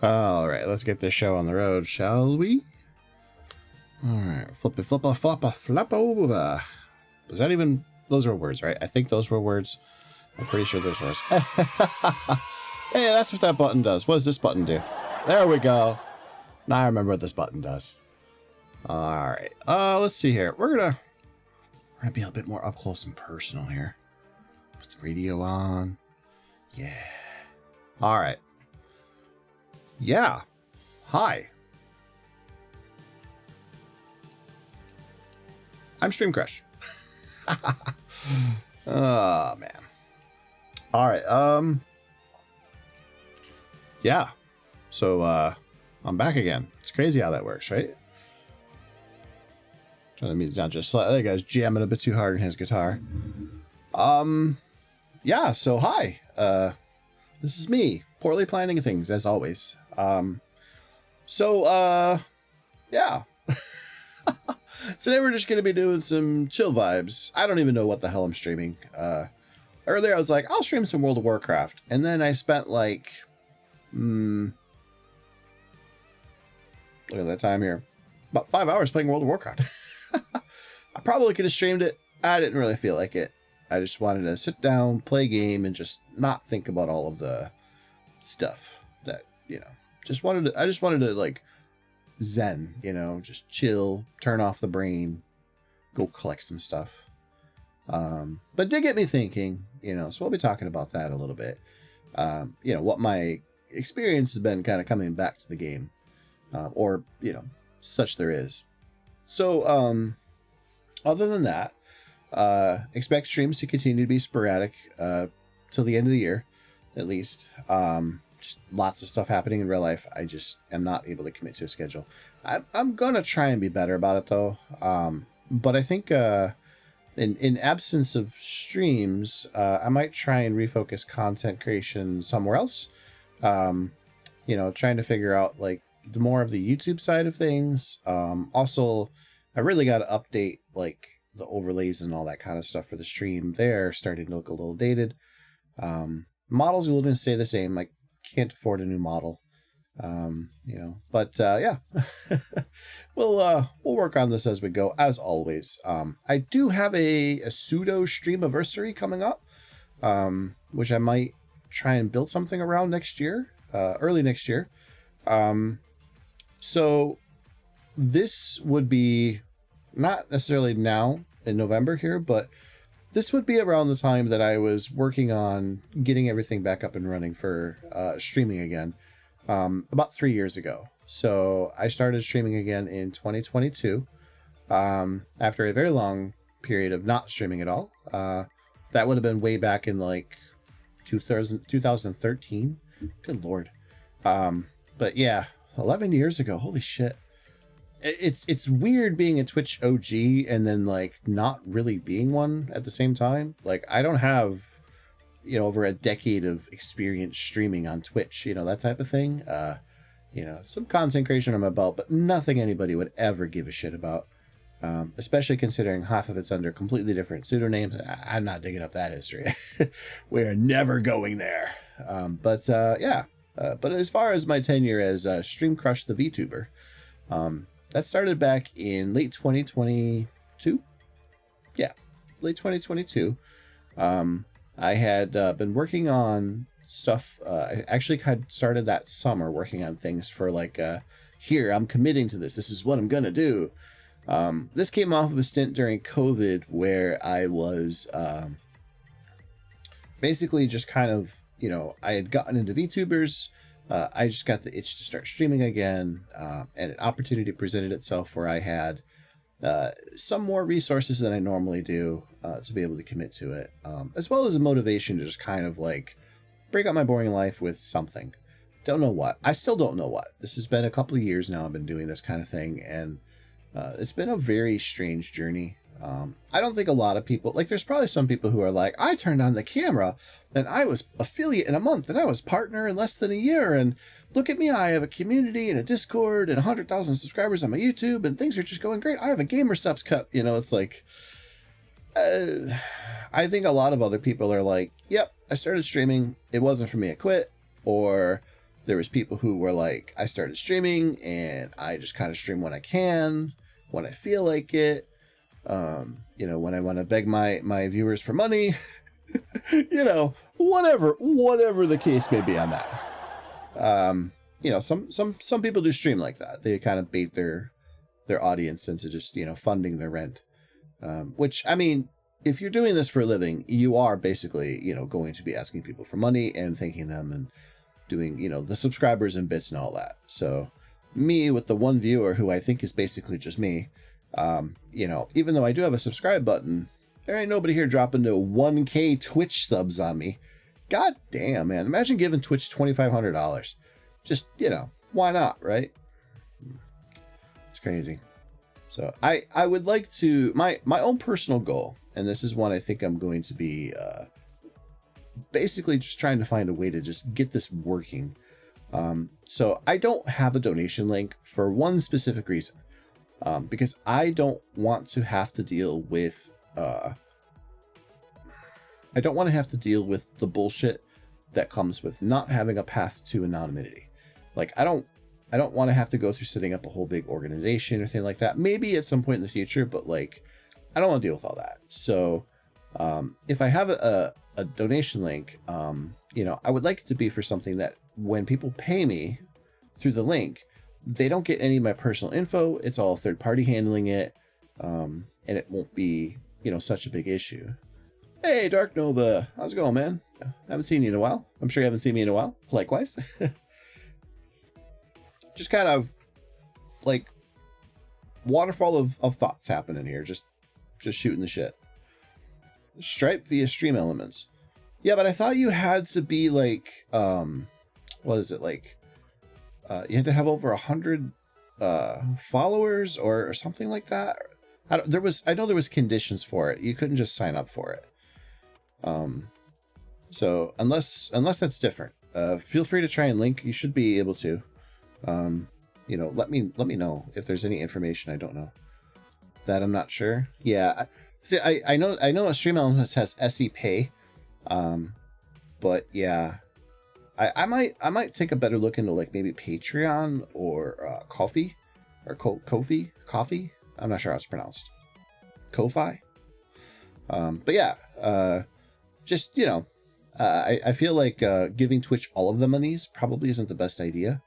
All right, let's get this show on the road, shall we? All right, flippy flippa floppa flop over. Is that even? Those were words, right? I think those were words. I'm pretty sure those were words. Hey, that's what that button does. What does this button do? There we go. Now I remember what this button does. All right. Let's see here. We're gonna be a bit more up close and personal here. Put the radio on. Yeah. All right. Yeah. Hi. I'm Stream Crush. Oh man. All right. Yeah. So I'm back again. It's crazy how that works, right? That means not just that guy's jamming a bit too hard in his guitar. Yeah, so hi. This is me, poorly planning things as always. Yeah. Today we're just gonna be doing some chill vibes. I don't even know what the hell I'm streaming. Earlier I was like, I'll stream some World of Warcraft, and then I spent like look at that time here. About 5 hours playing World of Warcraft. I probably could have streamed it. I didn't really feel like it. I just wanted to sit down, play a game, and just not think about all of the stuff that, I just wanted to like zen, just chill, turn off the brain, go collect some stuff. But it did get me thinking, so we'll be talking about that a little bit. What my experience has been kind of coming back to the game, or, such there is. So, other than that, expect streams to continue to be sporadic, till the end of the year, at least. Just lots of stuff happening in real life. I just am not able to commit to a schedule. I'm gonna try and be better about it though. But I think, in absence of streams, I might try and refocus content creation somewhere else. Trying to figure out like the more of the YouTube side of things. Also, I really got to update like the overlays and all that kind of stuff for the stream. They're starting to look a little dated. Models will stay the same. Like, can't afford a new model. But yeah, we'll work on this as we go, as always. I do have a pseudo stream anniversary coming up, which I might try and build something around next year, early next year. So this would be not necessarily now in November here, but this would be around the time that I was working on getting everything back up and running for streaming again, about 3 years ago. So I started streaming again in 2022, after a very long period of not streaming at all. That would have been way back in like 2013. Good Lord. But yeah, 11 years ago. Holy shit. It's weird being a Twitch OG and then like not really being one at the same time. Like, I don't have, over a decade of experience streaming on Twitch, that type of thing. Some content creation I'm about, but nothing anybody would ever give a shit about. Especially considering half of it's under completely different pseudonyms. I'm not digging up that history. We're never going there. But as far as my tenure as Stream Crush the VTuber, that started back in late 2022. Yeah, late 2022. I had been working on stuff. I actually had started that summer working on things for like, here, I'm committing to this. This is what I'm going to do. This came off of a stint during COVID where I was basically just kind of, I had gotten into VTubers. I just got the itch to start streaming again, and an opportunity presented itself where I had some more resources than I normally do to be able to commit to it, as well as a motivation to just kind of like break up my boring life with something. Don't know what. I still don't know what. This has been a couple of years now I've been doing this kind of thing, and it's been a very strange journey. I don't think a lot of people, like, there's probably some people who are like, I turned on the camera and I was affiliate in a month and I was partner in less than a year, and look at me, I have a community and a Discord and 100,000 subscribers on my YouTube and things are just going great. I have a gamer subs cut. It's like, I think a lot of other people are like, yep, I started streaming, it wasn't for me, I quit, or There was people who were like, I started streaming and I just kind of stream when I can, when I feel like it. You know, when I want to beg my viewers for money, you know, whatever the case may be on that. You know, some people do stream like that. They kind of bait their audience into just, you know, funding their rent. Which, I mean, if you're doing this for a living, you are basically, you know, going to be asking people for money and thanking them and doing, you know, the subscribers and bits and all that. So me with the one viewer who I think is basically just me, you know, even though I do have a subscribe button, there ain't nobody here dropping to 1K Twitch subs on me. God damn, man. Imagine giving Twitch $2,500. Just, you know, why not, right? It's crazy. So I would like to, my own personal goal, and this is one I think I'm going to be basically just trying to find a way to just get this working. So I don't have a donation link for one specific reason, because I don't want to have to deal with the bullshit that comes with not having a path to anonymity. Like I don't want to have to go through setting up a whole big organization or anything like that. Maybe at some point in the future, but like I don't want to deal with all that. So if I have a donation link, you know, I would like it to be for something that when people pay me through the link, they don't get any of my personal info. It's all third party handling it. And it won't be, you know, such a big issue. Hey, Dark Nova. How's it going, man? I haven't seen you in a while. I'm sure you haven't seen me in a while. Likewise. Just kind of like waterfall of thoughts happening here. Just shooting the shit. Stripe via Stream Elements. Yeah, but I thought you had to be like, what is it like? You had to have over 100 followers or something like that. I know there was conditions for it. You couldn't just sign up for it. So unless that's different, feel free to try and link. You should be able to. You know, let me know if there's any information I don't know. That I'm not sure. Yeah, see, I know Stream Elements has SE Pay, but yeah, I might take a better look into like maybe Patreon or Ko-fi or Ko-fi. I'm not sure how it's pronounced. Ko-fi. But yeah, just, you know, I feel like giving Twitch all of the monies probably isn't the best idea.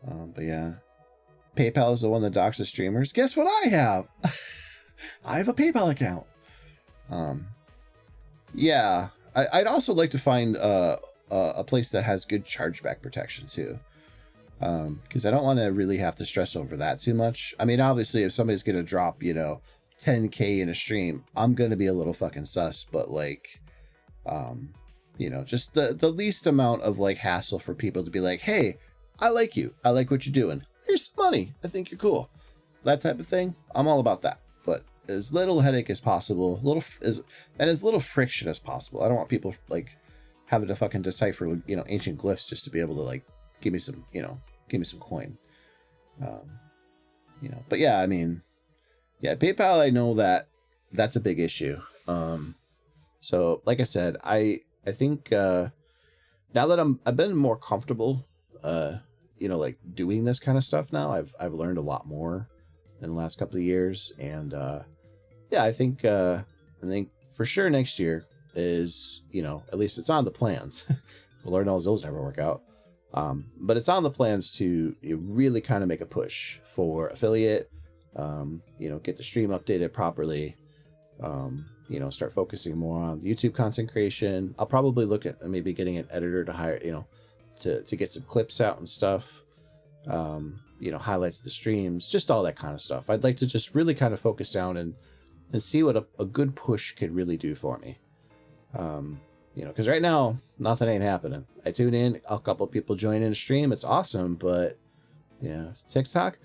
But yeah, PayPal is the one that docks the streamers. Guess what I have? I have a PayPal account. Yeah, I'd also like to find a place that has good chargeback protection too. Because I don't want to really have to stress over that too much. I mean, obviously, if somebody's going to drop, you know, 10K in a stream, I'm going to be a little fucking sus. But like, you know, just the least amount of like hassle for people to be like, hey, I like you. I like what you're doing. Here's some money. I think you're cool. That type of thing. I'm all about that. But as little headache as possible, as little friction as possible. I don't want people like having to fucking decipher, you know, ancient glyphs just to be able to like give me some coin. You know, but yeah, I mean, yeah, PayPal, I know that's a big issue. So like I said, I think now that I've been more comfortable, you know, like doing this kind of stuff now, I've learned a lot more in the last couple of years, and yeah, I think for sure next year is, you know, at least it's on the plans. Lord knows those never work out. But it's on the plans to really kind of make a push for affiliate, you know, get the stream updated properly, you know, start focusing more on YouTube content creation. I'll probably look at maybe getting an editor to hire, you know, to get some clips out and stuff, you know, highlights of the streams, just all that kind of stuff. I'd like to just really kind of focus down and see what a good push could really do for me. You know, because right now, nothing ain't happening. I tune in, a couple of people join in a stream. It's awesome, but, yeah, TikTok,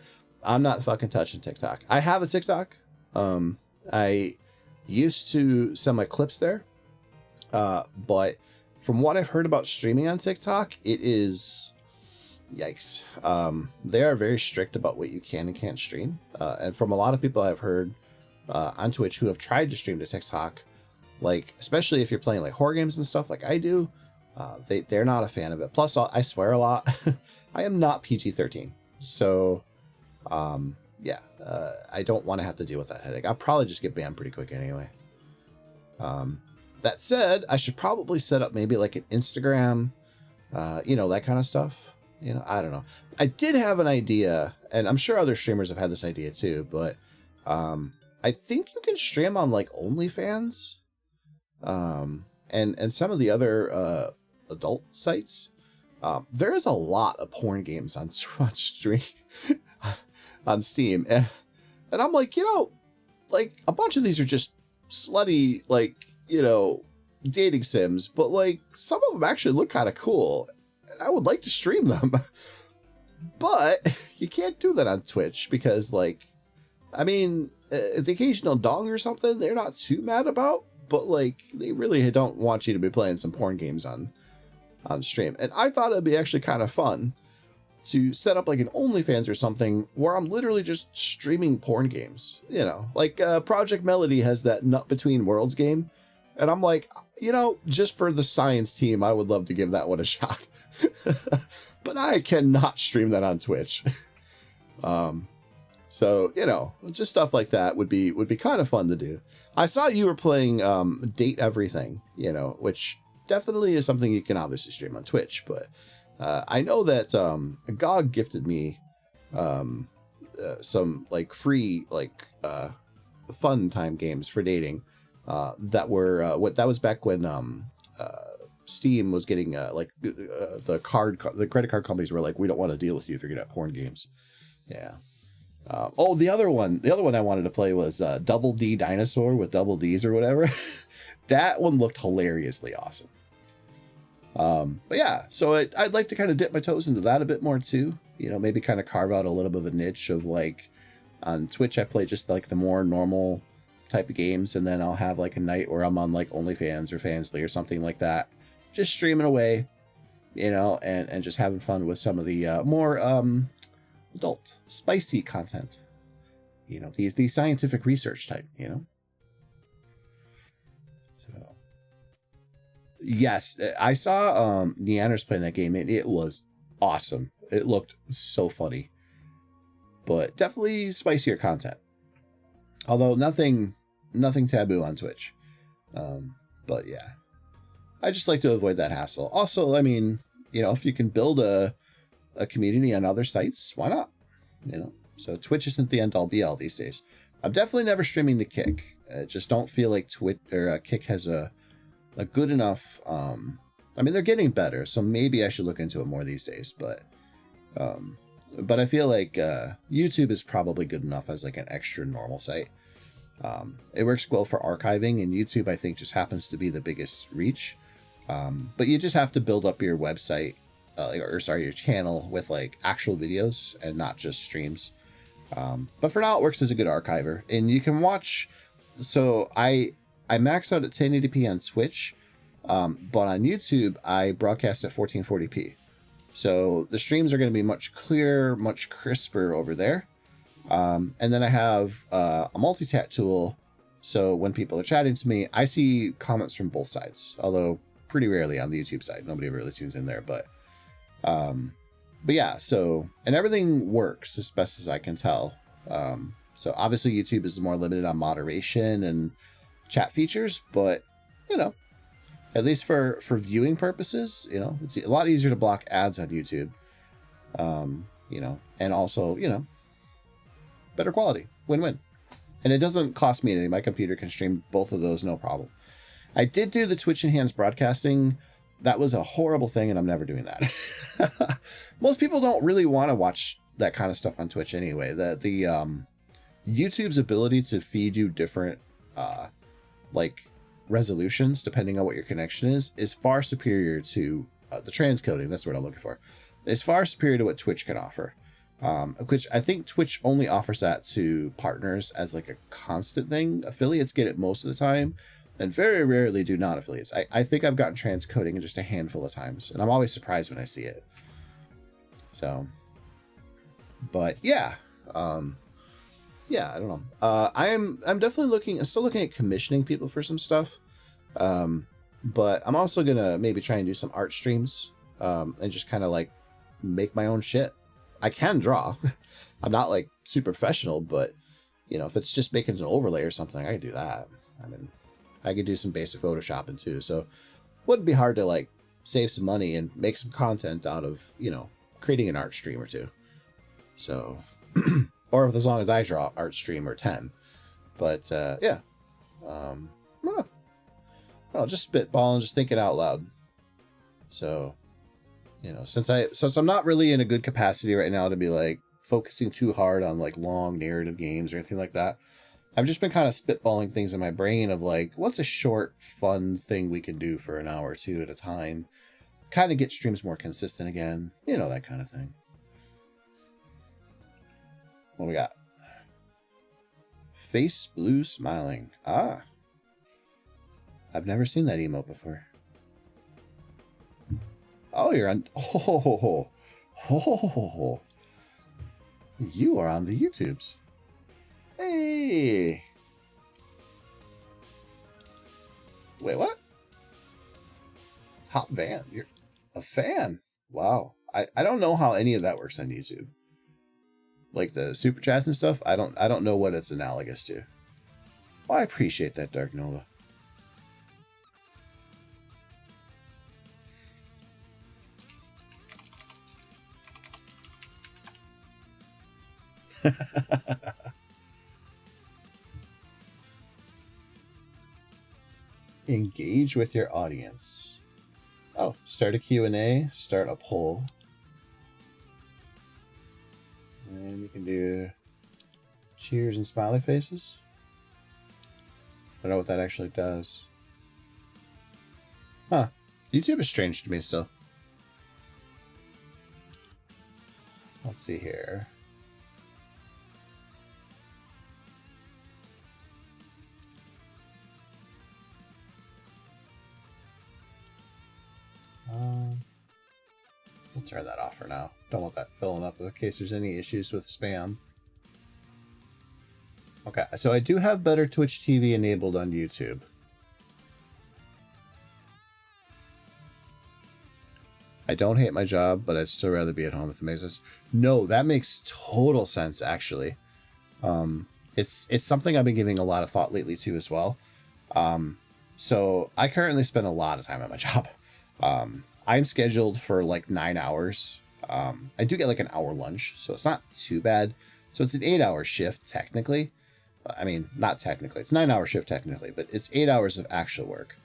I'm not fucking touching TikTok. I have a TikTok. I used to send my clips there. But from what I've heard about streaming on TikTok, it is, yikes. They are very strict about what you can and can't stream. And from a lot of people I've heard on Twitch who have tried to stream to TikTok, like, especially if you're playing like horror games and stuff like I do, they're not a fan of it. Plus, I swear a lot. I am not PG-13, so yeah, I don't want to have to deal with that headache. I'll probably just get banned pretty quick anyway. That said, I should probably set up maybe like an Instagram, that kind of stuff. I don't know. I did have an idea, and I'm sure other streamers have had this idea too, but I think you can stream on like OnlyFans, and some of the other adult sites. There is a lot of porn games on stream on Steam, and I'm like, like a bunch of these are just slutty, like, dating sims, but like some of them actually look kind of cool. I would like to stream them, but you can't do that on Twitch because, like, I mean, the occasional dong or something, they're not too mad about, but like they really don't want you to be playing some porn games on stream. And I thought it'd be actually kind of fun to set up like an OnlyFans or something where I'm literally just streaming porn games, like Project Melody has that Nut Between Worlds game. And I'm like, just for the science team, I would love to give that one a shot. But I cannot stream that on Twitch. So, just stuff like that would be kind of fun to do. I saw you were playing Date Everything, which definitely is something you can obviously stream on Twitch. But I know that GOG gifted me some like free fun time games for dating that were that was back when Steam was getting the credit card companies were like, we don't want to deal with you if you're gonna have porn games. Yeah. The other one I wanted to play was Double D Dinosaur with double D's or whatever. That one looked hilariously awesome. But yeah, so I'd like to kind of dip my toes into that a bit more too. Maybe kind of carve out a little bit of a niche of like on Twitch I play just like the more normal type of games, and then I'll have like a night where I'm on like OnlyFans or Fansly or something like that, just streaming away, and just having fun with some of the more adult spicy content, these scientific research type, So yes, I saw Neanders playing that game, and it was awesome. It looked so funny, but definitely spicier content. Although nothing taboo on Twitch. But yeah, I just like to avoid that hassle. Also, I mean, if you can build a community on other sites, why not? So Twitch isn't the end all be all these days. I'm definitely never streaming to Kick. I just don't feel like Twitch or Kick has a good enough. I mean, they're getting better, so maybe I should look into it more these days. But I feel like YouTube is probably good enough as like an extra normal site. It works well for archiving, and YouTube I think just happens to be the biggest reach. But you just have to build up your website, your channel with like actual videos and not just streams. But for now, it works as a good archiver, and you can watch. So I max out at 1080p on Twitch, but on YouTube I broadcast at 1440p. So the streams are going to be much clearer, much crisper over there. And then I have a multi-chat tool. So when people are chatting to me, I see comments from both sides, although pretty rarely on the YouTube side. Nobody really tunes in there, but yeah, so, and everything works as best as I can tell. So obviously YouTube is more limited on moderation and chat features, but at least for viewing purposes, it's a lot easier to block ads on YouTube. And also, better quality, win-win. And it doesn't cost me anything. My computer can stream both of those, no problem. I did do the Twitch enhanced broadcasting. That was a horrible thing, and I'm never doing that. Most people don't really want to watch that kind of stuff on Twitch anyway. The YouTube's ability to feed you different resolutions depending on what your connection is far superior to the transcoding. That's what I'm looking for. It's far superior to what Twitch can offer. Which I think Twitch only offers that to partners as like a constant thing. Affiliates get it most of the time, and very rarely do non-affiliates. I think I've gotten transcoding just a handful of times, and I'm always surprised when I see it. So, but yeah, yeah, I don't know. I'm definitely still looking at commissioning people for some stuff. But I'm also gonna maybe try and do some art streams, and just kind of like make my own shit. I can draw. I'm not like super professional, but you know, if it's just making an overlay or something, I could do that. I mean, I could do some basic photoshopping too. So wouldn't be hard to like save some money and make some content out of, you know, creating an art stream or two. So, or as long as I draw art stream or 10. But yeah, well, just spitballing, just thinking out loud. So, you know, since I'm not really in a good capacity right now to be like focusing too hard on like long narrative games or anything like that. I've just been kind of spitballing things in my brain of like, what's a short, fun thing we can do for an hour or two at a time? Kind of get streams more consistent again. You know, that kind of thing. What we got? Face blue smiling. Ah. I've never seen that emote before. Oh, you're on... Oh. You are on the YouTubes. Hey. Wait, what? Top Van. You're a fan. Wow. I don't know how any of that works on YouTube. Like the super chats and stuff. I don't know what it's analogous to. Well, I appreciate that, Dark Nova. Engage with your audience. Oh, start a Q&A, start a poll. And you can do cheers and smiley faces. I don't know what that actually does. Huh. YouTube is strange to me still. Let's see here. We'll turn that off for now. Don't want that filling up in case there's any issues with spam. Okay, so I do have better Twitch TV enabled on YouTube. I don't hate my job, but I'd still rather be at home with the mazes. No, that makes total sense, actually. It's something I've been giving a lot of thought lately, too, as well. So I currently spend a lot of time at my job. I'm scheduled for like 9 hours. I do get like an hour lunch, so it's not too bad. So it's an 8-hour shift, technically. I mean, not technically. It's a 9-hour shift, technically, but it's 8 hours of actual work.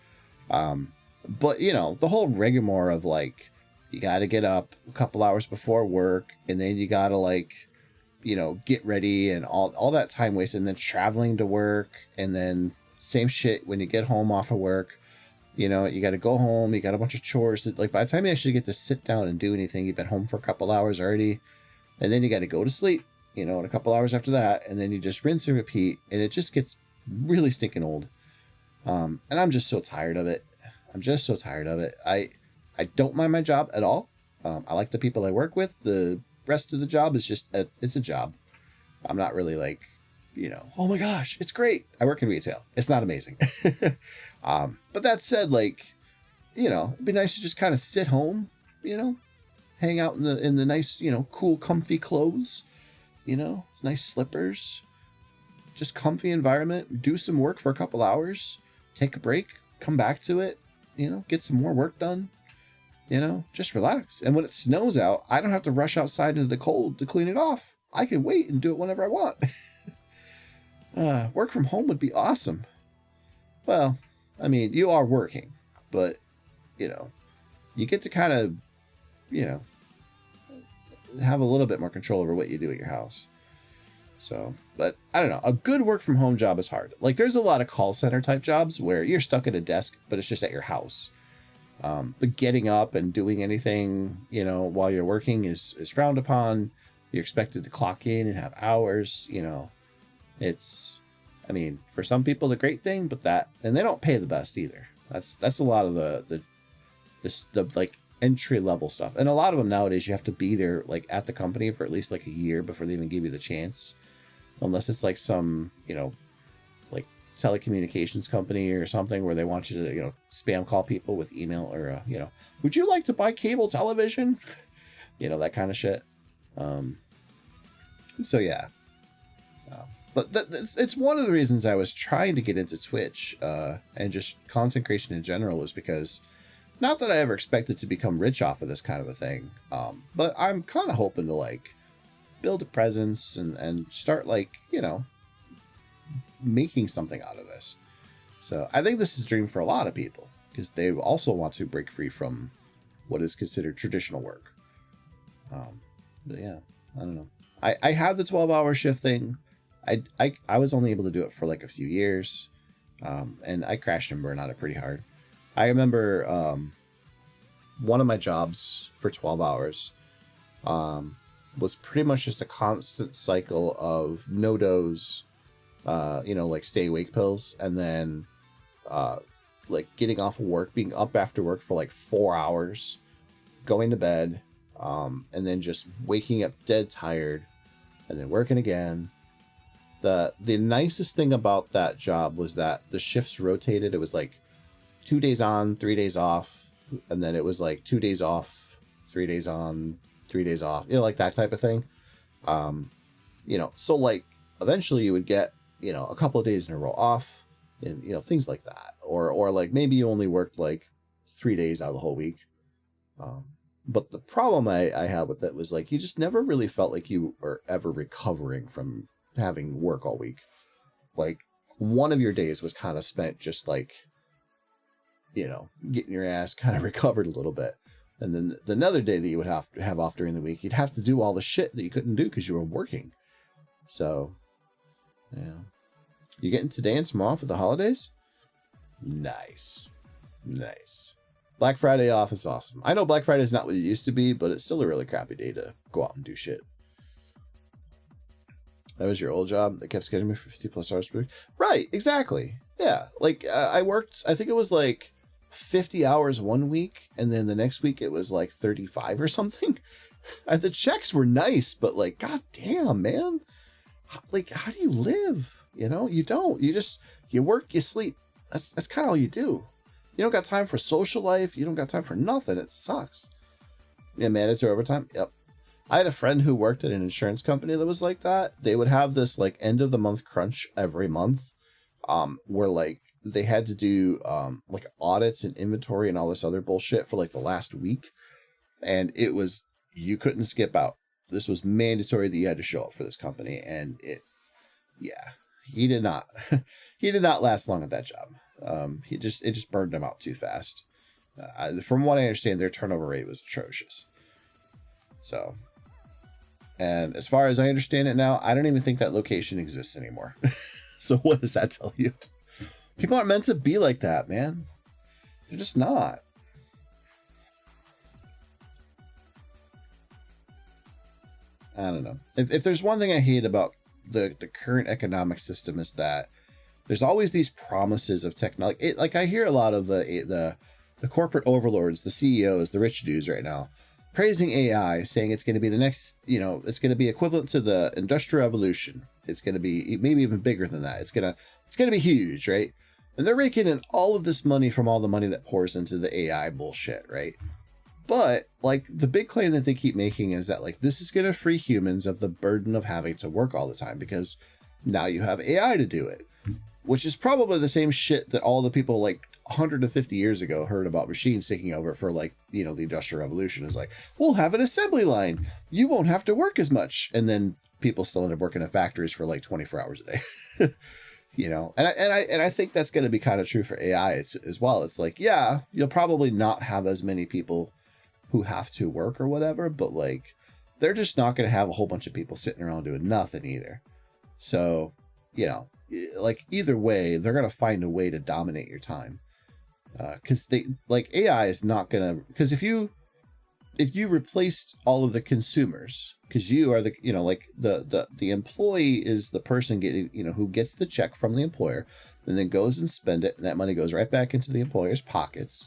But, you know, the whole rigmarole of like, you got to get up a couple hours before work, and then you got to like, you know, get ready and all that time wasted, and then traveling to work, and then same shit when you get home off of work. You know, you got to go home. You got a bunch of chores. Like by the time you actually get to sit down and do anything, you've been home for a couple hours already. And then you got to go to sleep, you know, in a couple hours after that. And then you just rinse and repeat. And it just gets really stinking old. And I'm just so tired of it. I'm just so tired of it. I don't mind my job at all. I like the people I work with. The rest of the job is just, it's a job. I'm not really like, you know, oh my gosh, it's great. I work in retail. It's not amazing. But that said, like, you know, it'd be nice to just kind of sit home, you know, hang out in the nice, you know, cool, comfy clothes, you know, nice slippers, just comfy environment, do some work for a couple hours, take a break, come back to it, you know, get some more work done, you know, just relax. And when it snows out, I don't have to rush outside into the cold to clean it off. I can wait and do it whenever I want. Work from home would be awesome. Well, I mean, you are working, but, you know, you get to kind of, you know, have a little bit more control over what you do at your house. So, but I don't know. A good work from home job is hard. Like, there's a lot of call center type jobs where you're stuck at a desk, but it's just at your house. But getting up and doing anything, you know, while you're working is frowned upon. You're expected to clock in and have hours, you know. It's, I mean, for some people, the great thing, but and they don't pay the best either. That's a lot of the like entry level stuff. And a lot of them nowadays, you have to be there like at the company for at least like a year before they even give you the chance. Unless it's like some, you know, like telecommunications company or something where they want you to, spam call people with email or, would you like to buy cable television? That kind of shit. So yeah. But it's one of the reasons I was trying to get into Twitch and just content creation in general is because, not that I ever expected to become rich off of this kind of a thing, but I'm kind of hoping to like build a presence and start like, making something out of this. So I think this is a dream for a lot of people because they also want to break free from what is considered traditional work. But yeah, I don't know. I had the 12-hour shift thing. I was only able to do it for like a few years, and I crashed and burned on it pretty hard. I remember one of my jobs for 12 hours was pretty much just a constant cycle of no-dos, like stay awake pills, and then like getting off of work, being up after work for like 4 hours, going to bed, and then just waking up dead tired, and then working again. The nicest thing about that job was that the shifts rotated. It was like 2 days on, 3 days off, and then it was like 2 days off, 3 days on, 3 days off, like that type of thing. So like eventually you would get, a couple of days in a row off and, things like that. Or like maybe you only worked like 3 days out of the whole week. But the problem I had with it was like, you just never really felt like you were ever recovering from having work all week. Like one of your days was kind of spent just like, getting your ass kind of recovered a little bit. And then another day that you would have to have off during the week, you'd have to do all the shit that you couldn't do because you were working. So, yeah. You getting today and tomorrow for the holidays? Nice. Black Friday off is awesome. I know Black Friday is not what it used to be, but it's still a really crappy day to go out and do shit. That was your old job that kept scheduling me for 50 plus hours per week? Right, exactly. Yeah, like I worked, I think it was like 50 hours one week, and then the next week it was like 35 or something. And the checks were nice, but like, god damn, man. Like, how do you live? You don't. You work, you sleep. That's kind of all you do. You don't got time for social life. You don't got time for nothing. It sucks. Yeah, mandatory overtime. Yep. I had a friend who worked at an insurance company that was like that. They would have this like end of the month crunch every month, where like they had to do like audits and inventory and all this other bullshit for like the last week. And it was, you couldn't skip out. This was mandatory that you had to show up for this company. And he did not, he did not last long at that job. It just burned him out too fast. From what I understand, their turnover rate was atrocious. So, and as far as I understand it now, I don't even think that location exists anymore. So what does that tell you? People aren't meant to be like that, man. They're just not. I don't know. If there's one thing I hate about the current economic system is that there's always these promises of technology. Like I hear a lot of the corporate overlords, the CEOs, the rich dudes right now, praising AI, saying it's going to be the next, it's going to be equivalent to the Industrial Revolution. It's going to be maybe even bigger than that. It's going to be huge, right? And they're raking in all of this money from all the money that pours into the AI bullshit, right? But like the big claim that they keep making is that like this is going to free humans of the burden of having to work all the time because now you have AI to do it, which is probably the same shit that all the people like 150 years ago heard about machines taking over for like, the Industrial Revolution. Is like, we'll have an assembly line. You won't have to work as much. And then people still end up working at factories for like 24 hours a day. And I think that's going to be kind of true for AI as well. It's like, yeah, you'll probably not have as many people who have to work or whatever, but like, they're just not going to have a whole bunch of people sitting around doing nothing either. So, like either way, they're going to find a way to dominate your time. Because they like AI is not going to, because if you replaced all of the consumers, because you are the, like the employee is the person getting, who gets the check from the employer and then goes and spend it. And that money goes right back into the employer's pockets.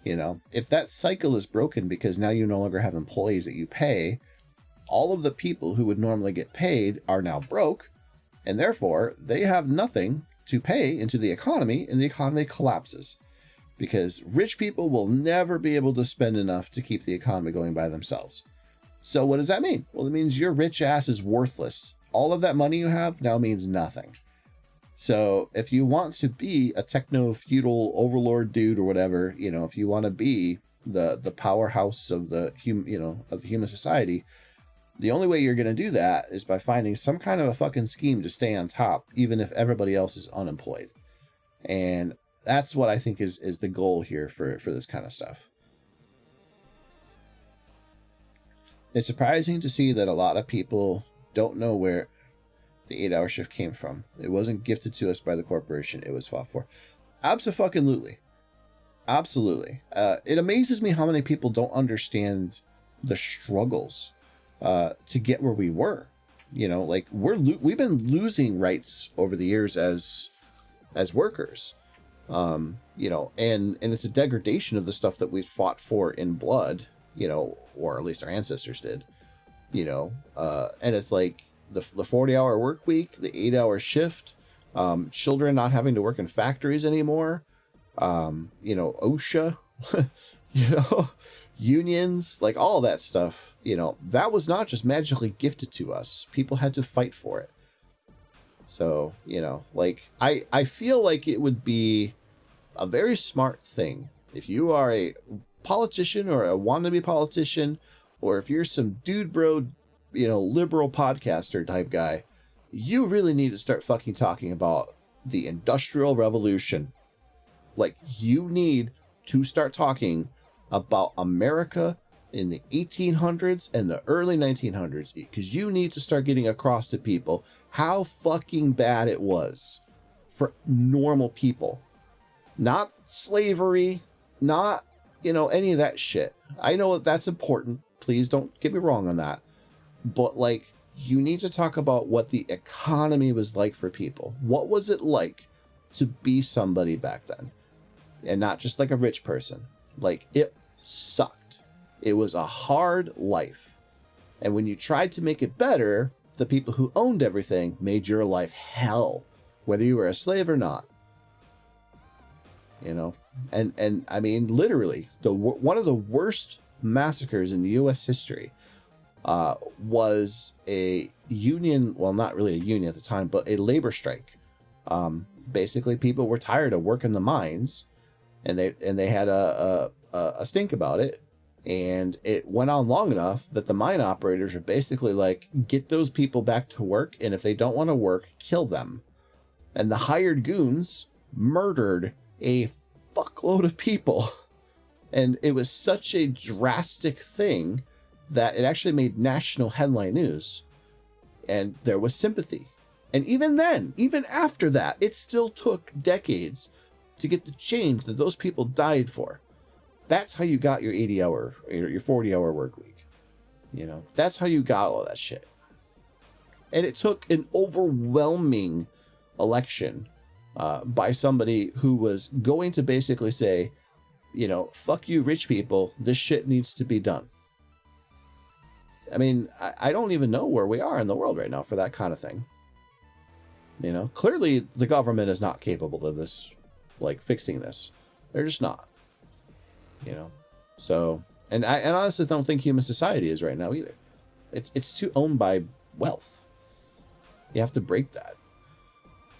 If that cycle is broken because now you no longer have employees that you pay, all of the people who would normally get paid are now broke, and therefore they have nothing to pay into the economy, and the economy collapses. Because rich people will never be able to spend enough to keep the economy going by themselves. So what does that mean? Well, it means your rich ass is worthless. All of that money you have now means nothing. So if you want to be a techno-feudal overlord dude or whatever, if you want to be the powerhouse of the human society, the only way you're going to do that is by finding some kind of a fucking scheme to stay on top, even if everybody else is unemployed. And that's what I think is the goal here for this kind of stuff. It's surprising to see that a lot of people don't know where the 8-hour shift came from. It wasn't gifted to us by the corporation. It was fought for. Absolutely. It amazes me how many people don't understand the struggles to get where we were. We've been losing rights over the years as workers. And it's a degradation of the stuff that we fought for in blood, or at least our ancestors did, and it's like the 40-hour work week, the 8-hour shift, children not having to work in factories anymore, OSHA, unions, like all that stuff, that was not just magically gifted to us. People had to fight for it. So, I feel like it would be a very smart thing if you are a politician or a wannabe politician, or if you're some dude bro, liberal podcaster type guy, you really need to start fucking talking about the Industrial Revolution. Like, you need to start talking about America in the 1800s and the early 1900s, because you need to start getting across to people how fucking bad it was for normal people. Not slavery, not, any of that shit. I know that's important. Please don't get me wrong on that. But, you need to talk about what the economy was like for people. What was it like to be somebody back then? And not just like a rich person. It sucked. It was a hard life. And when you tried to make it better, the people who owned everything made your life hell, whether you were a slave or not. And I mean, literally, one of the worst massacres in the U.S. history was a union, well, not really a union at the time, but a labor strike. Basically, people were tired of working the mines, and they had a stink about it, and it went on long enough that the mine operators are basically like, get those people back to work, and if they don't want to work, kill them. And the hired goons murdered a fuckload of people, and it was such a drastic thing that it actually made national headline news, and there was sympathy. And even then, even after that, it still took decades to get the change that those people died for. That's how you got your 80-hour, your 40-hour work week. That's how you got all that shit. And it took an overwhelming election by somebody who was going to basically say, fuck you rich people, this shit needs to be done. I mean, I don't even know where we are in the world right now for that kind of thing. Clearly the government is not capable of this, fixing this. They're just not. So, and I honestly don't think human society is right now either. It's too owned by wealth. You have to break that.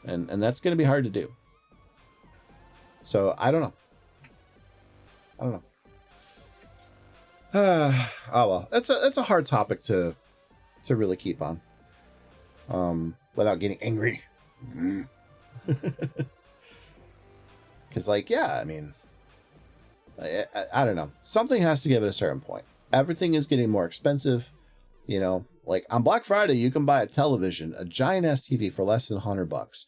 And that's going to be hard to do. So, I don't know. Oh well, that's a hard topic to really keep on. Without getting angry. Because, I mean, I don't know. Something has to give at a certain point. Everything is getting more expensive. On Black Friday, you can buy a television, a giant ass TV for less than $100,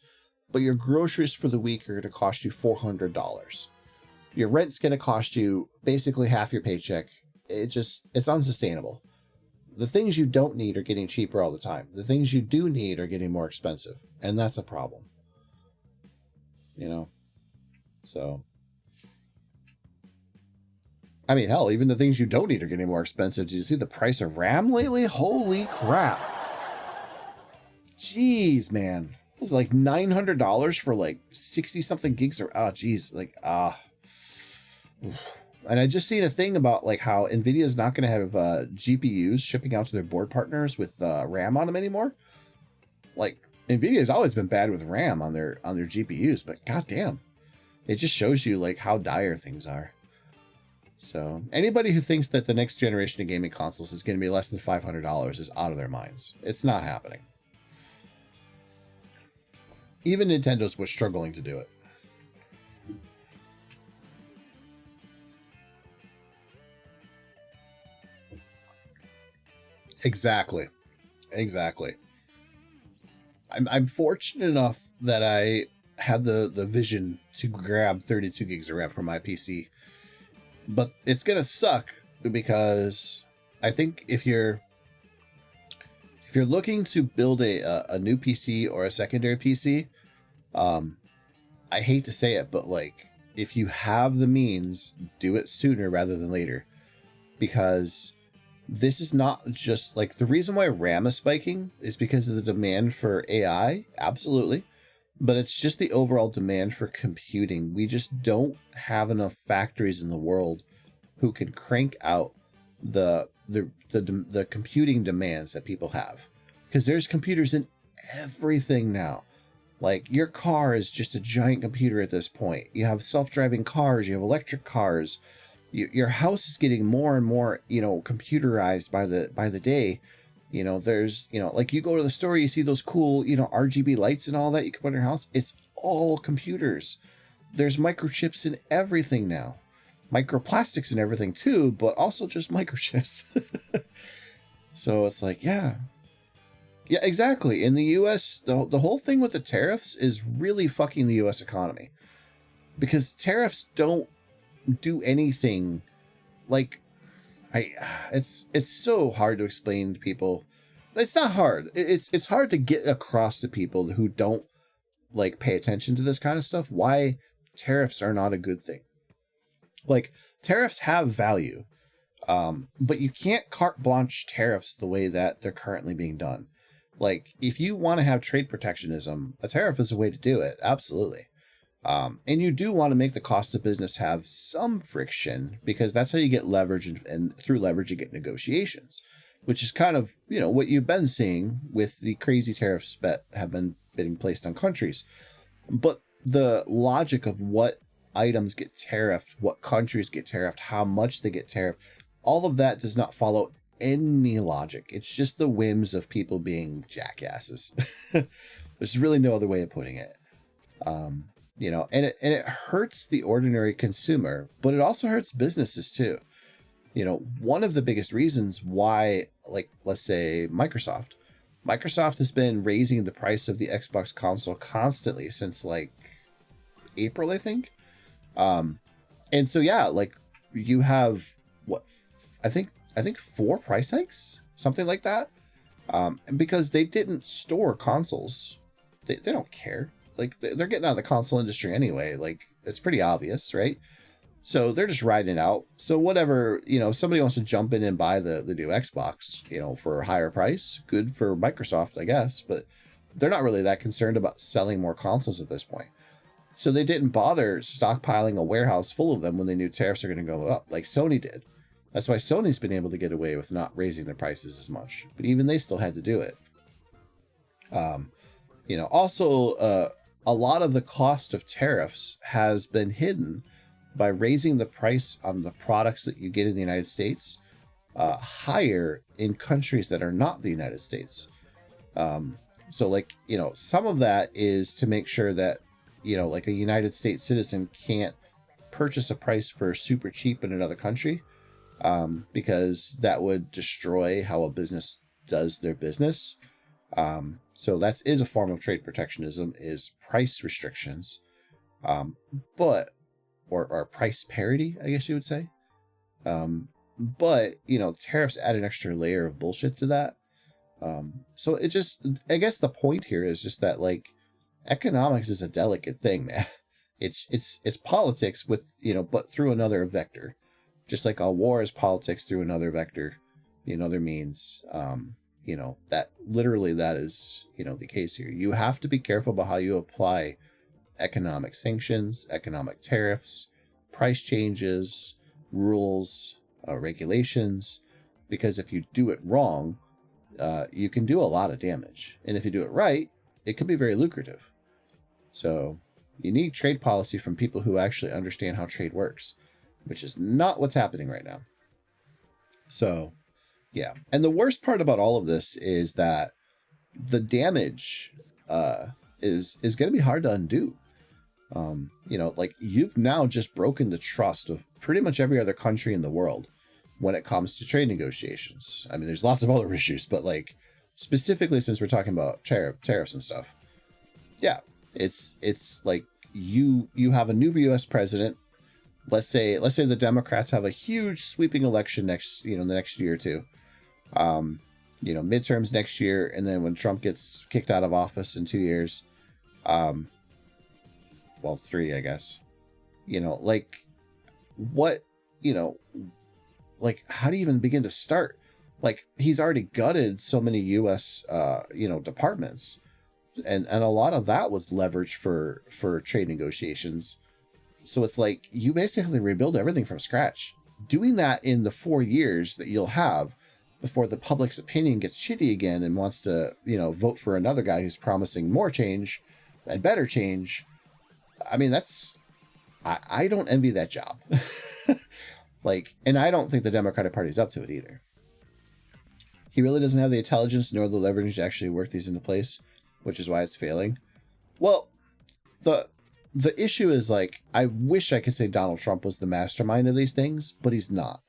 but your groceries for the week are going to cost you $400. Your rent's going to cost you basically half your paycheck. It's unsustainable. The things you don't need are getting cheaper all the time. The things you do need are getting more expensive, and that's a problem. So, I mean, hell, even the things you don't need are getting more expensive. Did you see the price of RAM lately? Holy crap. Jeez, man. was like $900 for like 60 something gigs, or oh geez, like and I just seen a thing about like how Nvidia is not going to have GPUs shipping out to their board partners with RAM on them anymore. Like Nvidia has always been bad with RAM on their GPUs, but goddamn, it just shows you like how dire things are. So anybody who thinks that the next generation of gaming consoles is going to be less than $500 is out of their minds. It's not happening. Even Nintendo's was struggling to do it. Exactly. I'm fortunate enough that I had the vision to grab 32 gigs of RAM for my PC. But it's going to suck because I think if you're looking to build a new PC or a secondary PC, I hate to say it, but like if you have the means, do it sooner rather than later, because this is not just like the reason why RAM is spiking is because of the demand for AI. Absolutely. But it's just the overall demand for computing. We just don't have enough factories in the world who can crank out the computing demands that people have. Because there's computers in everything now. Like your car is just a giant computer at this point. You have self-driving cars, you have electric cars. Your house is getting more and more, computerized by the day. There's, like you go to the store, you see those cool, RGB lights and all that you can put in your house. It's all computers. There's microchips in everything now. Microplastics and everything too, but also just microchips. So it's like, yeah, exactly. In the US, the whole thing with the tariffs is really fucking the US economy, because tariffs don't do anything. Like, it's so hard to explain to people. It's not hard. It's hard to get across to people who don't like pay attention to this kind of stuff why tariffs are not a good thing. Like, tariffs have value, but you can't carte blanche tariffs the way that they're currently being done. Like, if you want to have trade protectionism, a tariff is a way to do it. Absolutely. And you do want to make the cost of business have some friction, because that's how you get leverage, and through leverage you get negotiations, which is kind of, what you've been seeing with the crazy tariffs that have been being placed on countries. But the logic of what items get tariffed, what countries get tariffed, how much they get tariffed, all of that does not follow any logic. It's just the whims of people being jackasses. There's really no other way of putting it. And it hurts the ordinary consumer, but it also hurts businesses too. One of the biggest reasons why, like, let's say Microsoft has been raising the price of the Xbox console constantly since like April, I think. And so, yeah, like you have I think 4 price hikes, something like that. Because they didn't store consoles. They don't care. Like, they're getting out of the console industry anyway. Like, it's pretty obvious, right? So they're just riding it out. So whatever, if somebody wants to jump in and buy the new Xbox, for a higher price, good for Microsoft, I guess. But they're not really that concerned about selling more consoles at this point. So they didn't bother stockpiling a warehouse full of them when they knew tariffs are going to go up, like Sony did. That's why Sony's been able to get away with not raising their prices as much. But even they still had to do it. Also, a lot of the cost of tariffs has been hidden by raising the price on the products that you get in the United States higher in countries that are not the United States. So, like, some of that is to make sure that, like a United States citizen can't purchase a price for super cheap in another country, because that would destroy how a business does their business. So that is a form of trade protectionism, is price restrictions, but or price parity, I guess you would say. But tariffs add an extra layer of bullshit to that. So it just, I guess the point here is just that, like, economics is a delicate thing, man. It's politics with, but through another vector. Just like a war is politics through another vector, another means. that literally that is, the case here. You have to be careful about how you apply economic sanctions, economic tariffs, price changes, rules, regulations, because if you do it wrong, you can do a lot of damage. And if you do it right, it could be very lucrative. So you need trade policy from people who actually understand how trade works, which is not what's happening right now. So, yeah. And the worst part about all of this is that the damage is going to be hard to undo. Like you've now just broken the trust of pretty much every other country in the world when it comes to trade negotiations. I mean, there's lots of other issues, but like specifically since we're talking about tariffs and stuff. Yeah, it's like you have a new US president. Let's say the Democrats have a huge sweeping election the next year or two. Midterms next year, and then when Trump gets kicked out of office in 2 years, 3, I guess. Like what, like how do you even begin to start? Like he's already gutted so many US departments, and a lot of that was leverage for trade negotiations. So it's like you basically rebuild everything from scratch. Doing that in the 4 years that you'll have before the public's opinion gets shitty again and wants to, vote for another guy who's promising more change and better change. I mean, I don't envy that job. And I don't think the Democratic Party's up to it either. He really doesn't have the intelligence nor the leverage to actually work these into place, which is why it's failing. Well, the issue is, like, I wish I could say Donald Trump was the mastermind of these things, but he's not.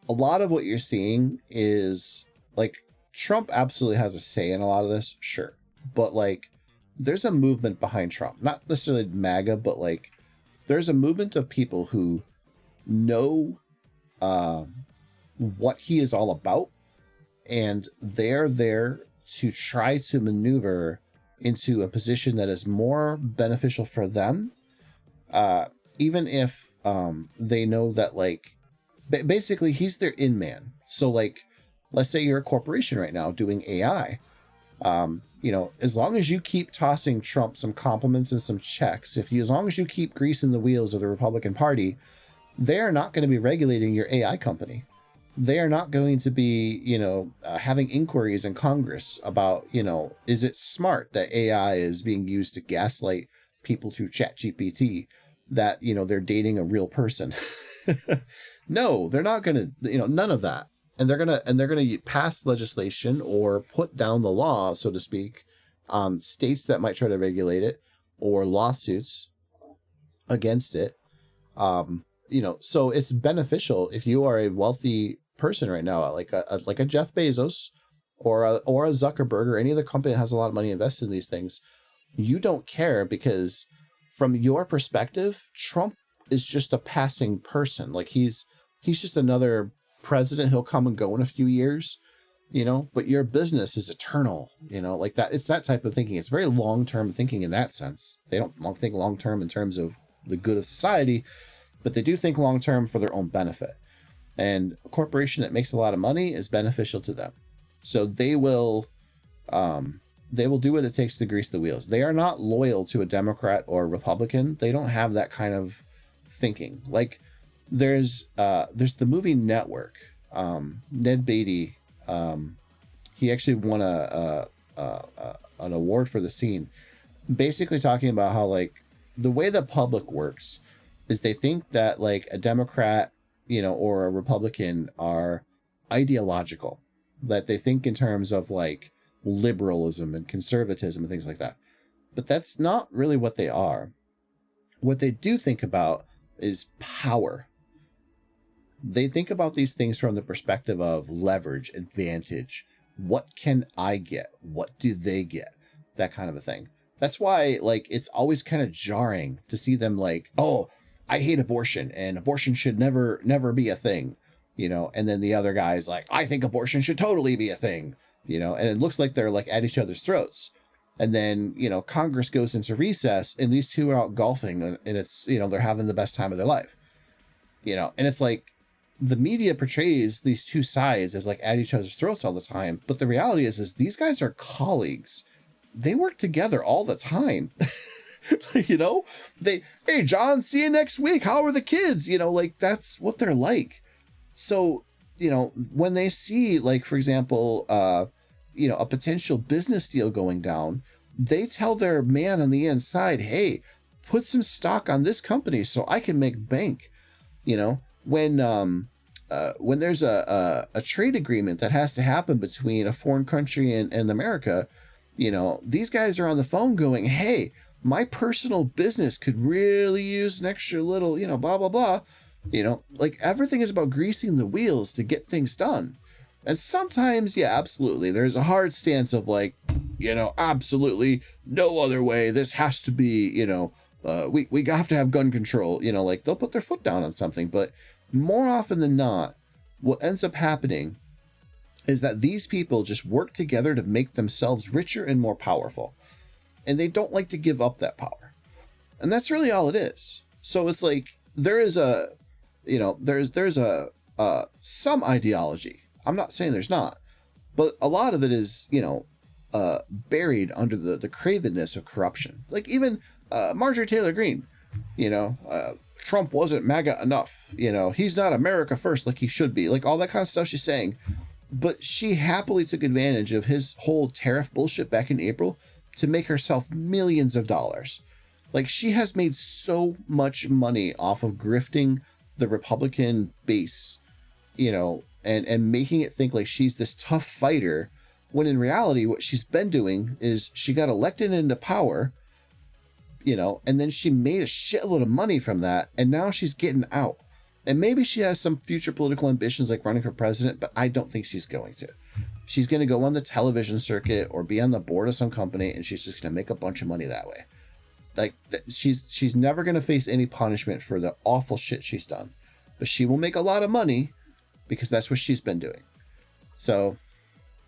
A lot of what you're seeing is, like, Trump absolutely has a say in a lot of this, sure. But, like, there's a movement behind Trump. Not necessarily MAGA, but, like, there's a movement of people who know what he is all about, and they're there to try to maneuver into a position that is more beneficial for them, even if they know that, like, basically he's their in man. So, like, let's say you're a corporation right now doing AI. As long as you keep tossing Trump some compliments and some checks, as long as you keep greasing the wheels of the Republican Party, they're not going to be regulating your AI company. They are not going to be, having inquiries in Congress about, is it smart that AI is being used to gaslight people through ChatGPT, that, they're dating a real person. No, they're not going to, none of that. And they're going to pass legislation or put down the law, so to speak, on states that might try to regulate it, or lawsuits against it. So it's beneficial if you are a wealthy person right now, like a Jeff Bezos or a Zuckerberg or any other company that has a lot of money invested in these things. You don't care because from your perspective, Trump is just a passing person. Like he's just another president. He'll come and go in a few years, but your business is eternal, like that. It's that type of thinking. It's very long-term thinking in that sense. They don't think long-term in terms of the good of society, but they do think long-term for their own benefit. And a corporation that makes a lot of money is beneficial to them. So they will do what it takes to grease the wheels. They are not loyal to a Democrat or a Republican. They don't have that kind of thinking. Like there's the movie Network. Ned Beatty, he actually won an award for the scene, basically talking about how, like, the way the public works is they think that, like, a Democrat, or a Republican are ideological, that they think in terms of, like, liberalism and conservatism and things like that. But that's not really what they are. What they do think about is power. They think about these things from the perspective of leverage, advantage. What can I get? What do they get? That kind of a thing. That's why, like, it's always kind of jarring to see them like, oh, I hate abortion and abortion should never be a thing, and then the other guy's like, I think abortion should totally be a thing, and it looks like they're like at each other's throats. And then, Congress goes into recess and these two are out golfing and it's, they're having the best time of their life, and it's like, the media portrays these two sides as like at each other's throats all the time, but the reality is these guys are colleagues. They work together all the time. You know, hey John, see you next week, how are the kids? You know, like that's what they're like. So, you know, when they see, like, for example, you know, a potential business deal going down, they tell their man on the inside, hey, put some stock on this company so I can make bank. You know, when there's a trade agreement that has to happen between a foreign country and America, you know, these guys are on the phone going, hey, my personal business could really use an extra little, you know, blah, blah, blah. You know, like everything is about greasing the wheels to get things done. And sometimes, yeah, absolutely. There's a hard stance of like, you know, absolutely no other way. This has to be, you know, we have to have gun control. You know, like they'll put their foot down on something. But more often than not, what ends up happening is that these people just work together to make themselves richer and more powerful. And they don't like to give up that power. And that's really all it is. So it's like there is a, you know, there's a some ideology. I'm not saying there's not, but a lot of it is, you know, buried under the cravenness of corruption. Like even Marjorie Taylor Greene, you know, Trump wasn't MAGA enough. You know, he's not America first like he should be. Like all that kind of stuff she's saying. But she happily took advantage of his whole tariff bullshit back in April to make herself millions of dollars. Like she has made so much money off of grifting the Republican base, you know, and making it think like she's this tough fighter, when in reality what she's been doing is she got elected into power, you know, and then she made a shitload of money from that, and now she's getting out. And maybe she has some future political ambitions like running for president, but I don't think she's going to. She's going to go on the television circuit or be on the board of some company, and she's just going to make a bunch of money that way. Like she's never going to face any punishment for the awful shit she's done, but she will make a lot of money because that's what she's been doing. So,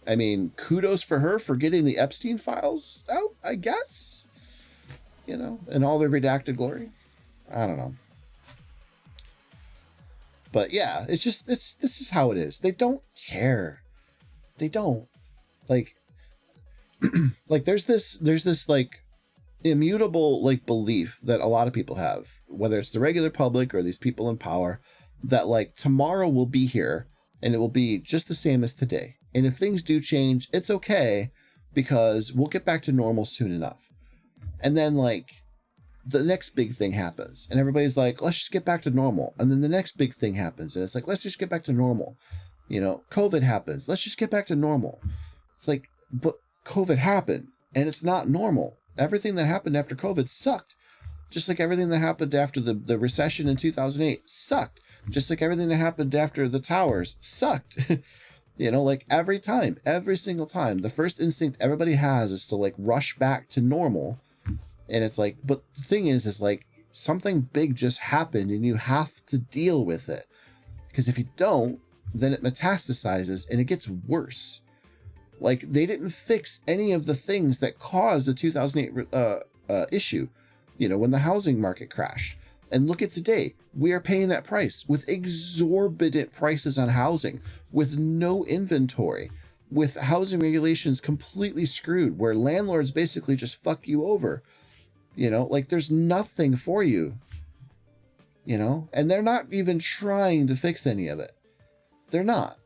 I mean, kudos for her for getting the Epstein files out, I guess, you know, in all their redacted glory. I don't know. But yeah, it's just, this is how it is. They don't care. They don't. Like, like there's this like immutable like belief that a lot of people have, whether it's the regular public or these people in power, that like tomorrow will be here and it will be just the same as today. And if things do change, it's okay because we'll get back to normal soon enough. And then like the next big thing happens and everybody's like, let's just get back to normal. And then the next big thing happens and it's like, let's just get back to normal. You know, COVID happens. Let's just get back to normal. It's like, but COVID happened and it's not normal. Everything that happened after COVID sucked. Just like everything that happened after the recession in 2008 sucked. Just like everything that happened after the towers sucked. You know, like every single time, the first instinct everybody has is to like rush back to normal. And it's like, but the thing is like something big just happened and you have to deal with it. Because if you don't, then it metastasizes and it gets worse. Like they didn't fix any of the things that caused the 2008 issue, you know, when the housing market crashed. And look at today, we are paying that price with exorbitant prices on housing, with no inventory, with housing regulations completely screwed, where landlords basically just fuck you over. You know, like there's nothing for you, you know, and they're not even trying to fix any of it. They're not,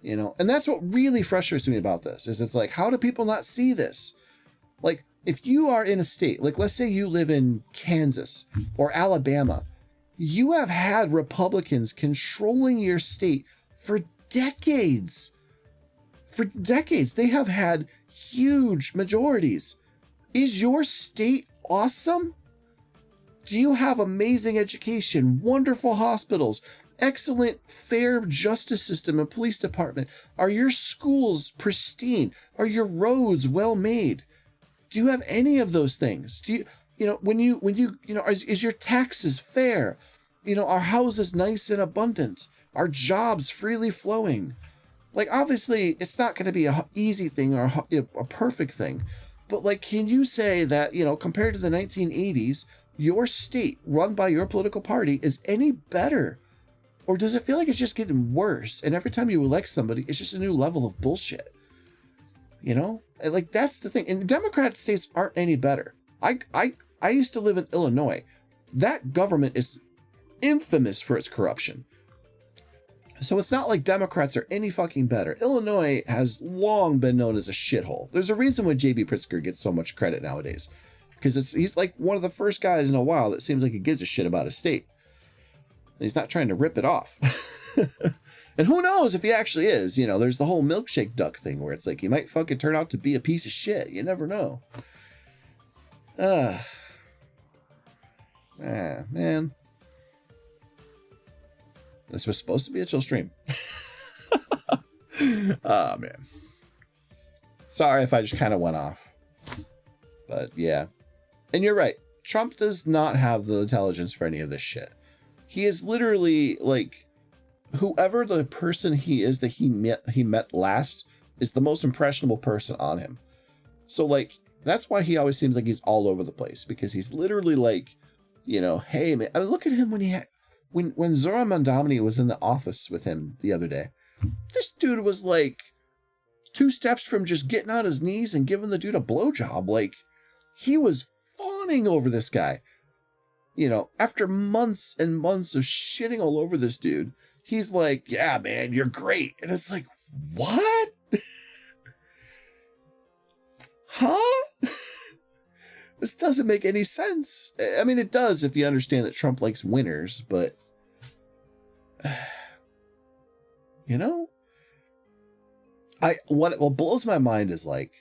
you know, and that's what really frustrates me about this is it's like, how do people not see this? Like if you are in a state, like let's say you live in Kansas or Alabama, you have had Republicans controlling your state for decades. For decades, they have had huge majorities. Is your state awesome? Do you have amazing education, wonderful hospitals, excellent fair justice system and police department? Are your schools pristine? Are your roads well made? Do you have any of those things? Do you know, when you know, is your taxes fair? You know, are houses nice and abundant? Are jobs freely flowing? Like, obviously, it's not going to be an easy thing or a perfect thing. But, like, can you say that, you know, compared to the 1980s, your state run by your political party is any better Or does it feel like it's just getting worse? And every time you elect somebody, it's just a new level of bullshit. You know? And like, that's the thing. And Democrat states aren't any better. I used to live in Illinois. That government is infamous for its corruption. So it's not like Democrats are any fucking better. Illinois has long been known as a shithole. There's a reason why J.B. Pritzker gets so much credit nowadays. Because he's like one of the first guys in a while that seems like he gives a shit about his state. He's not trying to rip it off. And who knows if he actually is. You know, there's the whole milkshake duck thing where it's like, he might fucking turn out to be a piece of shit. You never know. Man. This was supposed to be a chill stream. Oh, man. Sorry if I just kind of went off. But yeah. And you're right. Trump does not have the intelligence for any of this shit. He is literally like, whoever the person he is that he met last is the most impressionable person on him. So like, that's why he always seems like he's all over the place, because he's literally like, you know, hey man, I mean, look at him when Zoran Mandamini was in the office with him the other day. This dude was like 2 steps from just getting on his knees and giving the dude a blowjob. Like, he was fawning over this guy. You know, after months and months of shitting all over this dude, he's like, yeah, man, you're great. And it's like, what? Huh? This doesn't make any sense. I mean, it does if you understand that Trump likes winners, but you know, what blows my mind is like,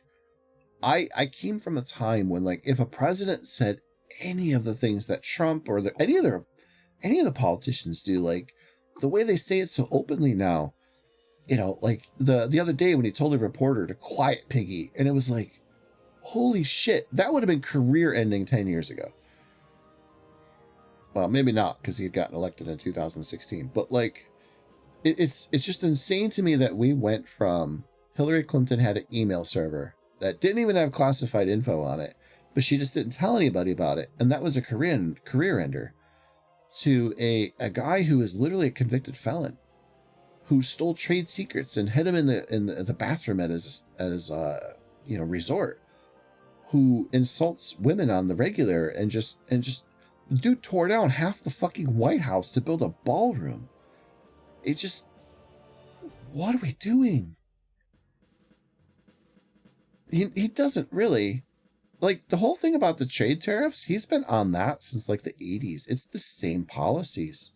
I came from a time when, like, if a president said any of the things that Trump or any of the politicians do, like the way they say it so openly now, you know, like the other day when he told a reporter to quiet Piggy, and it was like, holy shit, that would have been career ending 10 years ago. Well, maybe not, because he had gotten elected in 2016, but like, it's just insane to me that we went from Hillary Clinton had an email server that didn't even have classified info on it, but she just didn't tell anybody about it, and that was a career ender, to a guy who is literally a convicted felon who stole trade secrets and hid him in the bathroom at his resort, who insults women on the regular, and just dude tore down half the fucking White House to build a ballroom. It just, what are we doing? He doesn't really, like, the whole thing about the trade tariffs, he's been on that since like the 80s. It's the same policies.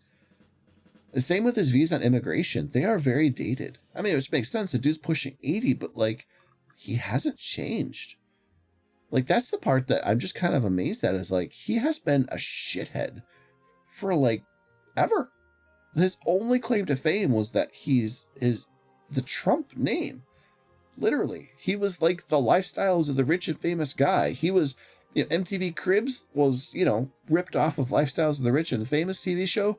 The same with his views on immigration. They are very dated. I mean, which makes sense. The dude's pushing 80, but like, he hasn't changed. Like, that's the part that I'm just kind of amazed at, is like, he has been a shithead for like ever. His only claim to fame was that he's the Trump name. Literally, he was like the lifestyles of the rich and famous guy. He was, you know, MTV Cribs was, you know, ripped off of Lifestyles of the Rich and Famous TV show,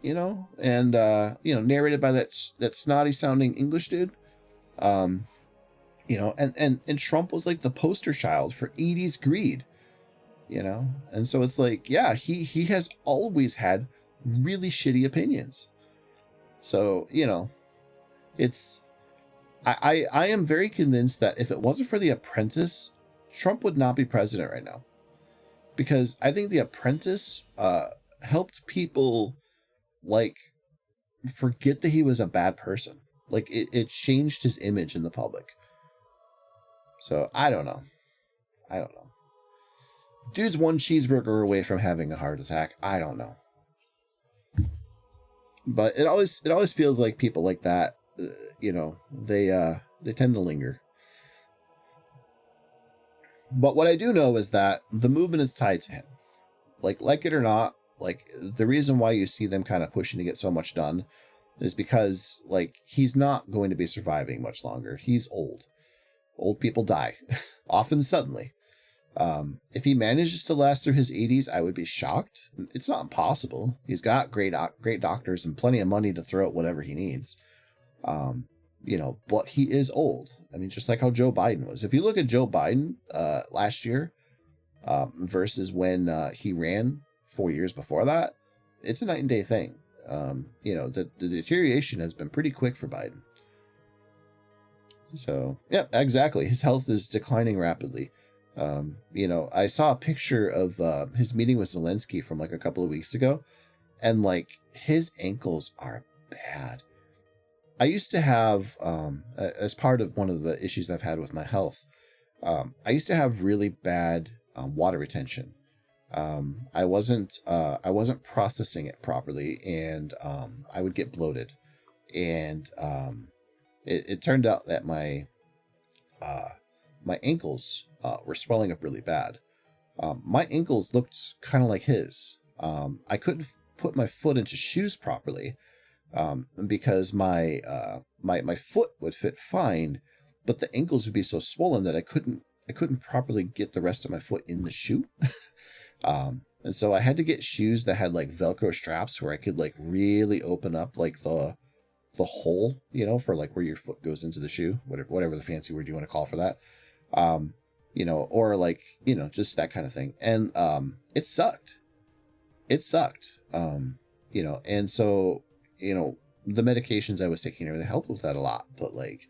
you know, and narrated by that snotty sounding English dude. You know, and Trump was like the poster child for 80s greed, you know? And so it's like, yeah, he has always had really shitty opinions. So, you know, it's, I am very convinced that if it wasn't for The Apprentice, Trump would not be president right now. Because I think The Apprentice helped people, like, forget that he was a bad person. Like, it changed his image in the public. So, I don't know. Dude's one cheeseburger away from having a heart attack. I don't know. But it always feels like people like that, you know, they tend to linger. But what I do know is that the movement is tied to him. Like it or not, like, the reason why you see them kind of pushing to get so much done is because, like, he's not going to be surviving much longer. He's old. Old people die, often suddenly. If he manages to last through his 80s, I would be shocked. It's not impossible. He's got great doctors and plenty of money to throw at whatever he needs. You know, but he is old. I mean, just like how Joe Biden was. If you look at Joe Biden last year versus when he ran 4 years before that, it's a night and day thing. The deterioration has been pretty quick for Biden. So, yeah, exactly. His health is declining rapidly. I saw a picture of his meeting with Zelensky from like a couple of weeks ago, and like his ankles are bad. I used to have, as part of one of the issues I've had with my health, I used to have really bad water retention. I wasn't processing it properly, and I would get bloated, and it turned out that my ankles were swelling up really bad. My ankles looked kind of like his. I couldn't put my foot into shoes properly because my foot would fit fine, but the ankles would be so swollen that I couldn't properly get the rest of my foot in the shoe. And so I had to get shoes that had like Velcro straps where I could like really open up like the hole, for like where your foot goes into the shoe, whatever the fancy word you want to call for that. Or like, just that kind of thing. And it sucked. And so, the medications I was taking really helped with that a lot, but like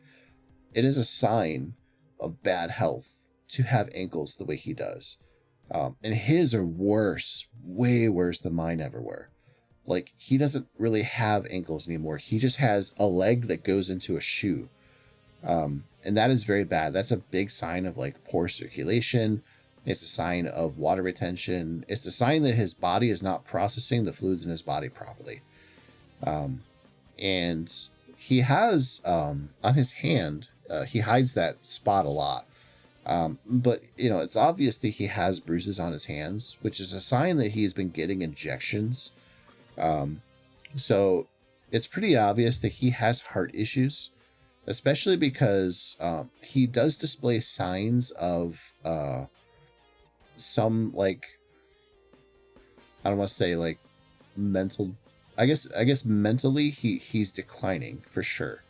it is a sign of bad health to have ankles the way he does. And his are worse, way worse than mine ever were. Like, he doesn't really have ankles anymore. He just has a leg that goes into a shoe. And that is very bad. That's a big sign of like poor circulation. It's a sign of water retention. It's a sign that his body is not processing the fluids in his body properly. And he has, on his hand, he hides that spot a lot. But it's obvious that he has bruises on his hands, which is a sign that he's been getting injections. So it's pretty obvious that he has heart issues, especially because he does display signs of some, like, I don't want to say like mental, I guess mentally he's declining for sure.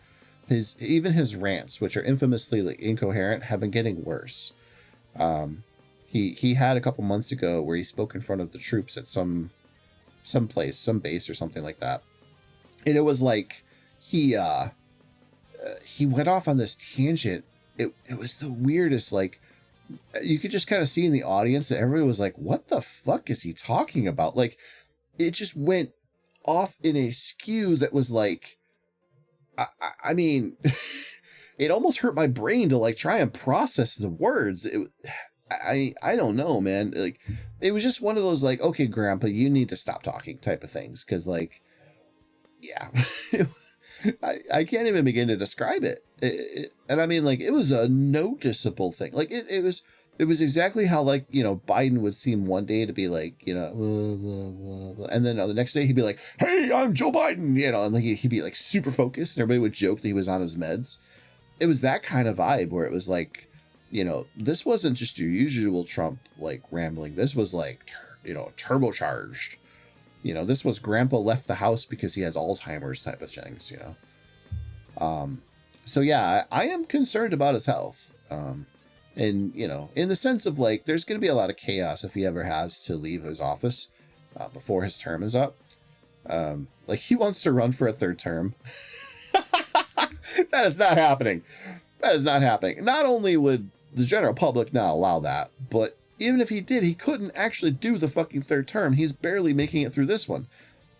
Even his rants, which are infamously like incoherent, have been getting worse. He had a couple months ago where he spoke in front of the troops at some place, some base or something like that, and it was like he went off on this tangent. It was the weirdest. Like, you could just kind of see in the audience that everybody was like, "What the fuck is he talking about?" Like, it just went off in a skew that was like, I mean, it almost hurt my brain to like try and process the words. I don't know, man. Like, it was just one of those like, okay, Grandpa, you need to stop talking type of things. Cause like, yeah, I can't even begin to describe it. And I mean, like, it was a noticeable thing. Like it was exactly how, like, Biden would seem one day to be like, blah, blah, blah, blah. And then the next day he'd be like, "Hey, I'm Joe Biden," and like he'd be like super focused, and everybody would joke that he was on his meds. It was that kind of vibe where it was like, this wasn't just your usual Trump like rambling. This was like, turbocharged. This was Grandpa left the house because he has Alzheimer's type of things. So yeah, I am concerned about his health. And, in the sense of like, there's going to be a lot of chaos if he ever has to leave his office before his term is up. Like, he wants to run for a third term. That is not happening. That is not happening. Not only would the general public not allow that, but even if he did, he couldn't actually do the fucking third term. He's barely making it through this one.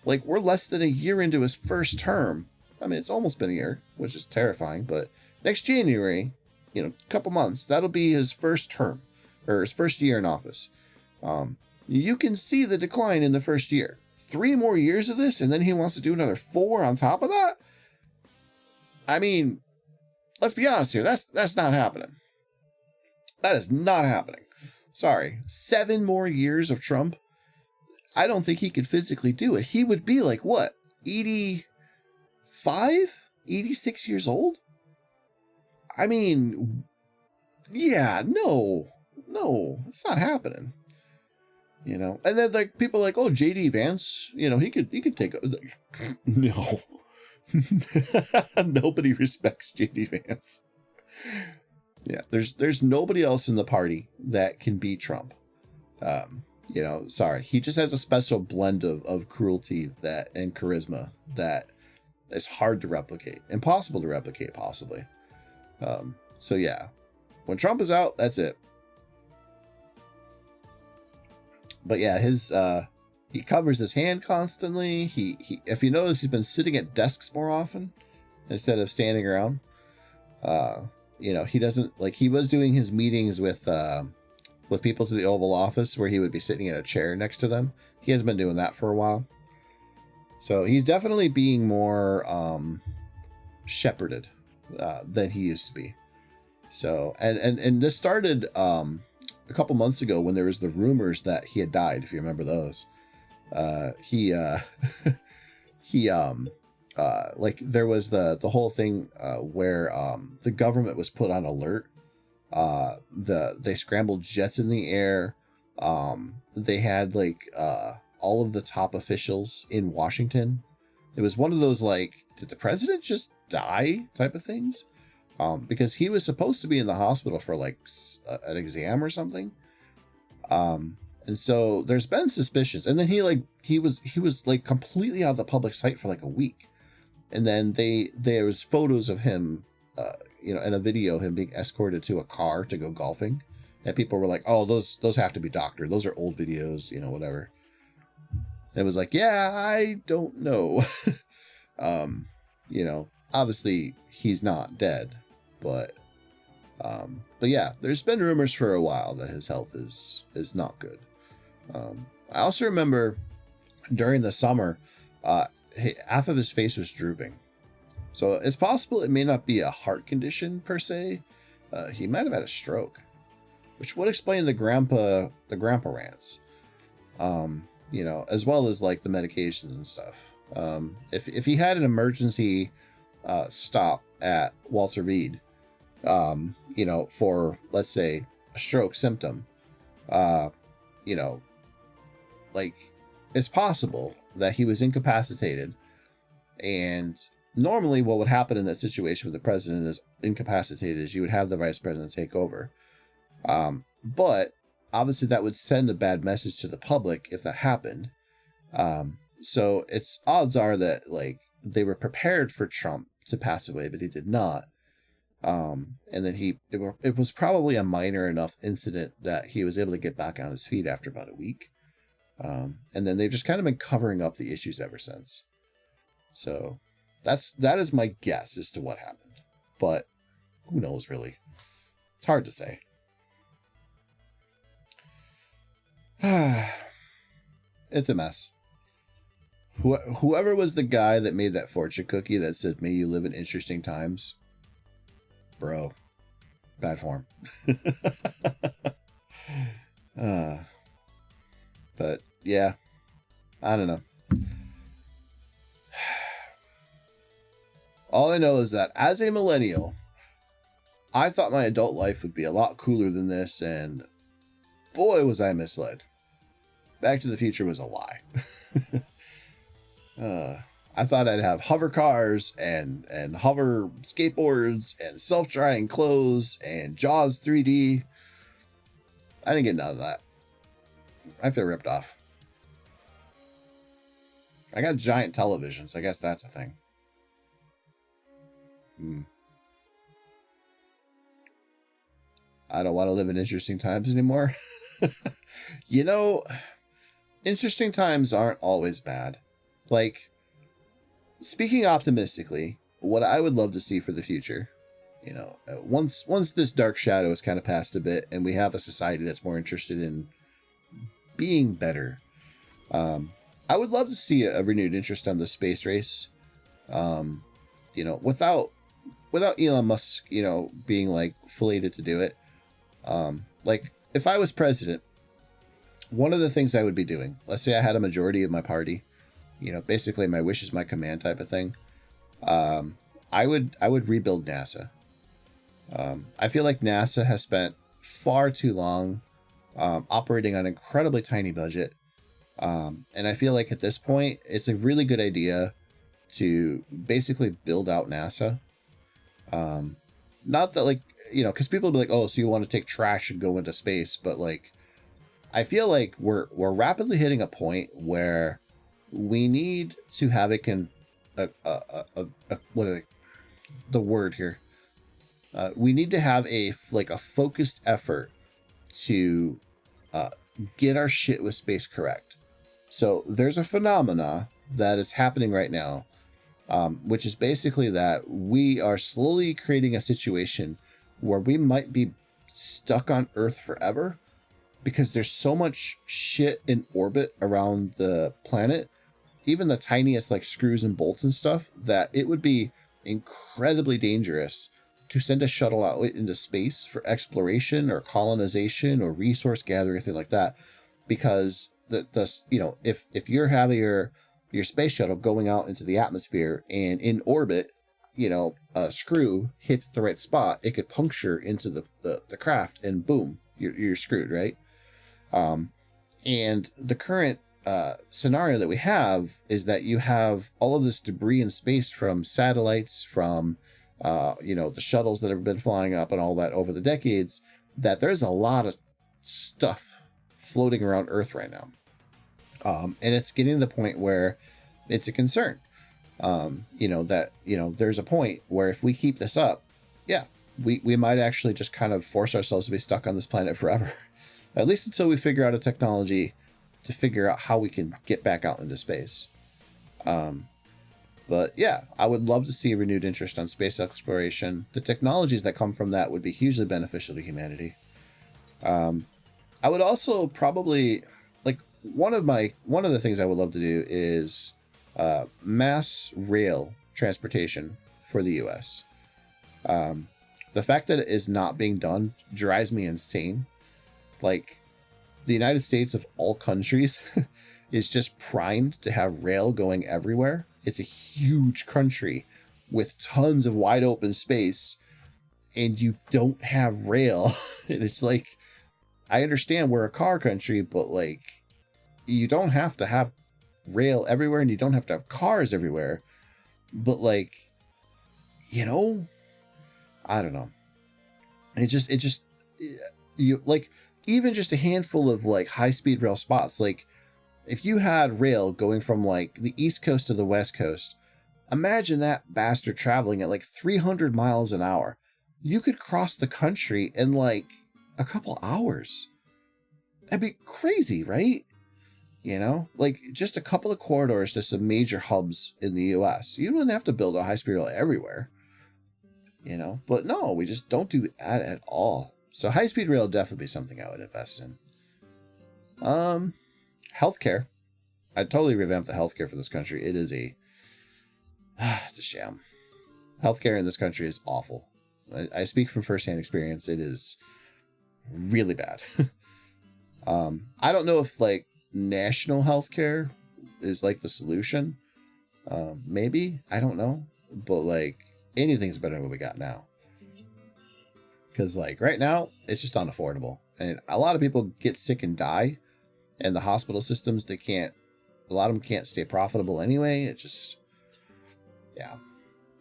Like, we're less than a year into his first term. I mean, it's almost been a year, which is terrifying, but next January, a couple months, that'll be his first term, or his first year in office. You can see the decline in the first year. 3 more years of this, and then he wants to do another 4 on top of that? I mean, let's be honest here. That's not happening. That is not happening. Sorry. 7 more years of Trump? I don't think he could physically do it. He would be like, what, 85? 86 years old? I mean, yeah, no, it's not happening. And then like people are like, oh, JD Vance, he could take no. Nobody respects JD Vance. Yeah, there's nobody else in the party that can beat Trump. You know, sorry, he just has a special blend of cruelty that and charisma that is hard to replicate, impossible to replicate, possibly. So yeah, when Trump is out, that's it. But yeah, his he covers his hand constantly. He if you notice, he's been sitting at desks more often instead of standing around. You know, he doesn't like he was doing his meetings with people to the Oval Office where he would be sitting in a chair next to them. He hasn't been doing that for a while. So he's definitely being more shepherded than he used to be. So and this started a couple months ago when there was the rumors that he had died, if you remember those. He like there was the whole thing where the government was put on alert. They scrambled jets in the air. They had like all of the top officials in Washington. It was one of those like, did the president just die type of things? Because he was supposed to be in the hospital for like an exam or something. And so there's been suspicions, and then he was like completely out of the public sight for like a week. And then there was photos of him, you know, and a video of him being escorted to a car to go golfing. And people were like, oh, those have to be doctored. Those are old videos, you know, whatever. And it was like, yeah, I don't know. You know, obviously he's not dead, but yeah, there's been rumors for a while that his health is not good. I also remember during the summer, half of his face was drooping. So it's possible it may not be a heart condition per se. He might have had a stroke, which would explain the grandpa rants. You know, as well as like the medications and stuff. If he had an emergency stop at Walter Reed, you know, for let's say a stroke symptom, you know, like it's possible that he was incapacitated. And normally what would happen in that situation when the president is incapacitated is you would have the vice president take over. But obviously that would send a bad message to the public if that happened. So it's odds are that like they were prepared for Trump to pass away, but he did not. And then it was probably a minor enough incident that he was able to get back on his feet after about a week. And then they've just kind of been covering up the issues ever since. So that is my guess as to what happened, but who knows really? It's hard to say. It's a mess. Whoever was the guy that made that fortune cookie that said, "May you live in interesting times," bro, bad form. But yeah, I don't know. All I know is that as a millennial, I thought my adult life would be a lot cooler than this, and boy, was I misled. Back to the Future was a lie. I thought I'd have hover cars and hover skateboards and self-drying clothes and Jaws 3D. I didn't get none of that. I feel ripped off. I got giant televisions. I guess that's a thing. I don't want to live in interesting times anymore. You know, interesting times aren't always bad. Like, speaking optimistically, what I would love to see for the future, you know, once this dark shadow is kind of passed a bit and we have a society that's more interested in being better, I would love to see a renewed interest on the space race. You know, without Elon Musk, you know, being like filleted to do it. Like if I was president, one of the things I would be doing, let's say I had a majority of my party, you know, basically my wish is my command type of thing. I would rebuild NASA. I feel like NASA has spent far too long operating on an incredibly tiny budget. And I feel like at this point, it's a really good idea to basically build out NASA. Not that like, you know, because people will be like, oh, so you want to take trash and go into space. But like, I feel like we're rapidly hitting a point where we need to have what are the word here? We need to have a focused effort to get our shit with space correct. So there's a phenomena that is happening right now, which is basically that we are slowly creating a situation where we might be stuck on Earth forever because there's so much shit in orbit around the planet, even the tiniest like screws and bolts and stuff, that it would be incredibly dangerous to send a shuttle out into space for exploration or colonization or resource gathering, anything like that. Because if you're having your space shuttle going out into the atmosphere and in orbit, a screw hits the right spot, it could puncture into the craft and boom, you're screwed, right? And the current scenario that we have is that you have all of this debris in space from satellites, from the shuttles that have been flying up and all that over the decades, that there's a lot of stuff floating around Earth right now. And it's getting to the point where it's a concern. There's a point where if we keep this up, we might actually just kind of force ourselves to be stuck on this planet forever. At least until we figure out a technology to figure out how we can get back out into space. But yeah, I would love to see a renewed interest on space exploration. The technologies that come from that would be hugely beneficial to humanity. I would also probably one of the things I would love to do is mass rail transportation for the U.S. The fact that it is not being done drives me insane. Like, the United States of all countries is just primed to have rail going everywhere. It's a huge country with tons of wide open space, and you don't have rail. And it's like, I understand we're a car country, but like, you don't have to have rail everywhere and you don't have to have cars everywhere. But like, I don't know. Even just a handful of like high-speed rail spots, like if you had rail going from like the East Coast to the West Coast, imagine that bastard traveling at like 300 miles an hour. You could cross the country in like a couple hours. That'd be crazy, right? Like just a couple of corridors to some major hubs in the US. You wouldn't have to build a high-speed rail everywhere, but no, we just don't do that at all. So high-speed rail would definitely be something I would invest in. Healthcare. I'd totally revamp the healthcare for this country. It is it's a sham. Healthcare in this country is awful. I speak from firsthand experience. It is really bad. I don't know if like national healthcare is like the solution. Maybe, I don't know, but like anything's better than what we got now. Because like right now, it's just unaffordable. And a lot of people get sick and die. And the hospital systems, a lot of them can't stay profitable anyway. It just, yeah.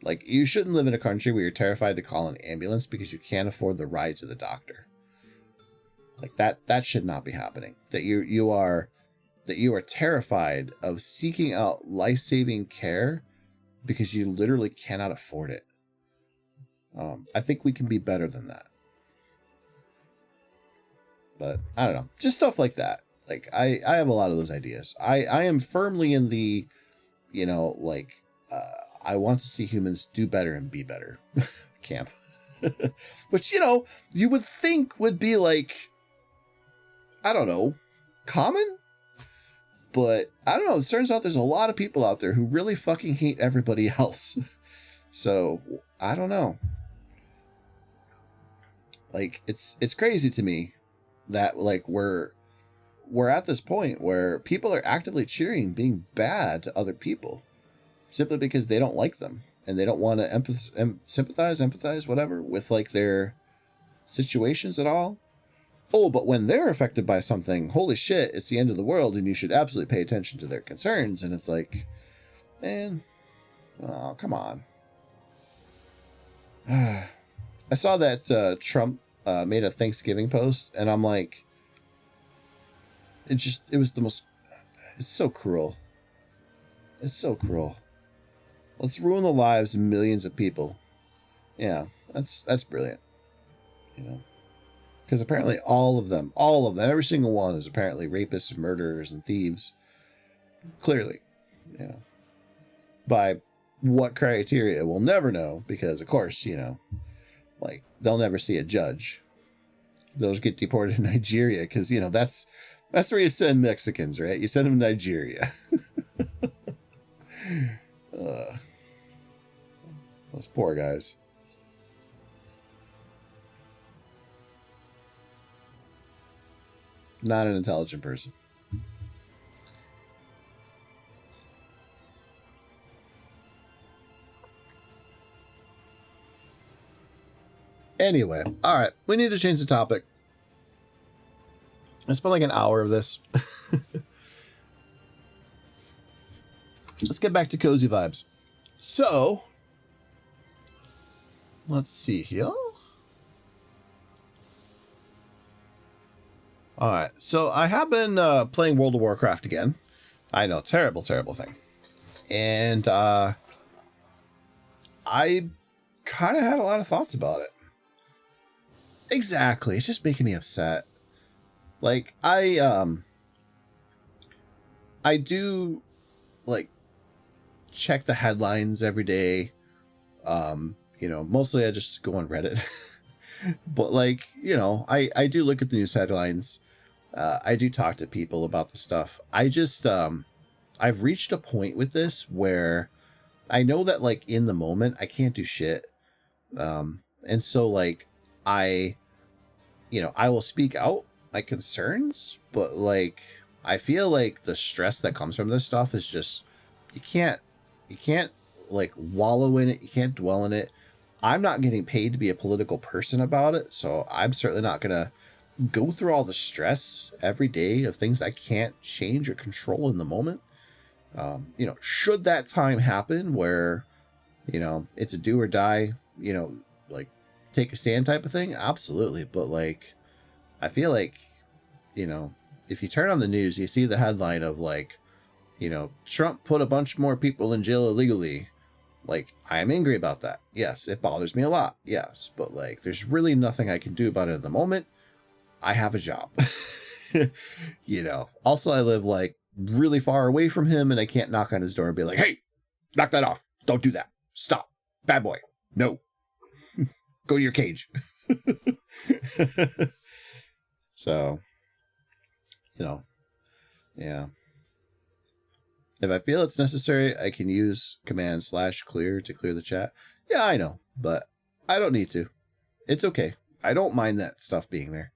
Like, you shouldn't live in a country where you're terrified to call an ambulance because you can't afford the ride to the doctor. Like, that should not be happening. That you are terrified of seeking out life-saving care because you literally cannot afford it. I think we can be better than that. But I don't know. Just stuff like that. Like, I have a lot of those ideas. I am firmly in the, I want to see humans do better and be better camp. Which, you would think would be like, I don't know, common? But I don't know. It turns out there's a lot of people out there who really fucking hate everybody else. So, I don't know. Like, it's crazy to me that, like, we're at this point where people are actively cheering being bad to other people simply because they don't like them and they don't want to sympathize, whatever, with, like, their situations at all. Oh, but when they're affected by something, holy shit, it's the end of the world and you should absolutely pay attention to their concerns. And it's like, man, oh, come on. I saw that Trump made a Thanksgiving post, and I'm like, it was the most, it's so cruel. It's so cruel. Let's ruin the lives of millions of people. Yeah, that's brilliant. You know, because apparently all of them, every single one is apparently rapists and murderers and thieves. Clearly, you know, by what criteria we'll never know, because of course, you know, like they'll never see a judge. They'll just get deported to Nigeria because, you know, that's where you send Mexicans, right? You send them to Nigeria. Those poor guys. Not an intelligent person. Anyway, all right, we need to change the topic. I spent like an hour of this. Let's get back to cozy vibes. So, let's see here. All right, so I have been playing World of Warcraft again. I know, terrible thing. And I kind of had a lot of thoughts about it. Exactly, it's just making me upset. Like, I do, like, check the headlines every day. You know, mostly I just go on Reddit. But, like, you know, I do look at the news headlines. I do talk to people about the stuff. I just, I've reached a point with this where I know that, like, in the moment, I can't do shit. And so, like, I will speak out my concerns, but, like, I feel like the stress that comes from this stuff is just, you can't, like, wallow in it. You can't dwell in it. I'm not getting paid to be a political person about it, so I'm certainly not going to go through all the stress every day of things I can't change or control in the moment. You know, should that time happen where, you know, it's a do or die, you know, like, take a stand type of thing, absolutely. But, like, I feel like, you know, if you turn on the news, you see the headline of, like, you know, Trump put a bunch more people in jail illegally. Like, I am angry about that. Yes, it bothers me a lot. Yes, but, like, there's really nothing I can do about it at the moment. I have a job. You know, also I live, like, really far away from him, and I can't knock on his door and be like, hey, knock that off. Don't do that. Stop. Bad boy. No. Go to your cage. So, you know, yeah. If I feel it's necessary, I can use command/clear to clear the chat. Yeah, I know, but I don't need to. It's okay. I don't mind that stuff being there.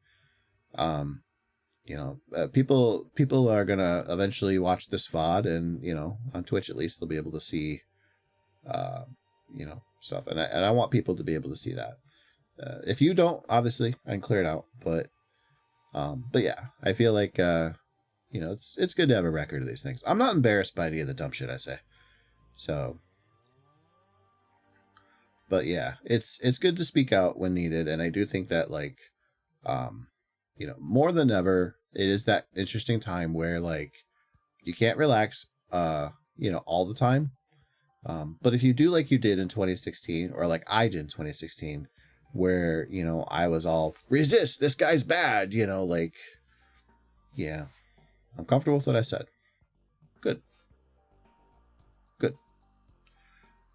You know, people are gonna eventually watch this VOD, and, you know, on Twitch at least, they'll be able to see, you know, stuff, and I want people to be able to see that. If you don't, obviously, I can clear it out, but yeah, I feel like, you know, it's good to have a record of these things. I'm not embarrassed by any of the dumb shit I say. So, but yeah, it's good to speak out when needed, and I do think that, like, you know, more than ever, it is that interesting time where, like, you can't relax, you know, all the time. But if you do like you did in 2016, or like I did in 2016, where, you know, I was all, resist, this guy's bad, you know, like, yeah, I'm comfortable with what I said. Good.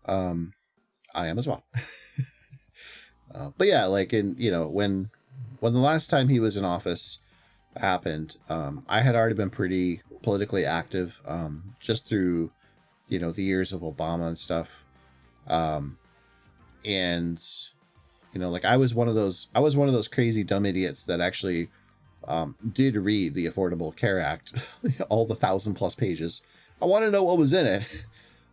I am as well. But yeah, like, in, you know, when the last time he was in office happened, I had already been pretty politically active, just through, you know, the years of Obama and stuff. And, you know, like, I was one of those crazy dumb idiots that actually, did read the Affordable Care Act, all the 1,000+ pages. I want to know what was in it.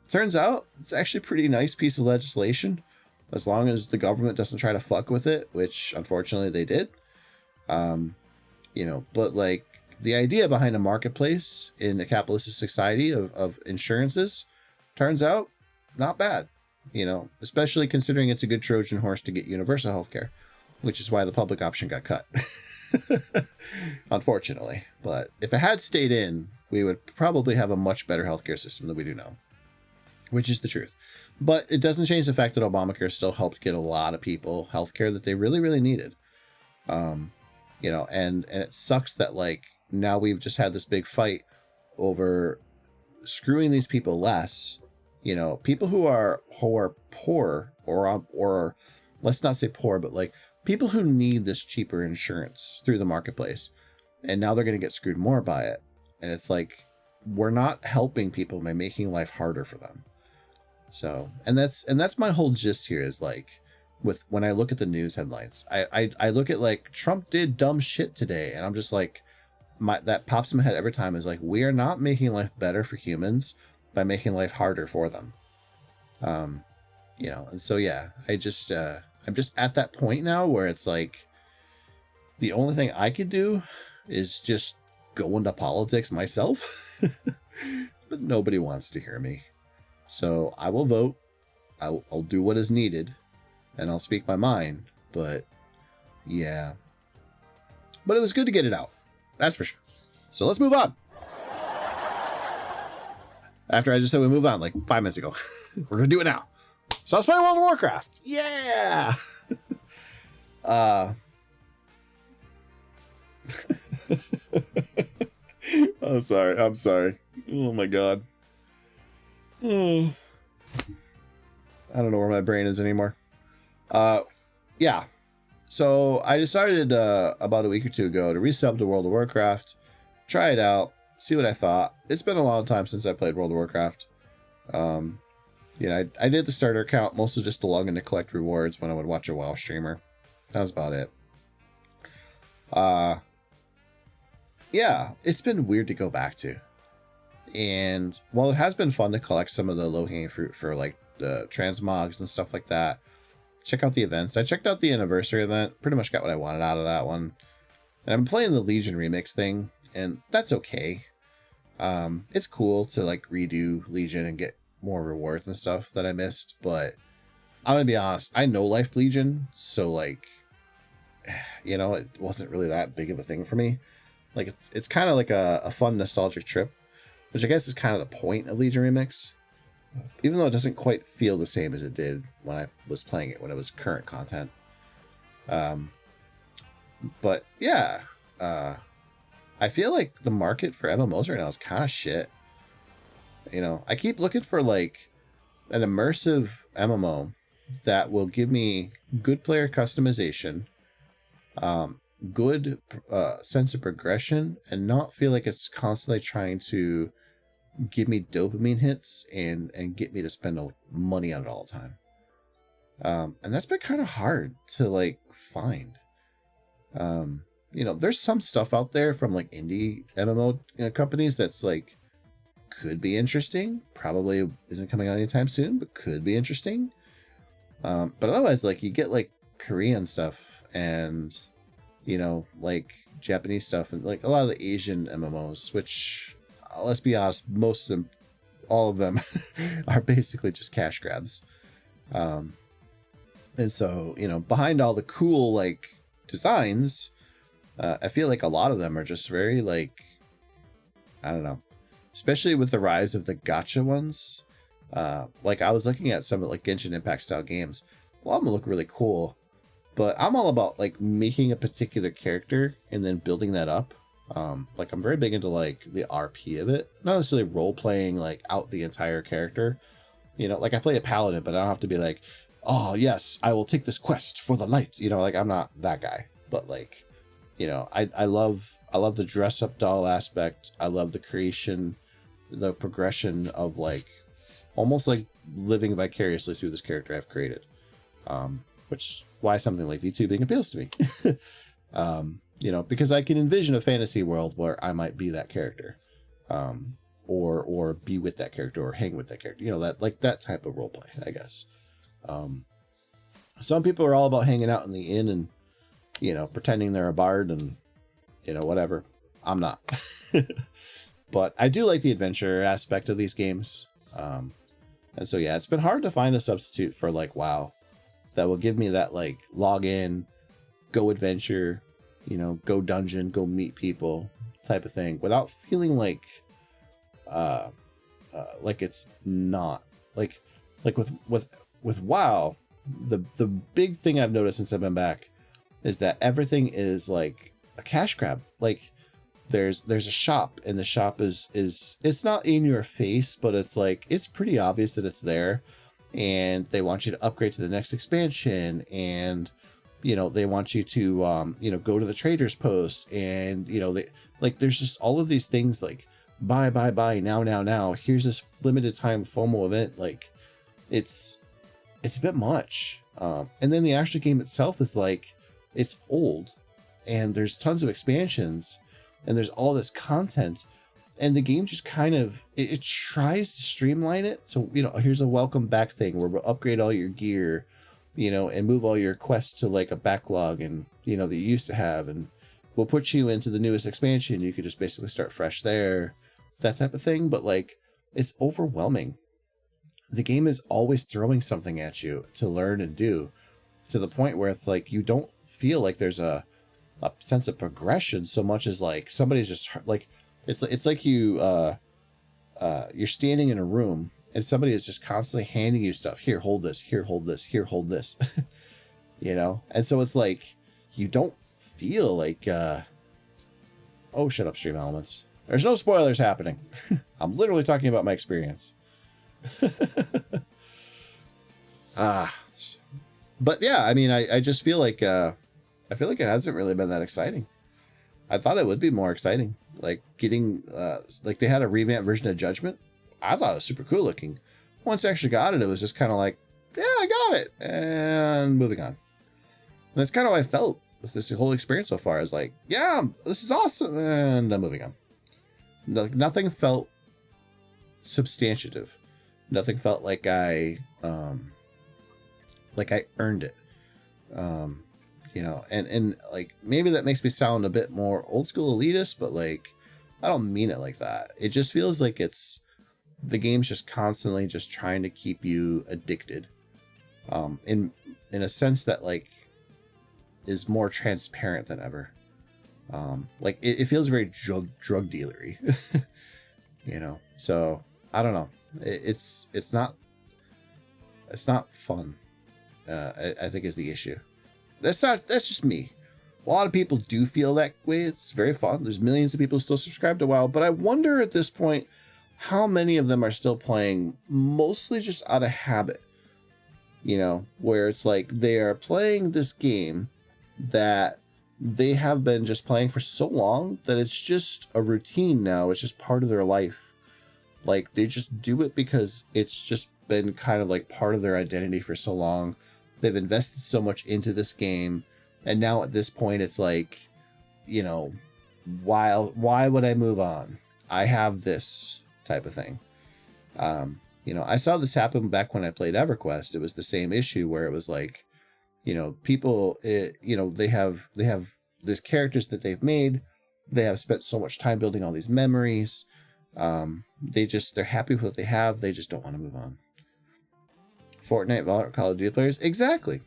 Turns out it's actually a pretty nice piece of legislation, as long as the government doesn't try to fuck with it, which unfortunately they did. You know, but, like, the idea behind a marketplace in a capitalistic society of insurances turns out not bad, you know, especially considering it's a good Trojan horse to get universal healthcare. which is why the public option got cut. Unfortunately. But if it had stayed in, we would probably have a much better healthcare system than we do now, which is the truth. But it doesn't change the fact that Obamacare still helped get a lot of people healthcare that they really, really needed. You know, and it sucks that like now we've just had this big fight over screwing these people less. You know, people who are poor or let's not say poor, but like people who need this cheaper insurance through the marketplace, and now they're going to get screwed more by it. And it's like, we're not helping people by making life harder for them. So, and that's my whole gist here is like, when I look at the news headlines, I look at like Trump did dumb shit today, and I'm just like, that pops in my head every time is like, we are not making life better for humans by making life harder for them. You know, and so yeah, I'm just at that point now where it's like, the only thing I could do is just go into politics myself, but nobody wants to hear me. So I will vote. I'll do what is needed, and I'll speak my mind. But yeah, but it was good to get it out. That's for sure. So let's move on. After I just said we move on like 5 minutes ago, we're gonna do it now. So I was playing World of Warcraft. Yeah. I'm sorry. Oh my god. I don't know where my brain is anymore. Yeah. So I decided about a week or two ago to resub to World of Warcraft, try it out, see what I thought. It's been a long time since I played World of Warcraft. You know, I did the starter account mostly just to log in to collect rewards when I would watch a WoW streamer. That was about it. Yeah, it's been weird to go back to. And while it has been fun to collect some of the low-hanging fruit for like the transmogs and stuff like that, check out the events. I checked out the anniversary event, pretty much got what I wanted out of that one. And I'm playing the Legion remix thing, and that's okay. It's cool to like redo Legion and get more rewards and stuff that I missed, but I'm gonna be honest, I know Life Legion, so like, you know, it wasn't really that big of a thing for me. Like it's kind of like a fun nostalgic trip, which I guess is kind of the point of Legion Remix, even though it doesn't quite feel the same as it did when I was playing it when it was current content. But yeah, I feel like the market for MMOs right now is kind of shit. You know, I keep looking for like an immersive MMO that will give me good player customization, good sense of progression, and not feel like it's constantly trying to give me dopamine hits and get me to spend money on it all the time. And that's been kind of hard to like find. You know, there's some stuff out there from like indie MMO companies that's like could be interesting. Probably isn't coming out anytime soon, but could be interesting. But otherwise, like you get like Korean stuff and, you know, like Japanese stuff and like a lot of the Asian MMOs, which let's be honest, most of them, all of them are basically just cash grabs. And so, you know, behind all the cool like designs, I feel like a lot of them are just very like, I don't know, especially with the rise of the gacha ones. Like I was looking at some of like Genshin Impact style games. A lot of them look really cool, but I'm all about like making a particular character and then building that up. Like I'm very big into like the RP of it, not necessarily role playing like out the entire character. You know, like I play a paladin, but I don't have to be like, oh yes, I will take this quest for the light. You know, like I'm not that guy. But like, you know, I love the dress up doll aspect. I love the creation, the progression of like almost like living vicariously through this character I've created. Which is why something like VTubing appeals to me. You know, because I can envision a fantasy world where I might be that character, or be with that character or hang with that character. You know, that like that type of roleplay, I guess. Some people are all about hanging out in the inn and, you know, pretending they're a bard and, you know, whatever. I'm not. But I do like the adventure aspect of these games. And so, yeah, it's been hard to find a substitute for like WoW that will give me that like login, go adventure, you know, go dungeon, go meet people type of thing, without feeling like it's not like with WoW. The big thing I've noticed since I've been back is that everything is like a cash grab. Like there's a shop, and the shop is it's not in your face, but it's like it's pretty obvious that it's there, and they want you to upgrade to the next expansion, and you know they want you to you know, go to the trader's post, and you know, they like there's just all of these things like buy now, here's this limited time FOMO event. Like it's a bit much. And then the actual game itself is like, it's old, and there's tons of expansions, and there's all this content, and the game just kind of it tries to streamline it. So, you know, here's a welcome back thing where we'll upgrade all your gear, you know, and move all your quests to like a backlog, and you know, that you used to have, and we'll put you into the newest expansion. You could just basically start fresh there, that type of thing. But like, it's overwhelming. The game is always throwing something at you to learn and do, to the point where it's like you don't feel like there's a sense of progression so much as like somebody's just like, it's like you you're standing in a room and somebody is just constantly handing you stuff. Here, hold this, here, hold this, here, hold this. You know? And so it's like you don't feel like oh, shut up, Stream Elements. There's no spoilers happening. I'm literally talking about my experience. But yeah, I mean, I just feel like I feel like it hasn't really been that exciting. I thought it would be more exciting, like getting like they had a revamped version of Judgment. I thought it was super cool looking. Once I actually got it, it was just kind of like, yeah, I got it, and moving on. And that's kind of how I felt with this whole experience so far. Is like, yeah, this is awesome, and I'm moving on. Nothing felt substantive. Nothing felt like I earned it. You know, and like maybe that makes me sound a bit more old school elitist, but like I don't mean it like that. It just feels like it's the game's just constantly just trying to keep you addicted. In a sense that like is more transparent than ever. Like it feels very drug dealery. You know, so I don't know. It's not fun. I think is the issue. That's just me. A lot of people do feel that way. It's very fun. There's millions of people still subscribe to WoW, but I wonder at this point how many of them are still playing mostly just out of habit. You know, where it's like they are playing this game that they have been just playing for so long that it's just a routine now. It's just part of their life. Like they just do it because it's just been kind of like part of their identity for so long. They've invested so much into this game, and now at this point it's like, you know, why would I move on? I have this type of thing. You know, I saw this happen back when I played EverQuest. It was the same issue where it was like, you know, people, you know, they have these characters that they've made. They have spent so much time building all these memories. They're happy with what they have. They just don't want to move on. Fortnite, Valorant, Call of Duty players. Exactly.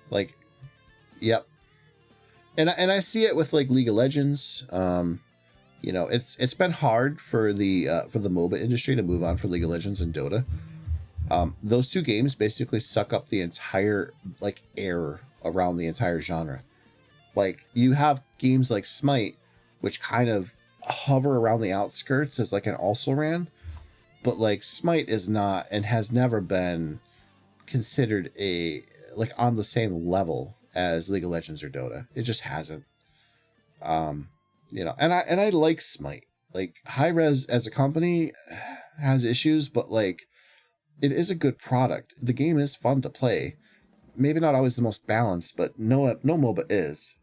Like, yep. And I see it with like League of Legends. You know, it's been hard for the MOBA industry to move on from League of Legends and Dota. Those two games basically suck up the entire like air around the entire genre. Like you have games like Smite, which kind of hover around the outskirts as like an also-ran, but like Smite is not and has never been considered like on the same level as League of Legends or Dota. It just hasn't. You know, and I like Smite. Like Hi-Rez as a company has issues, but like it is a good product. The game is fun to play. Maybe not always the most balanced, but no MOBA is.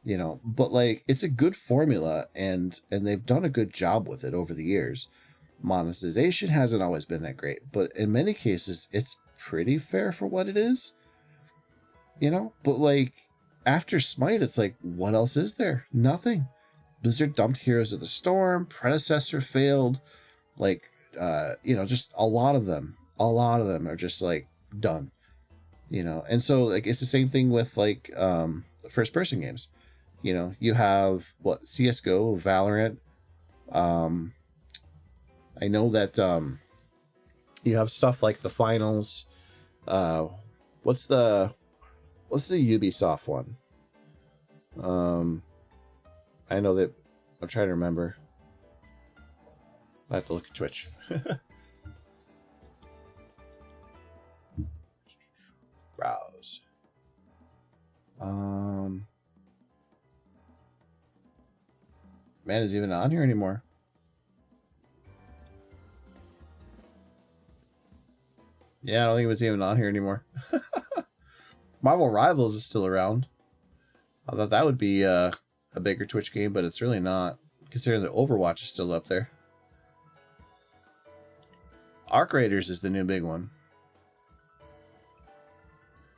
You know, but like it's a good formula, and they've done a good job with it over the years. Monetization hasn't always been that great, but in many cases it's pretty fair for what it is. You know, but like after Smite, it's like, what else is there? Nothing. Blizzard dumped Heroes of the Storm, Predecessor failed, like you know, just a lot of them are just like done. you know. And so like it's the same thing with like first person games. You know, you have what, CS:GO, Valorant. Um, I know that you have stuff like the finals. Uh, what's the Ubisoft one? I know that I'm trying to remember. I have to look at Twitch. Browse. Man, is even on here anymore? Yeah, I don't think it was even on here anymore. Marvel Rivals is still around. I thought that would be a bigger Twitch game, but it's really not, considering that Overwatch is still up there. Arc Raiders is the new big one.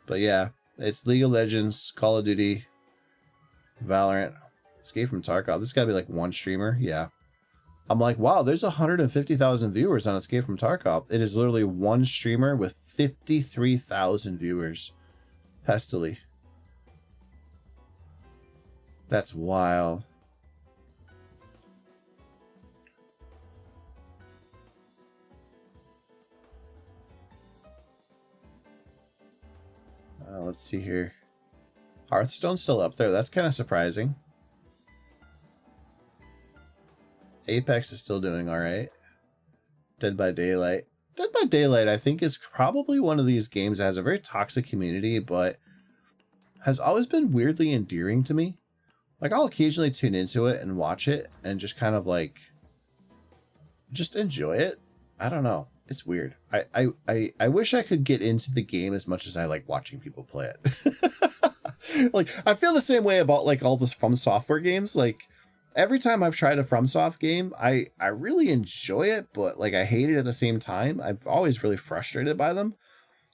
But yeah, it's League of Legends, Call of Duty, Valorant, Escape from Tarkov. This gotta be like one streamer. Yeah. I'm like, wow, there's 150,000 viewers on Escape from Tarkov. It is literally one streamer with 53,000 viewers. Pestily. That's wild. Let's see here. Hearthstone's still up there. That's kind of surprising. Apex is still doing all right. Dead by Daylight. Dead by Daylight, I think, is probably one of these games that has a very toxic community, but has always been weirdly endearing to me. Like, I'll occasionally tune into it and watch it and just kind of like just enjoy it. I don't know. It's weird. I wish I could get into the game as much as I like watching people play it. Like, I feel the same way about like all this From Software games. Like, every time I've tried a FromSoft game, I really enjoy it, but like I hate it at the same time. I'm always really frustrated by them.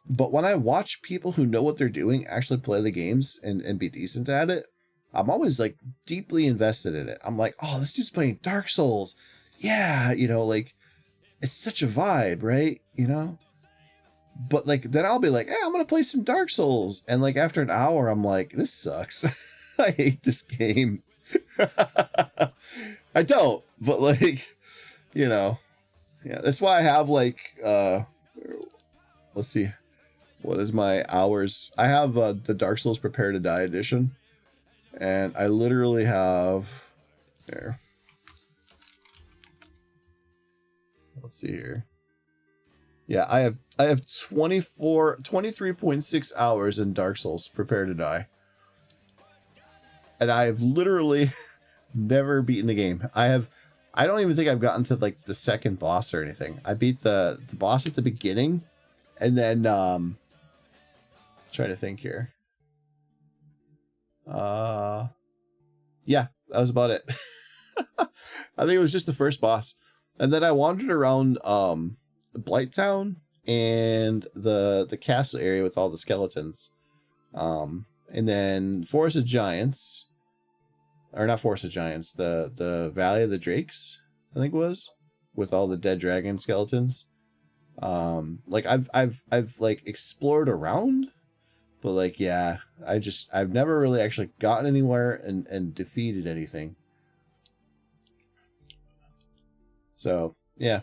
But when I watch people who know what they're doing actually play the games and be decent at it, I'm always like deeply invested in it. I'm like, oh, this dude's playing Dark Souls. Yeah, you know, like it's such a vibe, right? You know? But like then I'll be like, hey, I'm gonna play some Dark Souls. And like after an hour, I'm like, this sucks. I hate this game. I don't, but like, you know, yeah, that's why I have like let's see, what is my hours? I have the Dark Souls Prepare to Die edition, and I literally have there. Let's see here. Yeah, I have 23.6 hours in Dark Souls Prepare to Die. And I have literally never beaten the game. I don't even think I've gotten to like the second boss or anything. I beat the boss at the beginning, and then try to think here. Yeah, that was about it. I think it was just the first boss. And then I wandered around Blighttown and the castle area with all the skeletons. And then Forest of Giants. Or not Forest of Giants, the Valley of the Drakes, I think it was, with all the dead dragon skeletons. Like I've like explored around, but like yeah, I've never really actually gotten anywhere and defeated anything. So yeah,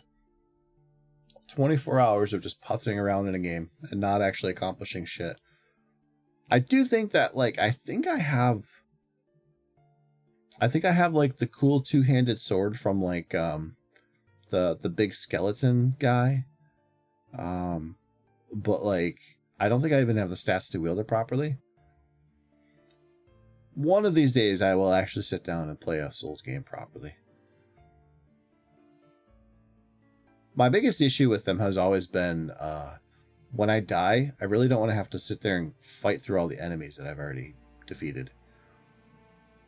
24 hours of just putzing around in a game and not actually accomplishing shit. I do think that like I think I have like the cool two-handed sword from like the big skeleton guy. But like I don't think I even have the stats to wield it properly. One of these days I will actually sit down and play a Souls game properly. My biggest issue with them has always been when I die, I really don't want to have to sit there and fight through all the enemies that I've already defeated.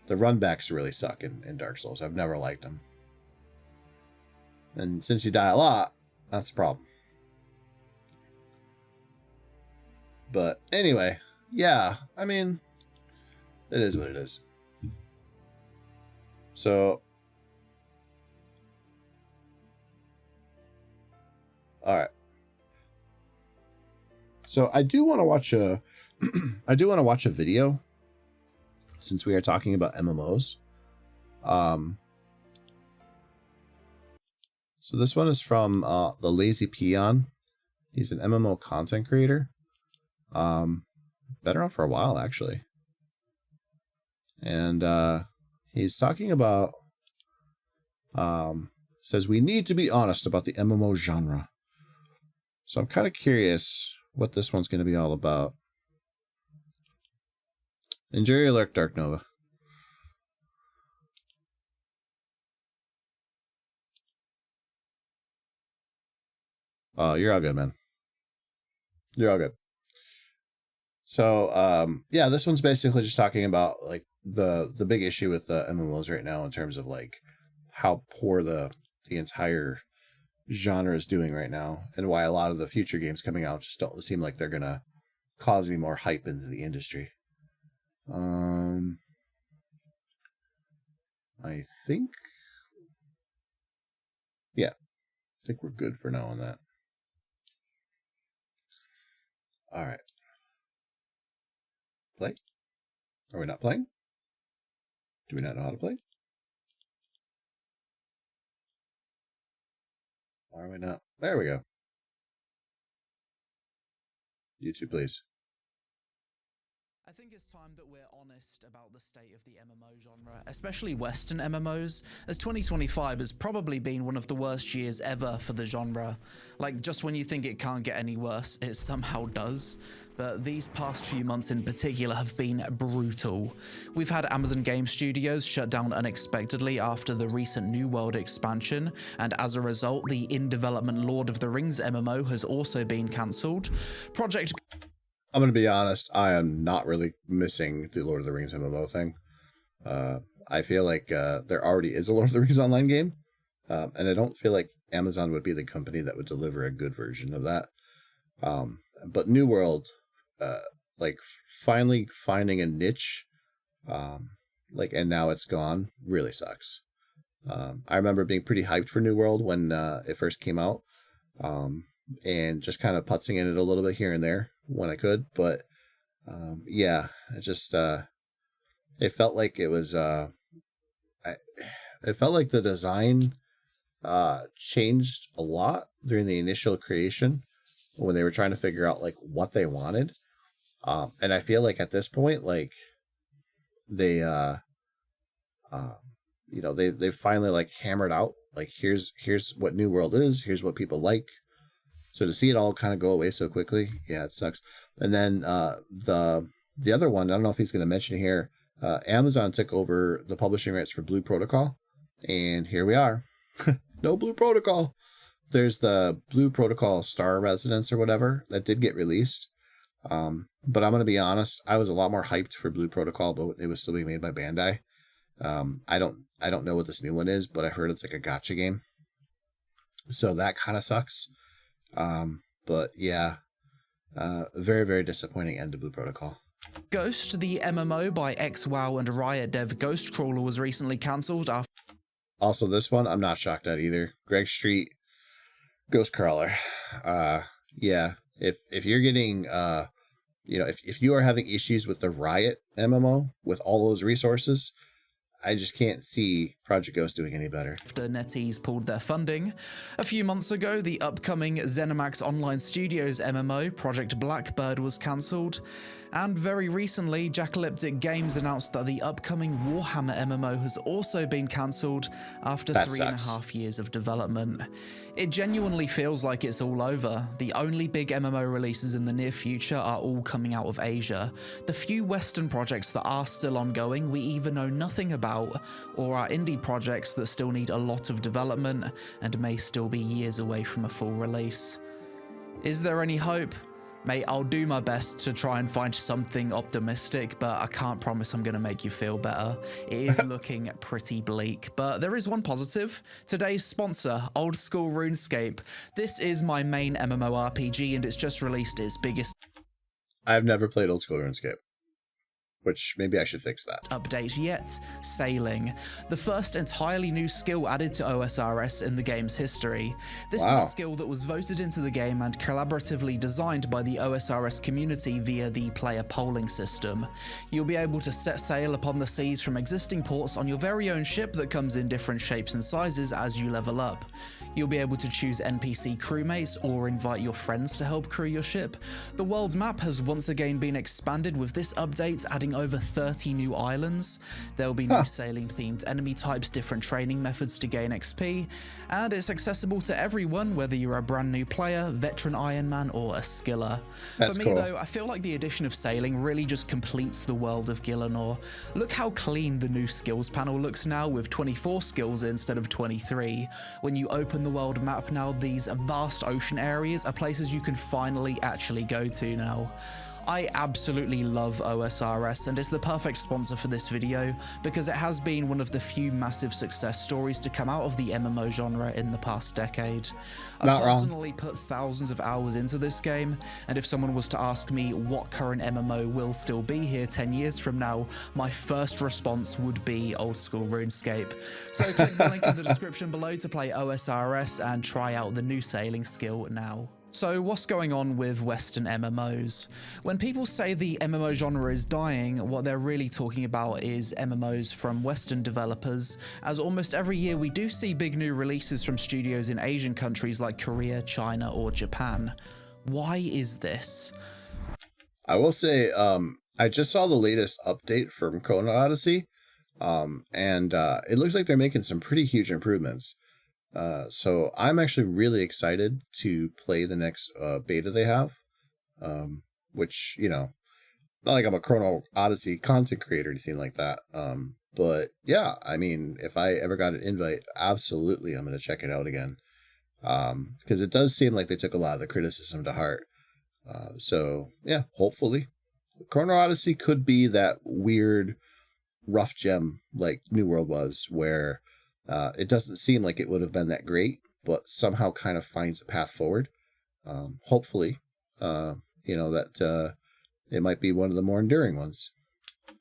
The runbacks really suck in Dark Souls. I've never liked them. And since you die a lot, that's a problem. But anyway, yeah, I mean, it is what it is. So, all right. So I do want to watch a I do want to watch a video since we are talking about MMOs. So this one is from the Lazy Peon. He's an MMO content creator. Been around for a while actually. And he's talking about says we need to be honest about the MMO genre. So I'm kind of curious what this one's going to be all about. Enjoy your lurk, Dark Nova. Oh, you're all good, man. You're all good. So, yeah, this one's basically just talking about like the big issue with the MMOs right now in terms of like how poor the entire genre is doing right now, and why a lot of the future games coming out just don't seem like they're gonna cause any more hype into the industry. I think, yeah, I think we're good for now on that. All right. Play? Are we not playing? Do we not know how to play? Are we not? There we go. YouTube, please. I think it's time that we're honest about the state of the MMO genre, especially Western MMOs, as 2025 has probably been one of the worst years ever for the genre. Like, just when you think it can't get any worse, it somehow does. But these past few months in particular have been brutal. We've had Amazon Game Studios shut down unexpectedly after the recent New World expansion, and as a result, the in-development Lord of the Rings MMO has also been cancelled. Project... I'm going to be honest, I am not really missing the Lord of the Rings MMO thing. I feel like there already is a Lord of the Rings online game, and I don't feel like Amazon would be the company that would deliver a good version of that. But New World, like finally finding a niche, like, and now it's gone, really sucks. I remember being pretty hyped for New World when it first came out, and just kind of putzing in it a little bit here and there when I could, but yeah, it just it felt like it was it felt like the design changed a lot during the initial creation when they were trying to figure out like what they wanted, and I feel like at this point, like they you know, they've finally like hammered out like here's what New World is, here's what people like. So to see it all kind of go away so quickly, yeah, it sucks. And then the other one, I don't know if he's going to mention here, Amazon took over the publishing rights for Blue Protocol, and here we are. No Blue Protocol. There's the Blue Protocol Star Residence or whatever that did get released. But I'm going to be honest, I was a lot more hyped for Blue Protocol, but it was still being made by Bandai. I don't know what this new one is, but I heard it's like a gacha game. So that kind of sucks. But yeah, very, very disappointing end to Blue Protocol. Ghost, the MMO by XWow and Riot dev Ghostcrawler, was recently cancelled after... Also, this one, I'm not shocked at either. Greg Street, Ghostcrawler. Yeah, if you're getting, you know, if you are having issues with the Riot MMO with all those resources, I just can't see Project Ghost doing any better. After NetEase pulled their funding. A few months ago, the upcoming ZeniMax Online Studios MMO, Project Blackbird, was cancelled. And very recently, Jackalyptic Games announced that the upcoming Warhammer MMO has also been cancelled after 3.5 years of development. It genuinely feels like it's all over. The only big MMO releases in the near future are all coming out of Asia. The few Western projects that are still ongoing we either know nothing about, or are indie projects that still need a lot of development and may still be years away from a full release. Is there any hope? Mate, I'll do my best to try and find something optimistic, but I can't promise I'm going to make you feel better. It is looking pretty bleak, but there is one positive. Today's sponsor, Old School RuneScape. This is my main MMORPG, and it's just released its biggest... I've never played Old School RuneScape. which maybe I should fix that. Update yet, sailing. The first entirely new skill added to OSRS in the game's history. This is a skill that was voted into the game and collaboratively designed by the OSRS community via the player polling system. You'll be able to set sail upon the seas from existing ports on your very own ship that comes in different shapes and sizes as you level up. You'll be able to choose NPC crewmates or invite your friends to help crew your ship. The world's map has once again been expanded with this update, adding over 30 new islands. There'll be new sailing themed enemy types, different training methods to gain XP, and it's accessible to everyone, whether you're a brand new player, veteran Ironman, or a skiller. That's For me cool. though, I feel like the addition of sailing really just completes the world of Gielinor. Look how clean the new skills panel looks now, with 24 skills instead of 23. When you open the world map now, these vast ocean areas are places you can finally actually go to now. I absolutely love OSRS, and it's the perfect sponsor for this video because it has been one of the few massive success stories to come out of the MMO genre in the past decade. I've personally put thousands of hours into this game, and if someone was to ask me what current MMO will still be here 10 years from now, my first response would be old school RuneScape. So click the link in the description below to play OSRS and try out the new sailing skill now. So what's going on with Western MMOs? When people say the MMO genre is dying, what they're really talking about is MMOs from Western developers, as almost every year we do see big new releases from studios in Asian countries like Korea, China, or Japan. Why is this? I will say, I just saw the latest update from Chrono Odyssey, and it looks like they're making some pretty huge improvements. So I'm actually really excited to play the next beta they have, which, you know, not like I'm a Chrono Odyssey content creator or anything like that. But yeah, I mean, if I ever got an invite, absolutely, I'm going to check it out again. Because it does seem like they took a lot of the criticism to heart. So yeah, hopefully Chrono Odyssey could be that weird rough gem like New World was, where it doesn't seem like it would have been that great, but somehow kind of finds a path forward. Hopefully, you know, that it might be one of the more enduring ones.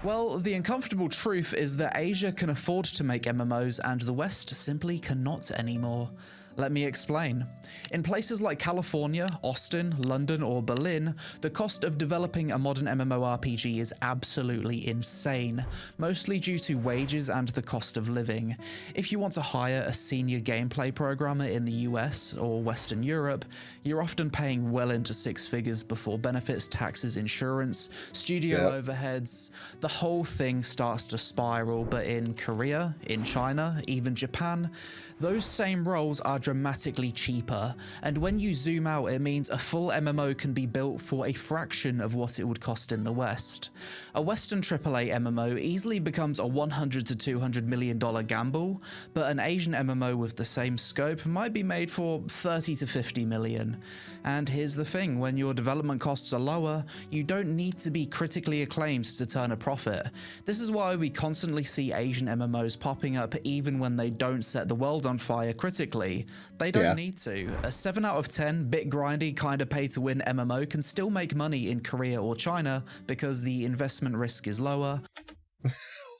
Well, the uncomfortable truth is that Asia can afford to make MMOs and the West simply cannot anymore. Let me explain. In places like California, Austin, London, or Berlin, the cost of developing a modern MMORPG is absolutely insane, mostly due to wages and the cost of living. If you want to hire a senior gameplay programmer in the US or Western Europe, you're often paying well into six figures before benefits, taxes, insurance, studio overheads. The whole thing starts to spiral, but in Korea, in China, even Japan, those same roles are dramatically cheaper, and when you zoom out, it means a full MMO can be built for a fraction of what it would cost in the West. A Western AAA MMO easily becomes a $100 to $200 million gamble, but an Asian MMO with the same scope might be made for 30 to 50 million. And here's the thing, when your development costs are lower, you don't need to be critically acclaimed to turn a profit. This is why we constantly see Asian MMOs popping up even when they don't set the world on fire critically. They don't need to. A 7 out of 10 bit grindy kind of pay to win MMO can still make money in Korea or China because the investment risk is lower.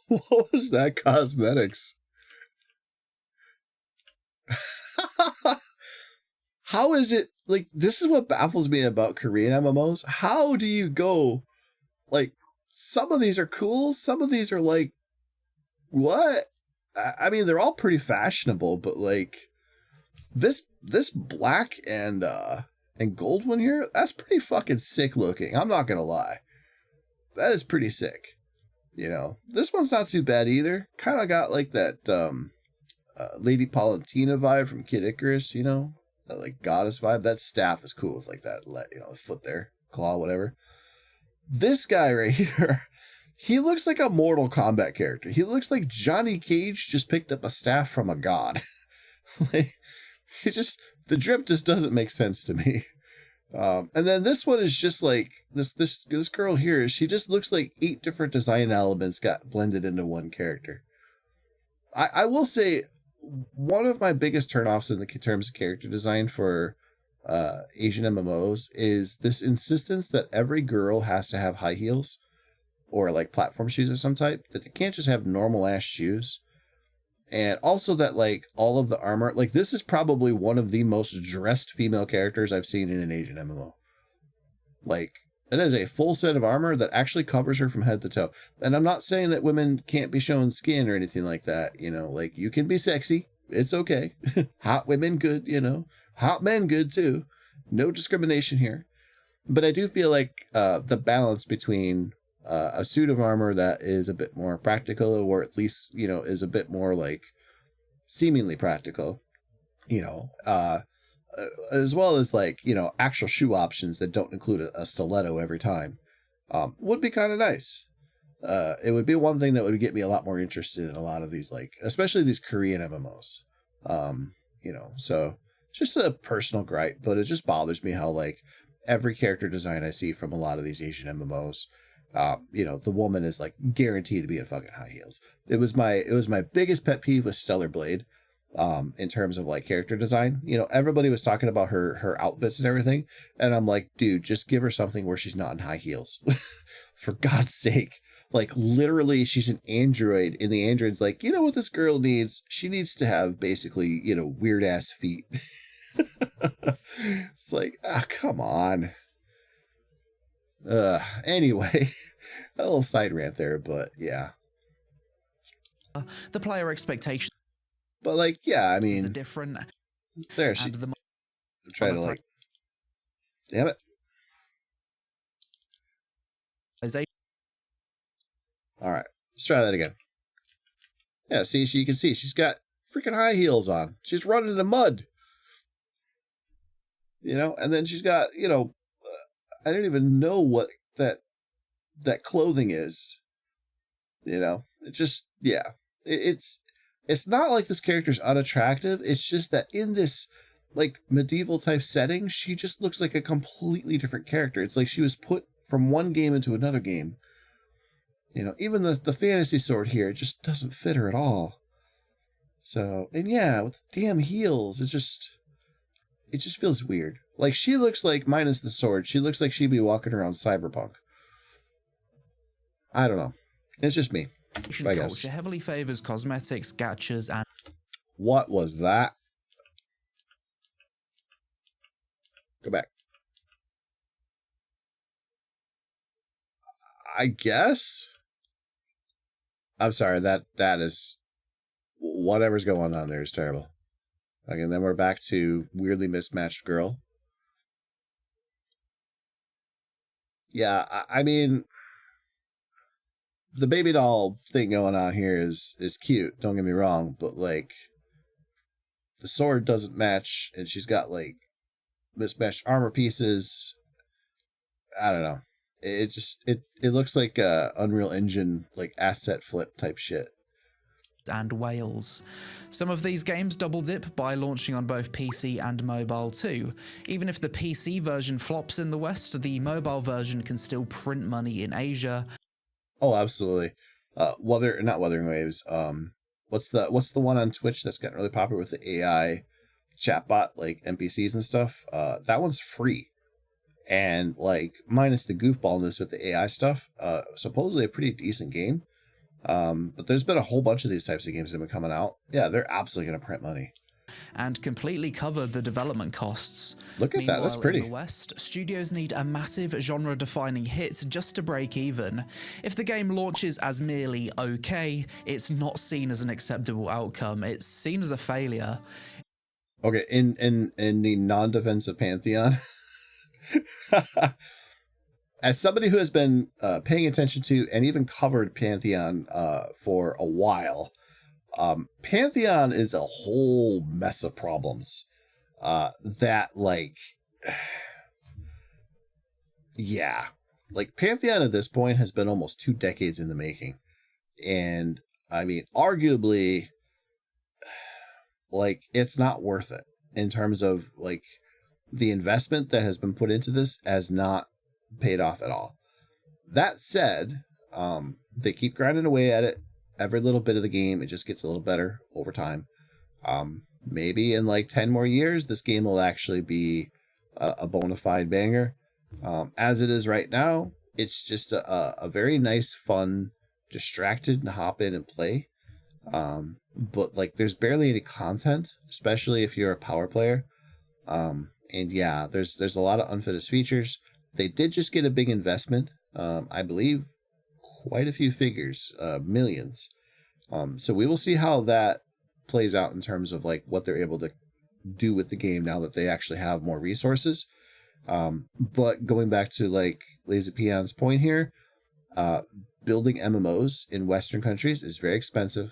What was that? Cosmetics. How is it, like, this is what baffles me about Korean MMOs. How do you go, like, some of these are cool, some of these are like, what? I mean, they're all pretty fashionable, but like this black and gold one here, that's pretty fucking sick looking. I'm not gonna lie, that is pretty sick. You know, this one's not too bad either. Kind of got like that Lady Palantina vibe from Kid Icarus. You know, that like goddess vibe. That staff is cool with like that, you know, foot there, claw, whatever. This guy right here. He looks like a Mortal Kombat character. He looks like Johnny Cage just picked up a staff from a god. Like, the drip just doesn't make sense to me. And then this one is just like this girl here. She just looks like 8 different design elements got blended into one character. I will say one of my biggest turnoffs in the terms of character design for Asian MMOs is this insistence that every girl has to have high heels. or like platform shoes of some type, that they can't just have normal ass shoes. And also that like all of the armor, like this is probably one of the most dressed female characters I've seen in an Asian MMO. Like, it is a full set of armor that actually covers her from head to toe. And I'm not saying that women can't be shown skin or anything like that. You know, like you can be sexy. It's okay. Hot women good, you know. Hot men good too. No discrimination here. But I do feel like the balance between a suit of armor that is a bit more practical, or at least, you know, is a bit more like seemingly practical, you know, as well as like, you know, actual shoe options that don't include a stiletto every time, would be kind of nice. It would be one thing that would get me a lot more interested in a lot of these, like, especially these Korean MMOs. You know, so just a personal gripe, but it just bothers me how like every character design I see from a lot of these Asian MMOs, you know, the woman is like guaranteed to be in fucking high heels. It was my biggest pet peeve with Stellar Blade, in terms of like character design. You know, everybody was talking about her outfits and everything, and I'm like, dude, just give her something where she's not in high heels. For God's sake. Like, literally, she's an android, and the android's like, you know what this girl needs? She needs to have basically, you know, weird ass feet. It's like, come on. Anyway, a little side rant there, but yeah. The player expectations But like, yeah, I mean, are different. there she. And the Try to like, damn it. All right, let's try that again. Yeah, see, you can see she's got freaking high heels on. She's running in the mud. You know, and then she's got, you know, I don't even know what that clothing is. You know, it just, yeah, it's not like this character's unattractive. It's just that in this like medieval type setting, she just looks like a completely different character. It's like she was put from one game into another game. You know, even the fantasy sword here, it just doesn't fit her at all. So, and yeah, with the damn heels, it just feels weird. Like, she looks like, minus the sword, she looks like she'd be walking around Cyberpunk. I don't know. It's just me, I guess. Culture heavily favors cosmetics, gachas, and... What was that? Go back. I guess? I'm sorry, that is... Whatever's going on there is terrible. Okay, and then we're back to weirdly mismatched girl. Yeah, I mean, the baby doll thing going on here is cute, don't get me wrong, but like, the sword doesn't match, and she's got like mismatched armor pieces. I don't know. It just it looks like Unreal Engine like asset flip type shit. And Wales. Some of these games double dip by launching on both PC and mobile too. Even if the PC version flops in the West, the mobile version can still print money in Asia. Oh, absolutely. Not Wuthering Waves. What's the one on Twitch that's getting really popular with the AI chatbot, like NPCs and stuff? That one's free. And like, minus the goofballness with the AI stuff, supposedly a pretty decent game. But there's been a whole bunch of these types of games that have been coming out. Yeah, they're absolutely going to print money. And completely cover the development costs. Look at that, that's pretty. In the West, studios need a massive genre-defining hit just to break even. If the game launches as merely okay, it's not seen as an acceptable outcome. It's seen as a failure. Okay, in the non-defensive pantheon, as somebody who has been paying attention to and even covered Pantheon for a while, Pantheon is a whole mess of problems that, like, yeah, like Pantheon at this point has been almost 2 decades in the making. And I mean, arguably, like, it's not worth it in terms of like the investment that has been put into this has not paid off at all. That said, they keep grinding away at it. Every little bit of the game, it just gets a little better over time. Maybe in like 10 more years, this game will actually be a bona fide banger. As it is right now, it's just a very nice, fun, distracted and hop in and play. But like there's barely any content, especially if you're a power player. And yeah, there's a lot of unfinished features. They did just get a big investment. I believe quite a few figures, millions. So we will see how that plays out in terms of like what they're able to do with the game now that they actually have more resources. But going back to like Lazy Peon's point here, building MMOs in Western countries is very expensive.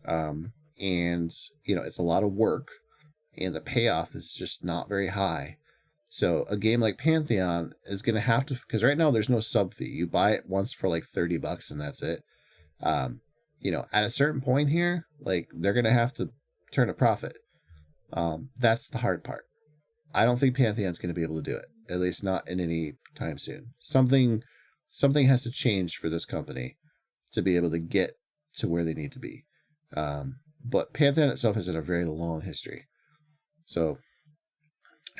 And you know, it's a lot of work and the payoff is just not very high. So a game like Pantheon is going to have to, because right now there's no sub fee. You buy it once for like $30 and that's it. You know, at a certain point here, like they're going to have to turn a profit. That's the hard part. I don't think Pantheon's going to be able to do it, at least not in any time soon. Something has to change for this company to be able to get to where they need to be. But Pantheon itself has had a very long history. So,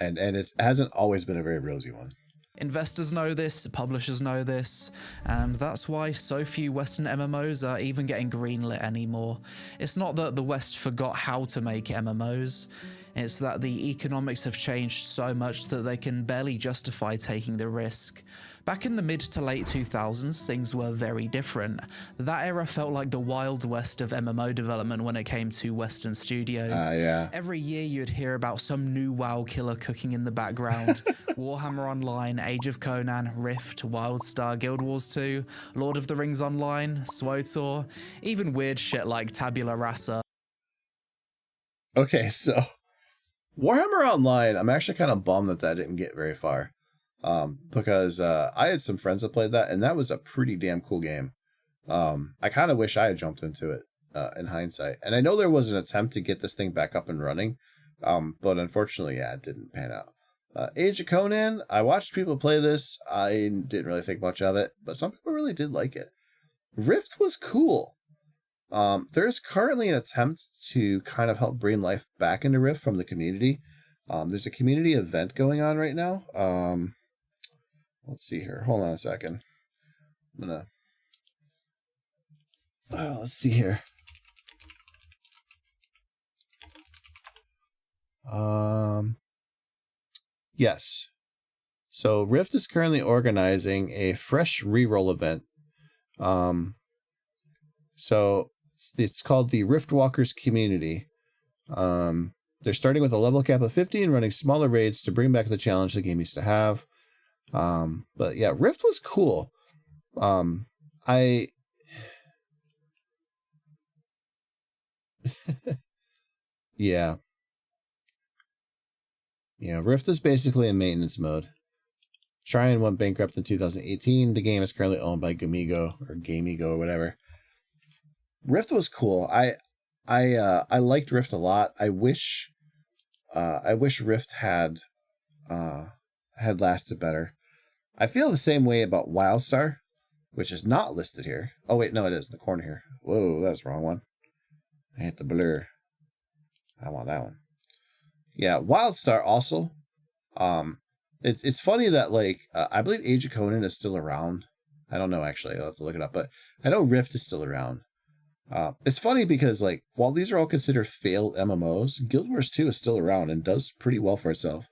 and it hasn't always been a very rosy one. Investors know this, publishers know this, and that's why so few Western MMOs are even getting greenlit anymore. It's not that the West forgot how to make MMOs, it's that the economics have changed so much that they can barely justify taking the risk. Back in the mid to late 2000s, things were very different. That era felt like the Wild West of MMO development when it came to Western studios. Yeah. Every year you'd hear about some new WoW killer cooking in the background. Warhammer Online, Age of Conan, Rift, WildStar, Guild Wars 2, Lord of the Rings Online, SWTOR, even weird shit like Tabula Rasa. Okay, so Warhammer Online, I'm actually kind of bummed that didn't get very far. Because I had some friends that played that, and that was a pretty damn cool game. I kind of wish I had jumped into it in hindsight. And I know there was an attempt to get this thing back up and running, but unfortunately, yeah, it didn't pan out. Age of Conan, I watched people play this. I didn't really think much of it, but some people really did like it. Rift was cool. There's currently an attempt to kind of help bring life back into Rift from the community. There's a community event going on right now. Let's see here. Hold on a second. I'm gonna. Let's see here. Yes. So Rift is currently organizing a fresh reroll event. So it's called the Riftwalkers Community. They're starting with a level cap of 50 and running smaller raids to bring back the challenge the game used to have. But yeah, Rift was cool. Yeah. Yeah, Rift is basically in maintenance mode. Tryon went bankrupt in 2018. The game is currently owned by Gamigo or whatever. Rift was cool. I liked Rift a lot. I wish Rift had lasted better. I feel the same way about WildStar, which is not listed here. Oh wait, no, it is in the corner here. Whoa, that's the wrong one. I hit the blur. I want that one. Yeah, WildStar also. It's funny that like I believe Age of Conan is still around. I don't know actually. I'll have to look it up, but I know Rift is still around. It's funny because like while these are all considered failed MMOs, Guild Wars 2 is still around and does pretty well for itself.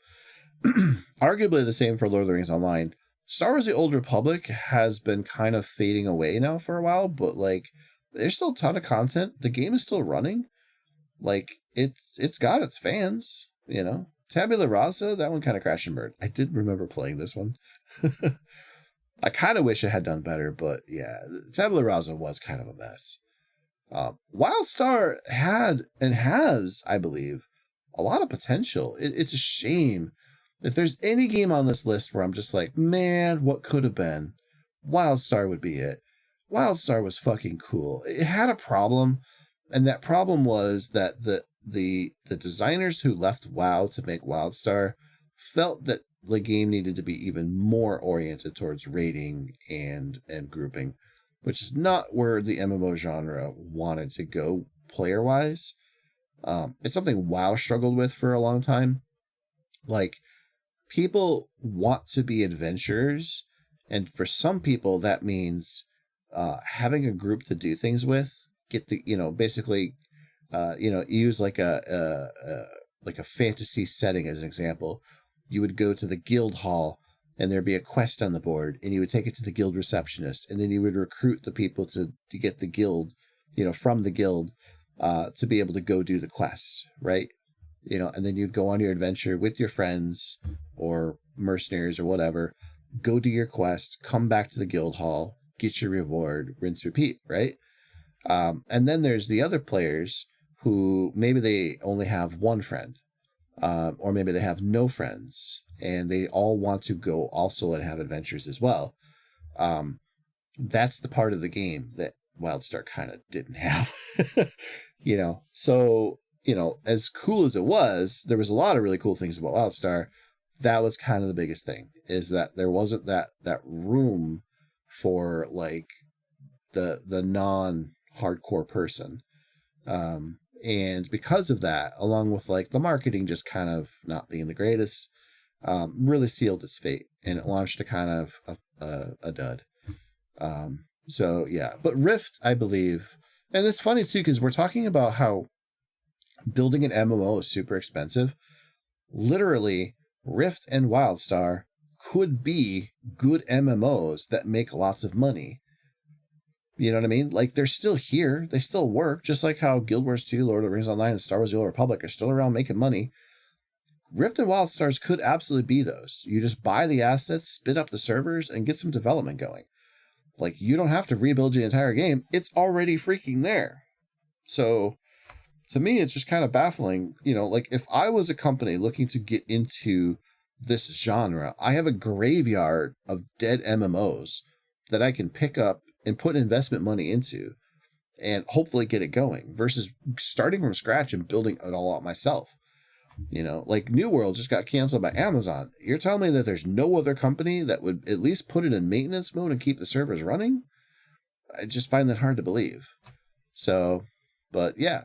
Arguably the same for Lord of the Rings Online. Star Wars: The Old Republic has been kind of fading away now for a while, but like there's still a ton of content. The game is still running. Like it's got its fans, you know. Tabula Rasa, that one kind of crashed and burned. I did remember playing this one. I kind of wish it had done better, but yeah, Tabula Rasa was kind of a mess. WildStar had and has, I believe, a lot of potential. It's a shame. If there's any game on this list where I'm just like, man, what could have been, WildStar would be it. WildStar was fucking cool. It had a problem, and that problem was that the designers who left WoW to make WildStar felt that the game needed to be even more oriented towards raiding and grouping, which is not where the MMO genre wanted to go player-wise. It's something WoW struggled with for a long time. Like, people want to be adventurers, And for some people, that means having a group to do things with, get the, basically, use like a fantasy setting as an example. You would go to the guild hall and there'd be a quest on the board, and you would take it to the guild receptionist, and then you would recruit the people to get the guild, from the guild, to be able to go do the quest, right? And then you'd go on your adventure with your friends or mercenaries or whatever, go do your quest, come back to the guild hall, get your reward, rinse, repeat, right? And then there's the other players who maybe they only have one friend, or maybe they have no friends, and they all want to go also and have adventures as well. That's the part of the game that WildStar kind of didn't have, So, as cool as it was, there was a lot of really cool things about WildStar. That was kind of the biggest thing, is that there wasn't that room for like the non-hardcore person. And because of that, along with like the marketing just kind of not being the greatest, really sealed its fate, and it launched a kind of a dud. So yeah, but Rift, I believe, and it's funny too, because we're talking about how building an MMO is super expensive. Literally, Rift and WildStar could be good MMOs that make lots of money. You know what I mean? Like, they're still here. They still work, just like how Guild Wars 2, Lord of the Rings Online, and Star Wars The Old Republic are still around making money. Rift and WildStars could absolutely be those. You just buy the assets, spin up the servers, and get some development going. Like, you don't have to rebuild the entire game. It's already freaking there. So, to me, it's just kind of baffling. Like, if I was a company looking to get into this genre, I have a graveyard of dead MMOs that I can pick up and put investment money into and hopefully get it going, versus starting from scratch and building it all out myself. Like New World just got canceled by Amazon. You're telling me that there's no other company that would at least put it in maintenance mode and keep the servers running? I just find that hard to believe. So, but yeah,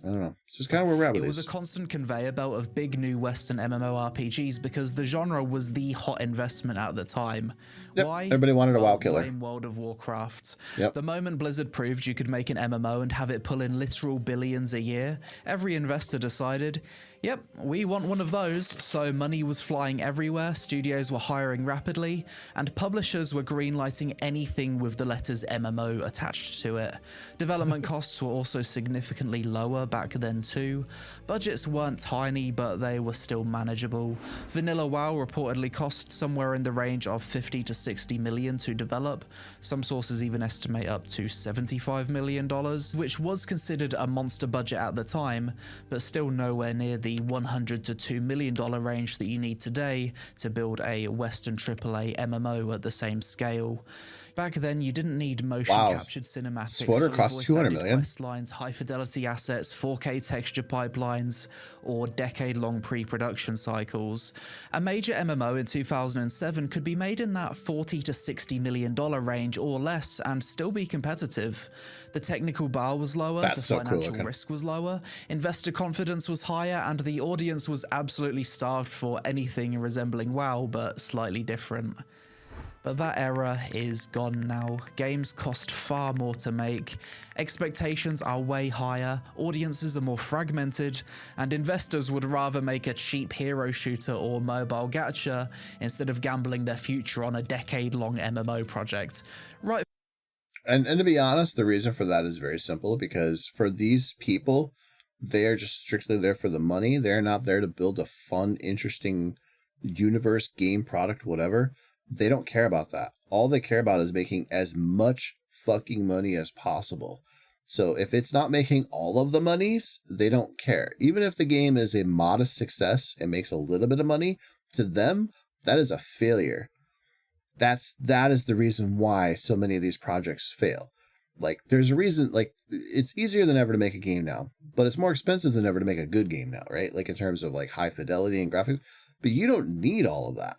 I don't know. It's just kind of where we're at with It was this. a constant conveyor belt of big new Western MMORPGs because the genre was the hot investment at the time. Yep. Why? Everybody wanted a WoW killer. Blame World of Warcraft. Yep. The moment Blizzard proved you could make an MMO and have it pull in literal billions a year, every investor decided, yep, we want one of those. So money was flying everywhere, studios were hiring rapidly, and publishers were greenlighting anything with the letters MMO attached to it. Development costs were also significantly lower back then too. Budgets weren't tiny, but they were still manageable. Vanilla WoW reportedly cost somewhere in the range of 50 to 60 million to develop. Some sources even estimate up to $75 million, which was considered a monster budget at the time, but still nowhere near the $100 to $2 million range that you need today to build a Western AAA MMO at the same scale. Back then, you didn't need motion-captured cinematics, Spoiler cost $200 million. quest lines, high-fidelity assets, 4K texture pipelines, or decade-long pre-production cycles. A major MMO in 2007 could be made in that $40 to $60 million range or less and still be competitive. The technical bar was lower, the financial risk was lower, investor confidence was higher, and the audience was absolutely starved for anything resembling WoW, but slightly different. But that era is gone now. Games cost far more to make, expectations are way higher, audiences are more fragmented, and investors would rather make a cheap hero shooter or mobile gacha instead of gambling their future on a decade-long MMO project. Right. And to be honest, the reason for that is very simple, because for these people, they are just strictly there for the money. They're not there to build a fun, interesting universe, game, product, whatever. They don't care about that. All they care about is making as much fucking money as possible. So if it's not making all of the monies, they don't care. Even if the game is a modest success and makes a little bit of money, to them, that is a failure. That is the reason why so many of these projects fail. Like, there's a reason, like, it's easier than ever to make a game now, but it's more expensive than ever to make a good game now, right? Like, in terms of, like, high fidelity and graphics. But you don't need all of that.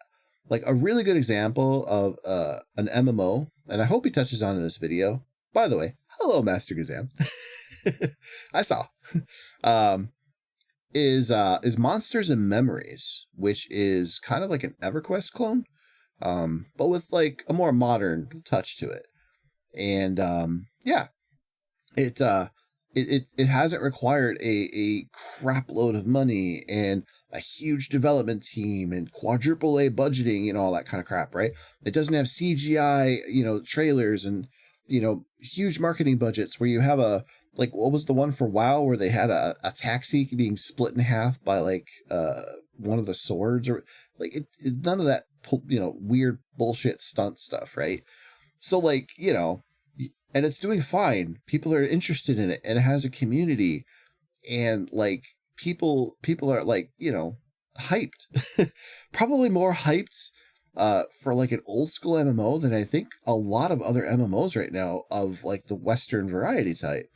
Like, a really good example of an MMO, and I hope he touches on in this video. By the way, hello, Master Gazam. I saw. Is Monsters and Memories, which is kind of like an EverQuest clone. but with like a more modern touch to it. And yeah, it hasn't required a crap load of money and a huge development team and quadruple A budgeting and all that kind of crap, right? It doesn't have CGI, trailers and, huge marketing budgets where you have like, what was the one for WoW where they had a taxi being split in half by like one of the swords, or like none of that, weird bullshit stunt stuff, right? So like, and it's doing fine. People are interested in it, and it has a community, and like people are like, hyped. Probably more hyped for like an old school MMO than I think a lot of other MMOs right now of like the Western variety type.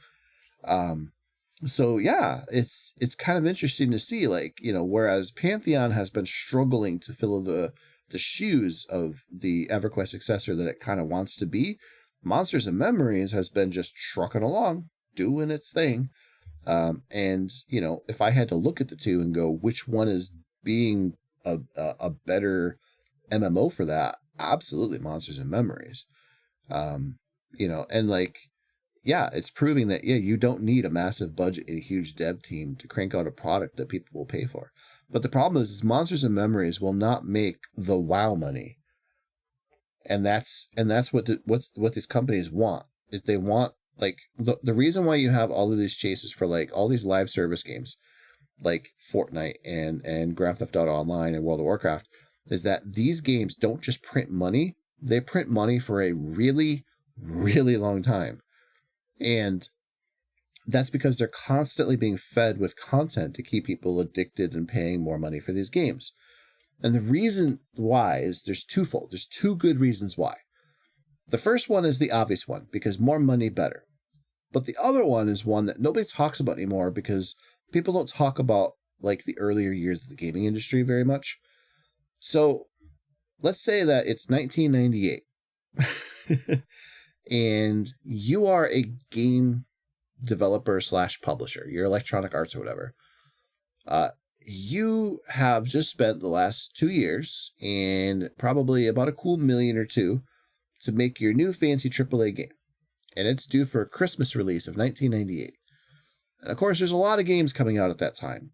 So yeah, it's kind of interesting to see, like, whereas Pantheon has been struggling to fill the shoes of the EverQuest successor that it kind of wants to be, Monsters and Memories has been just trucking along, doing its thing. And if I had to look at the two and go, which one is being a better MMO for that, absolutely Monsters and Memories. And like, yeah, it's proving that, you don't need a massive budget and a huge dev team to crank out a product that people will pay for. But the problem is Monsters and Memories will not make the WoW money. And that's what these companies want, is they want, like, the reason why you have all of these chases for like all these live service games like Fortnite and Grand Theft Auto Online and World of Warcraft is that these games don't just print money, they print money for a really, really long time. And that's because they're constantly being fed with content to keep people addicted and paying more money for these games. And the reason why is there's twofold. There's two good reasons why. The first one is the obvious one, because more money, better. But the other one is one that nobody talks about anymore because people don't talk about like the earlier years of the gaming industry very much. So let's say that it's 1998 and you are a game developer / publisher, you're Electronic Arts or whatever. You have just spent the last 2 years and probably about a cool $1 million or $2 million to make your new fancy AAA game. And it's due for a Christmas release of 1998. And of course, there's a lot of games coming out at that time.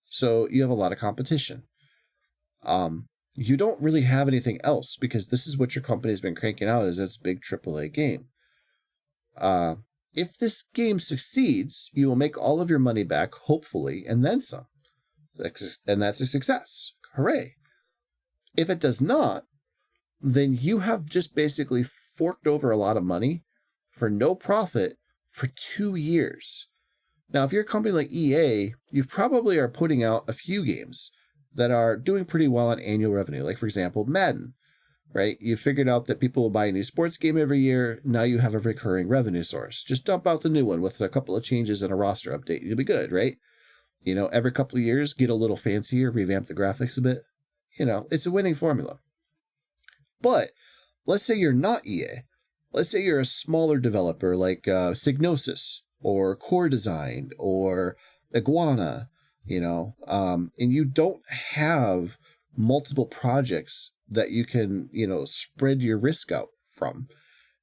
So you have a lot of competition. You don't really have anything else because this is what your company's been cranking out as its big AAA game. If this game succeeds, you will make all of your money back, hopefully, and then some. And that's a success. Hooray. If it does not, then you have just basically forked over a lot of money for no profit for 2 years. Now, if you're a company like EA, you probably are putting out a few games that are doing pretty well on annual revenue. Like, for example, Madden, right? You figured out that people will buy a new sports game every year. Now you have a recurring revenue source. Just dump out the new one with a couple of changes and a roster update. You'll be good, right? Every couple of years, get a little fancier, revamp the graphics a bit. It's a winning formula. But let's say you're not EA. Let's say you're a smaller developer like Psygnosis or Core Design or Iguana, and you don't have multiple projects that you can, spread your risk out from,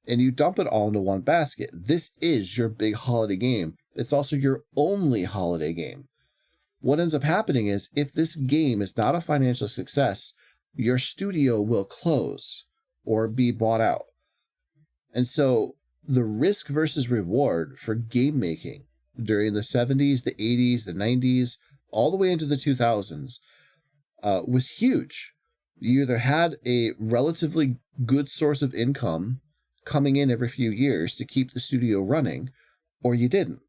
and you dump it all into one basket. This is your big holiday game. It's also your only holiday game. What ends up happening is if this game is not a financial success, your studio will close or be bought out. And so the risk versus reward for game making during the 70s, the 80s, the 90s, all the way into the 2000s was huge. You either had a relatively good source of income coming in every few years to keep the studio running, or you didn't.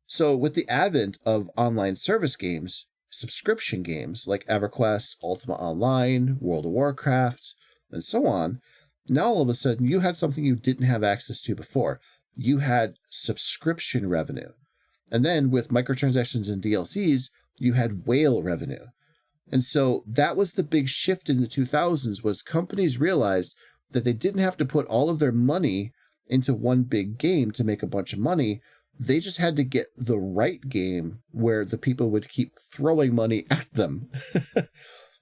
So with the advent of online service games, subscription games like EverQuest, Ultima Online, World of Warcraft, and so on, now all of a sudden you had something you didn't have access to before. You had subscription revenue. And then with microtransactions and DLCs, you had whale revenue. And so that was the big shift in the 2000s, was companies realized that they didn't have to put all of their money into one big game to make a bunch of money. They just had to get the right game where the people would keep throwing money at them.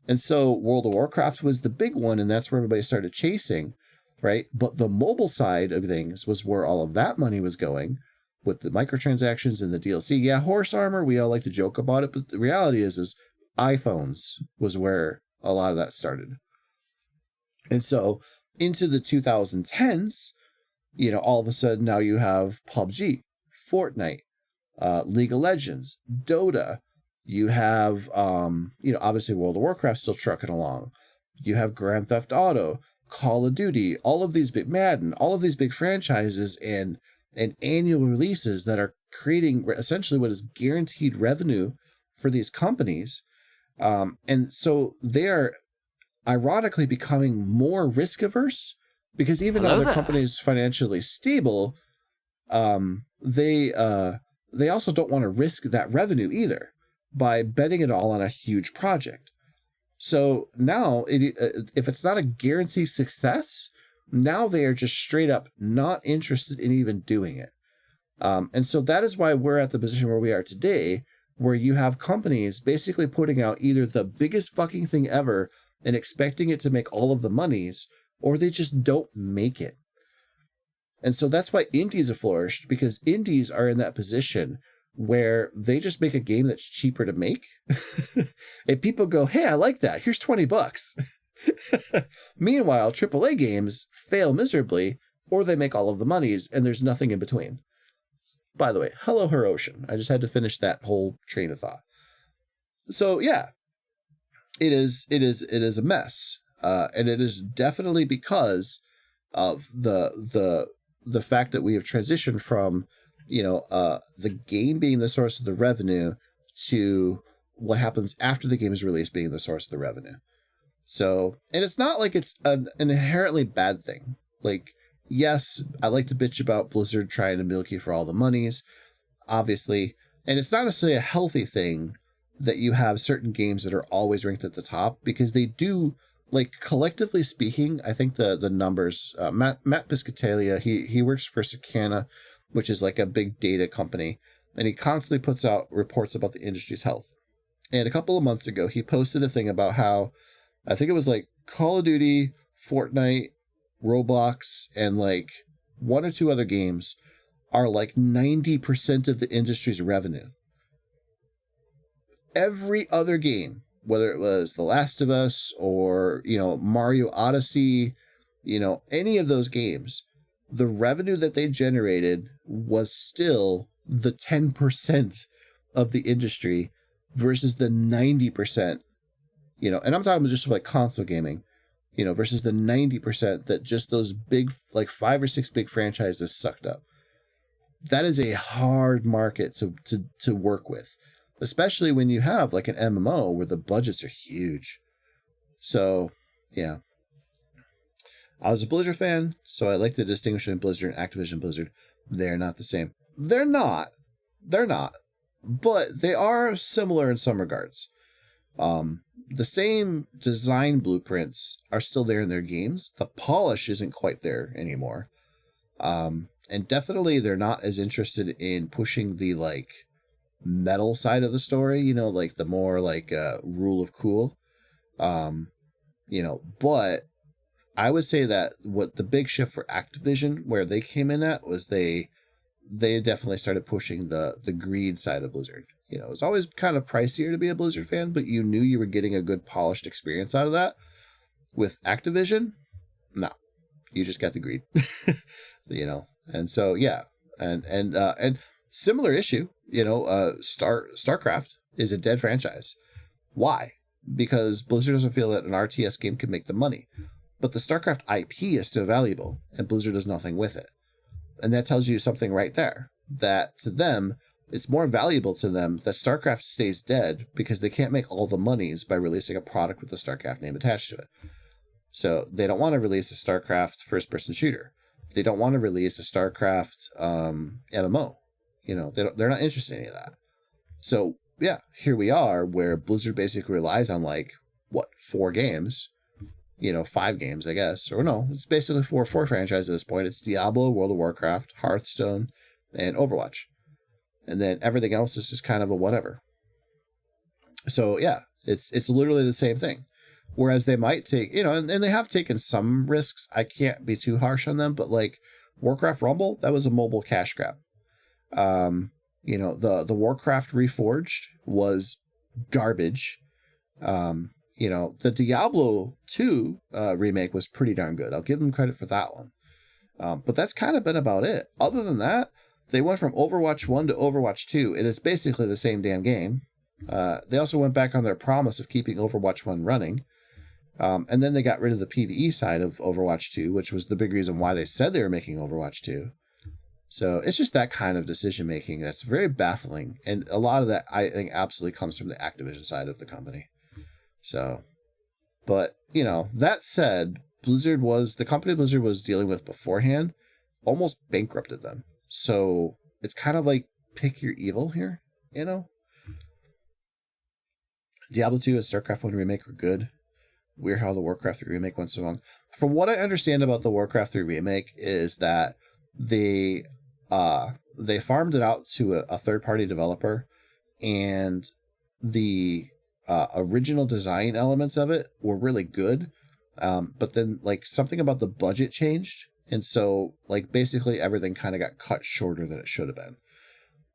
And so World of Warcraft was the big one, and that's where everybody started chasing, right? But the mobile side of things was where all of that money was going, with the microtransactions and the DLC. Yeah, horse armor, we all like to joke about it, but the reality is iPhones was where a lot of that started. And so into the 2010s, you know, all of a sudden now you have PUBG, Fortnite, League of Legends, Dota. You have, you know, obviously World of Warcraft still trucking along. You have Grand Theft Auto, Call of Duty, all of these big Madden, all of these big franchises and annual releases that are creating essentially what is guaranteed revenue for these companies. And so they are ironically becoming more risk averse, because even though the company's financially stable, they also don't want to risk that revenue either by betting it all on a huge project. So now, if it's not a guaranteed success, now they are just straight up not interested in even doing it. And so that is why we're at the position where we are today, where you have companies basically putting out either the biggest fucking thing ever and expecting it to make all of the monies, or they just don't make it. And so that's why indies have flourished, because indies are in that position where they just make a game that's cheaper to make. And people go, hey, I like that. Here's $20. Meanwhile, AAA games fail miserably, or they make all of the monies, and there's nothing in between. By the way, hello, Hirotion. I just had to finish that whole train of thought. So yeah, it is a mess, and it is definitely because of the fact that we have transitioned from, you know, the game being the source of the revenue to what happens after the game is released being the source of the revenue. So, and it's not like it's an inherently bad thing. Like, yes, I like to bitch about Blizzard trying to milk you for all the monies, obviously, and it's not necessarily a healthy thing that you have certain games that are always ranked at the top, because they do, like, collectively speaking, I think the numbers, Matt Piscatella, he works for Sakana, which is like a big data company, and he constantly puts out reports about the industry's health. And a couple of months ago, he posted a thing about how, I think it was like Call of Duty, Fortnite, Roblox, and like one or two other games are like 90% of the industry's revenue. Every other game, whether it was The Last of Us or, you know, Mario Odyssey, you know, any of those games, the revenue that they generated was still the 10% of the industry versus the 90%, you know, and I'm talking about just like console gaming, you know, versus the 90% that just those big, like 5 or 6 big franchises sucked up. That is a hard market to work with, especially when you have like an MMO where the budgets are huge. So, yeah. I was a Blizzard fan, so I like to distinguish between Blizzard and Activision Blizzard. They're not the same. They're not. But they are similar in some regards. The same design blueprints are still there in their games. The polish isn't quite there anymore. And definitely they're not as interested in pushing the, like, metal side of the story, you know, like the more like rule of cool. You know, but I would say that what the big shift for Activision, where they came in at, was they definitely started pushing the greed side of Blizzard. You know, it was always kind of pricier to be a Blizzard fan, but you knew you were getting a good polished experience out of that. With Activision, no, you just got the greed. You know, and so yeah, and similar issue. You know, StarCraft is a dead franchise. Why? Because Blizzard doesn't feel that an RTS game can make the money. But the StarCraft IP is still valuable, and Blizzard does nothing with it. And that tells you something right there, that to them, it's more valuable to them that StarCraft stays dead because they can't make all the monies by releasing a product with the StarCraft name attached to it. So they don't want to release a StarCraft first-person shooter. They don't want to release a StarCraft MMO. You know, they're not interested in any of that. So, yeah, here we are, where Blizzard basically relies on, like, 4 games? You know, 5 games, I guess. Or no, it's basically four franchises at this point. It's Diablo, World of Warcraft, Hearthstone, and Overwatch. And then everything else is just kind of a whatever. So, yeah, it's literally the same thing. Whereas they might take, and they have taken some risks. I can't be too harsh on them, but like Warcraft Rumble, that was a mobile cash grab. The Warcraft Reforged was garbage. The Diablo 2 remake was pretty darn good. I'll give them credit for that one. But that's kind of been about it. Other than that, they went from Overwatch 1 to Overwatch 2, and it's basically the same damn game. They also went back on their promise of keeping Overwatch 1 running. And then they got rid of the PvE side of Overwatch 2, which was the big reason why they said they were making Overwatch 2. So it's just that kind of decision making that's very baffling. And a lot of that, I think, absolutely comes from the Activision side of the company. So, but, that said, the company Blizzard was dealing with beforehand almost bankrupted them. So it's kind of like pick your evil here, Diablo 2 and StarCraft 1 remake were good. Weird how the Warcraft 3 remake went so long. From what I understand about the Warcraft 3 remake is that they farmed it out to a third-party developer, and the original design elements of it were really good. But then like something about the budget changed. And so like basically everything kind of got cut shorter than it should have been.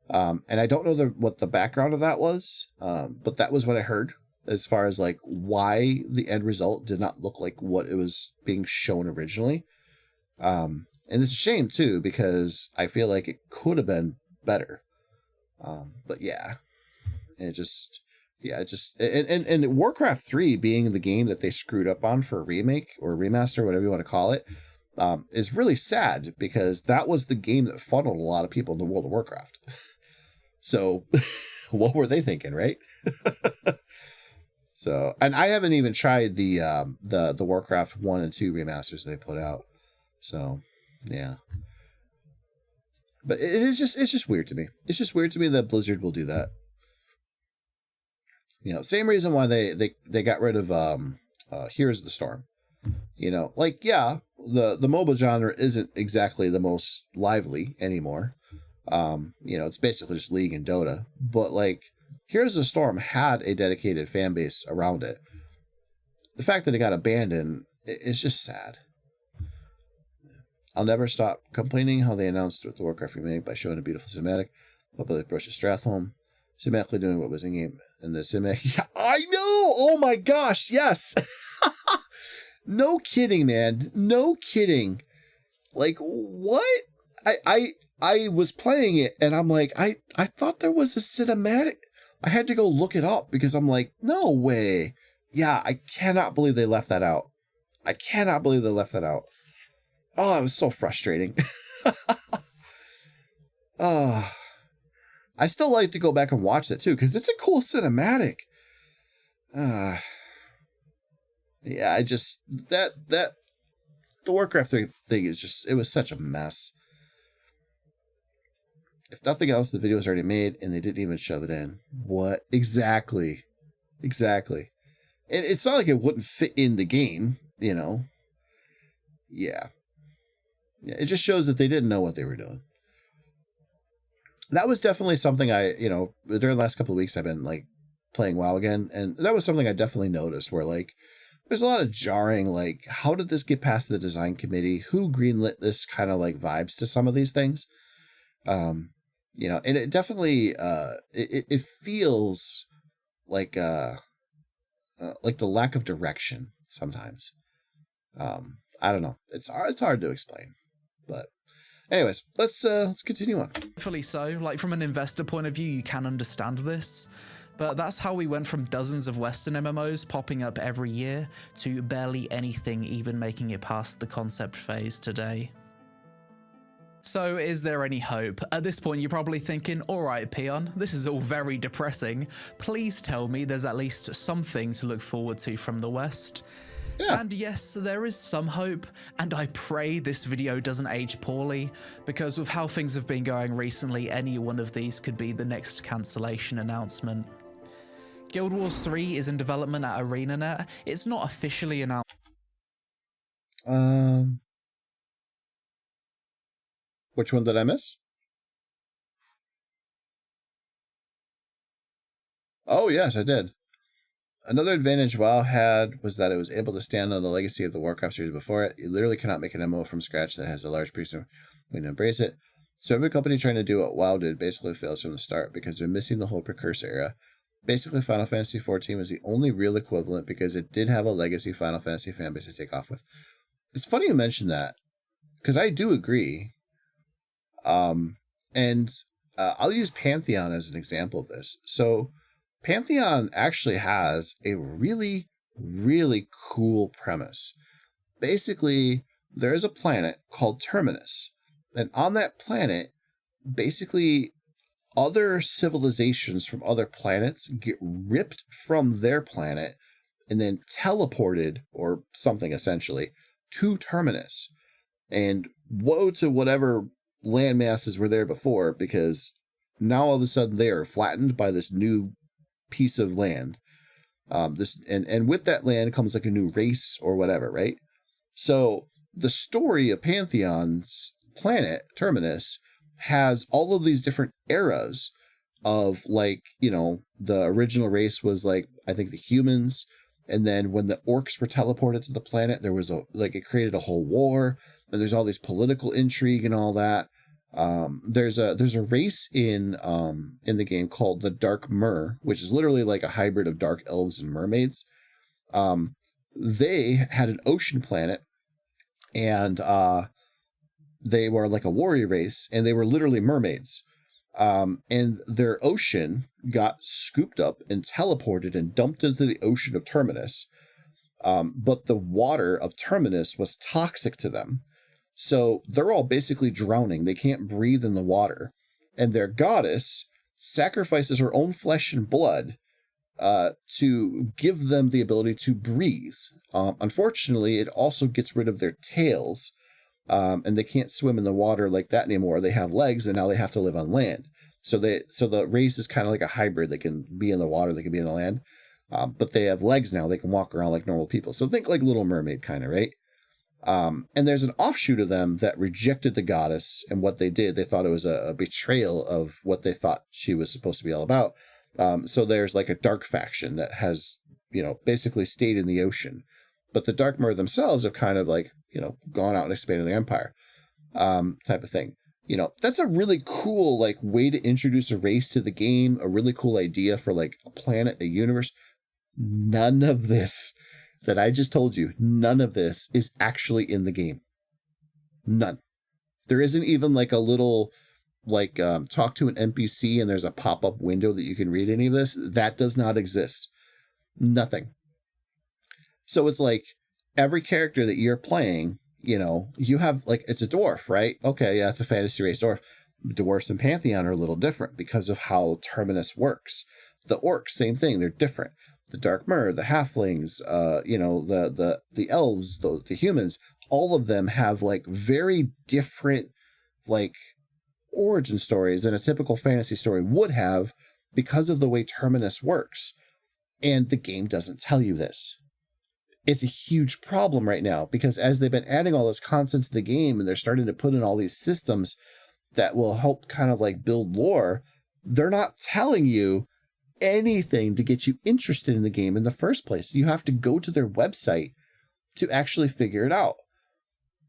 And I don't know what the background of that was. But that was what I heard as far as like why the end result did not look like what it was being shown originally. And it's a shame too, because I feel like it could have been better. But yeah, and Warcraft 3 being the game that they screwed up on for a remake or remaster, whatever you want to call it, is really sad, because that was the game that funneled a lot of people into World of Warcraft. So what were they thinking, right? So, and I haven't even tried the Warcraft 1 and 2 remasters they put out. So, yeah. But it's just weird to me. It's just weird to me that Blizzard will do that. Same reason why they got rid of Heroes of the Storm. The MOBA genre isn't exactly the most lively anymore. It's basically just League and Dota. But like Heroes of the Storm had a dedicated fan base around it. The fact that it got abandoned is just sad. I'll never stop complaining how they announced the Warcraft remake by showing a beautiful cinematic up by the Brush of Strathholm, cinematically doing what was in game. And the cinematic, yeah, I know. Oh my gosh, yes. No kidding, man. No kidding. Like what? I was playing it and I'm like, I thought there was a cinematic. I had to go look it up because I'm like, no way. Yeah, I cannot believe they left that out. I cannot believe they left that out. Oh, it was so frustrating. Oh. I still like to go back and watch that too, because it's a cool cinematic. Yeah, the Warcraft thing is just, it was such a mess. If nothing else, the video was already made and they didn't even shove it in. What? Exactly. And it's not like it wouldn't fit in the game, Yeah, it just shows that they didn't know what they were doing. That was definitely something during the last couple of weeks I've been like playing WoW again, and that was something I definitely noticed where like there's a lot of jarring, like how did this get past the design committee? Who greenlit this kind of like vibes to some of these things? And it definitely it feels like the lack of direction sometimes. I don't know. It's hard to explain, but. Anyways, let's continue on. Fully so. Like from an investor point of view, you can understand this. But that's how we went from dozens of Western MMOs popping up every year to barely anything even making it past the concept phase today. So is there any hope? At this point, you're probably thinking, all right, Peon, this is all very depressing. Please tell me there's at least something to look forward to from the West. Yeah. And yes, there is some hope, and I pray this video doesn't age poorly, because with how things have been going recently, any one of these could be the next cancellation announcement. Guild Wars 3 is in development at ArenaNet. It's not officially announced. Which one did I miss? Oh, yes, I did. Another advantage WoW had was that it was able to stand on the legacy of the Warcraft series before it. You literally cannot make an MMO from scratch that has a large piece of way to embrace it. So every company trying to do what WoW did basically fails from the start because they're missing the whole precursor era. Basically, Final Fantasy XIV was the only real equivalent because it did have a legacy Final Fantasy fanbase to take off with. It's funny you mention that because I do agree. I'll use Pantheon as an example of this. So Pantheon actually has a really, really cool premise. Basically, there is a planet called Terminus. And on that planet, basically, other civilizations from other planets get ripped from their planet and then teleported, or something essentially, to Terminus. And woe to whatever land masses were there before, because now all of a sudden they are flattened by this new piece of land. And with that land comes like a new race or whatever, right? So the story of Pantheon's planet, Terminus, has all of these different eras of, like, you know, the original race was like, I think, the humans. And then when the orcs were teleported to the planet, there was it created a whole war. And there's all this political intrigue and all that. There's a race in the game called the Dark Mer, which is literally like a hybrid of dark elves and mermaids. They had an ocean planet, and they were like a warrior race, and they were literally mermaids. And their ocean got scooped up and teleported and dumped into the ocean of Terminus. But the water of Terminus was toxic to them. So they're all basically drowning. They can't breathe in the water. And their goddess sacrifices her own flesh and blood to give them the ability to breathe. Unfortunately, it also gets rid of their tails. And they can't swim in the water like that anymore. They have legs, and now they have to live on land. So the race is kind of like a hybrid. They can be in the water, they can be in the land. But they have legs now. They can walk around like normal people. So think like Little Mermaid kind of, right? And there's an offshoot of them that rejected the goddess and what they did. They thought it was a betrayal of what they thought she was supposed to be all about. So there's like a dark faction that has, you know, basically stayed in the ocean. But the Dark Mer themselves have kind of like, you know, gone out and expanded the empire, type of thing. You know, that's a really cool, like, way to introduce a race to the game. A really cool idea for, like, a planet, a universe. None of this that I just told you, none of this is actually in the game. None. There isn't even like a little, like, talk to an NPC and there's a pop-up window that you can read any of this. That does not exist. Nothing. So it's like every character that you're playing, you know, you have, like, it's a dwarf, right? Okay, yeah, it's a fantasy race dwarf. Dwarfs and Pantheon are a little different because of how Terminus works. The orcs, same thing, they're different. The Dark Mer, the halflings, you know, the elves, the humans, all of them have like very different, like, origin stories than a typical fantasy story would have because of the way Terminus works. And the game doesn't tell you this. It's a huge problem right now because as they've been adding all this content to the game and they're starting to put in all these systems that will help kind of like build lore, they're not telling you anything to get you interested in the game in the first place. You have to go to their website to actually figure it out,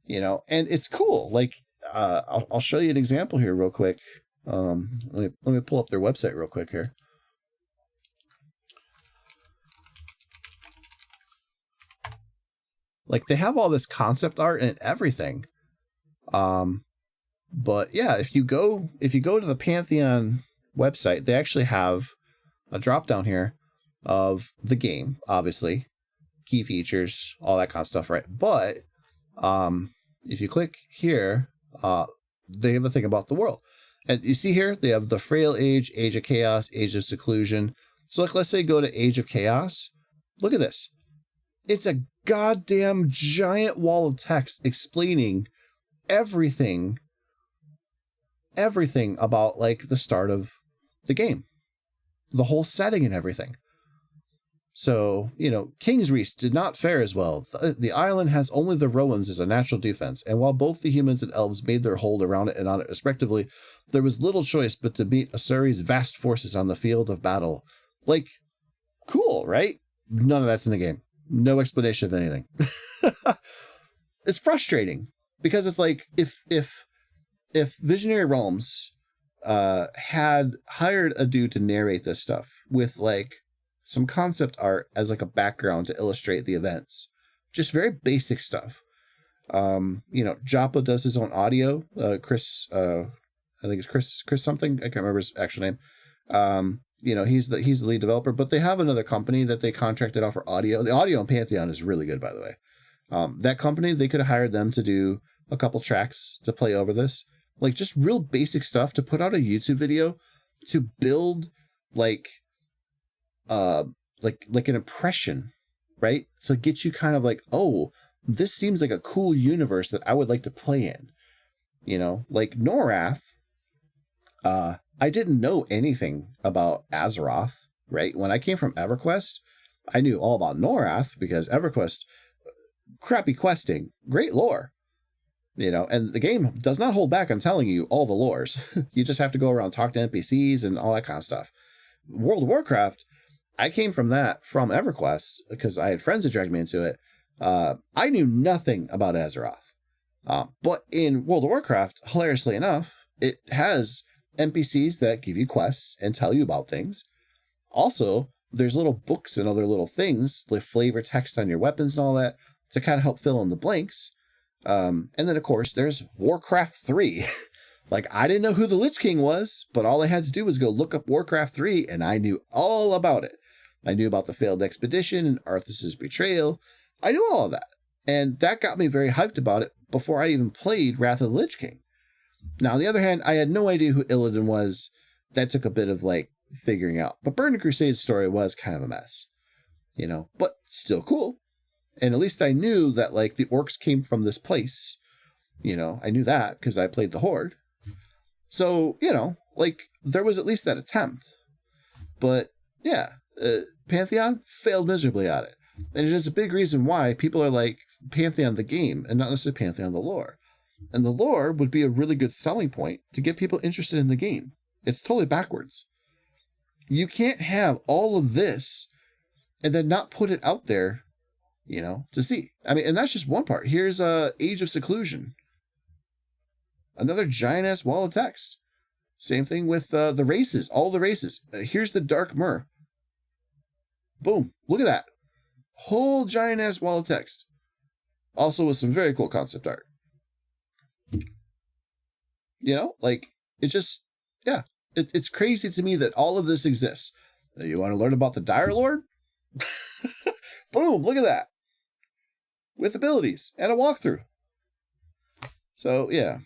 you know, and it's cool. Like, I'll show you an example here real quick. Let me pull up their website real quick here. Like, they have all this concept art and everything. But yeah, if you go to the Pantheon website, they actually have a drop down here of the game, obviously, key features, all that kind of stuff, right? But if you click here, they have a thing about the world. And you see here, they have the Frail Age, Age of Chaos, Age of Seclusion. So like, let's say go to Age of Chaos. Look at this. It's a goddamn giant wall of text explaining everything about, like, the start of the game, the whole setting and everything. So, you know, King's Reach did not fare as well. The island has only the Roans as a natural defense, and while both the humans and elves made their hold around it and on it respectively, there was little choice but to meet Asuri's vast forces on the field of battle. Like, cool, right? None of that's in the game. No explanation of anything. It's frustrating because it's like if Visionary Realms had hired a dude to narrate this stuff with like some concept art as like a background to illustrate the events, just very basic stuff. Joppa does his own audio. Chris, I think it's Chris something. I can't remember his actual name. He's the lead developer, but they have another company that they contracted out for audio. The audio on Pantheon is really good, by the way. That company, they could have hired them to do a couple tracks to play over this, like just real basic stuff to put out a YouTube video to build like an impression, right? To get you kind of like, oh, this seems like a cool universe that I would like to play in. Like Norath, I didn't know anything about Azeroth, right? When I came from EverQuest, I knew all about Norath because EverQuest, crappy questing, great lore, and the game does not hold back on telling you all the lores. You just have to go around, talk to NPCs and all that kind of stuff. World of Warcraft, I came from EverQuest because I had friends that dragged me into it. I knew nothing about Azeroth. But in World of Warcraft, hilariously enough, it has NPCs that give you quests and tell you about things. Also, there's little books and other little things, like flavor text on your weapons and all that, to kind of help fill in the blanks. And then, of course, there's Warcraft 3. Like, I didn't know who the Lich King was, but all I had to do was go look up Warcraft 3, and I knew all about it. I knew about the failed expedition and Arthas's betrayal. I knew all of that. And that got me very hyped about it before I even played Wrath of the Lich King. Now, on the other hand, I had no idea who Illidan was. That took a bit of, like, figuring out. But Burning Crusade's story was kind of a mess. But still cool. And at least I knew that, like, the orcs came from this place. I knew that because I played the Horde. So, like, there was at least that attempt. But, yeah, Pantheon failed miserably at it. And it is a big reason why people are like Pantheon the game and not necessarily Pantheon the lore. And the lore would be a really good selling point to get people interested in the game. It's totally backwards. You can't have all of this and then not put it out there, to see. I mean, and that's just one part. Here's Age of Seclusion. Another giant-ass wall of text. Same thing with the races, all the races. Here's the Dark Myr. Boom. Look at that. Whole giant-ass wall of text. Also with some very cool concept art. Like, it just, yeah. It's crazy to me that all of this exists. You want to learn about the Dire Lord? Boom, look at that. With abilities and a walkthrough. So, yeah.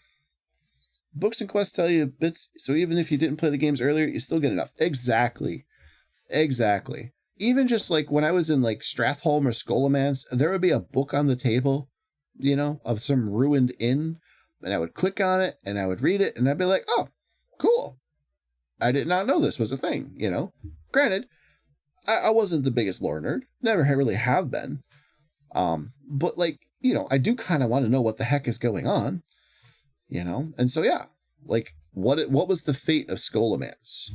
Books and quests tell you bits, so even if you didn't play the games earlier, you still get enough. Exactly. Even just like when I was in like Stratholme or Scholomance, there would be a book on the table, of some ruined inn, and I would click on it and I would read it and I'd be like, oh, cool. I did not know this was a thing, Granted, I wasn't the biggest lore nerd, never really have been. But like, I do kind of want to know what the heck is going on, and so yeah, like what was the fate of Scholomance?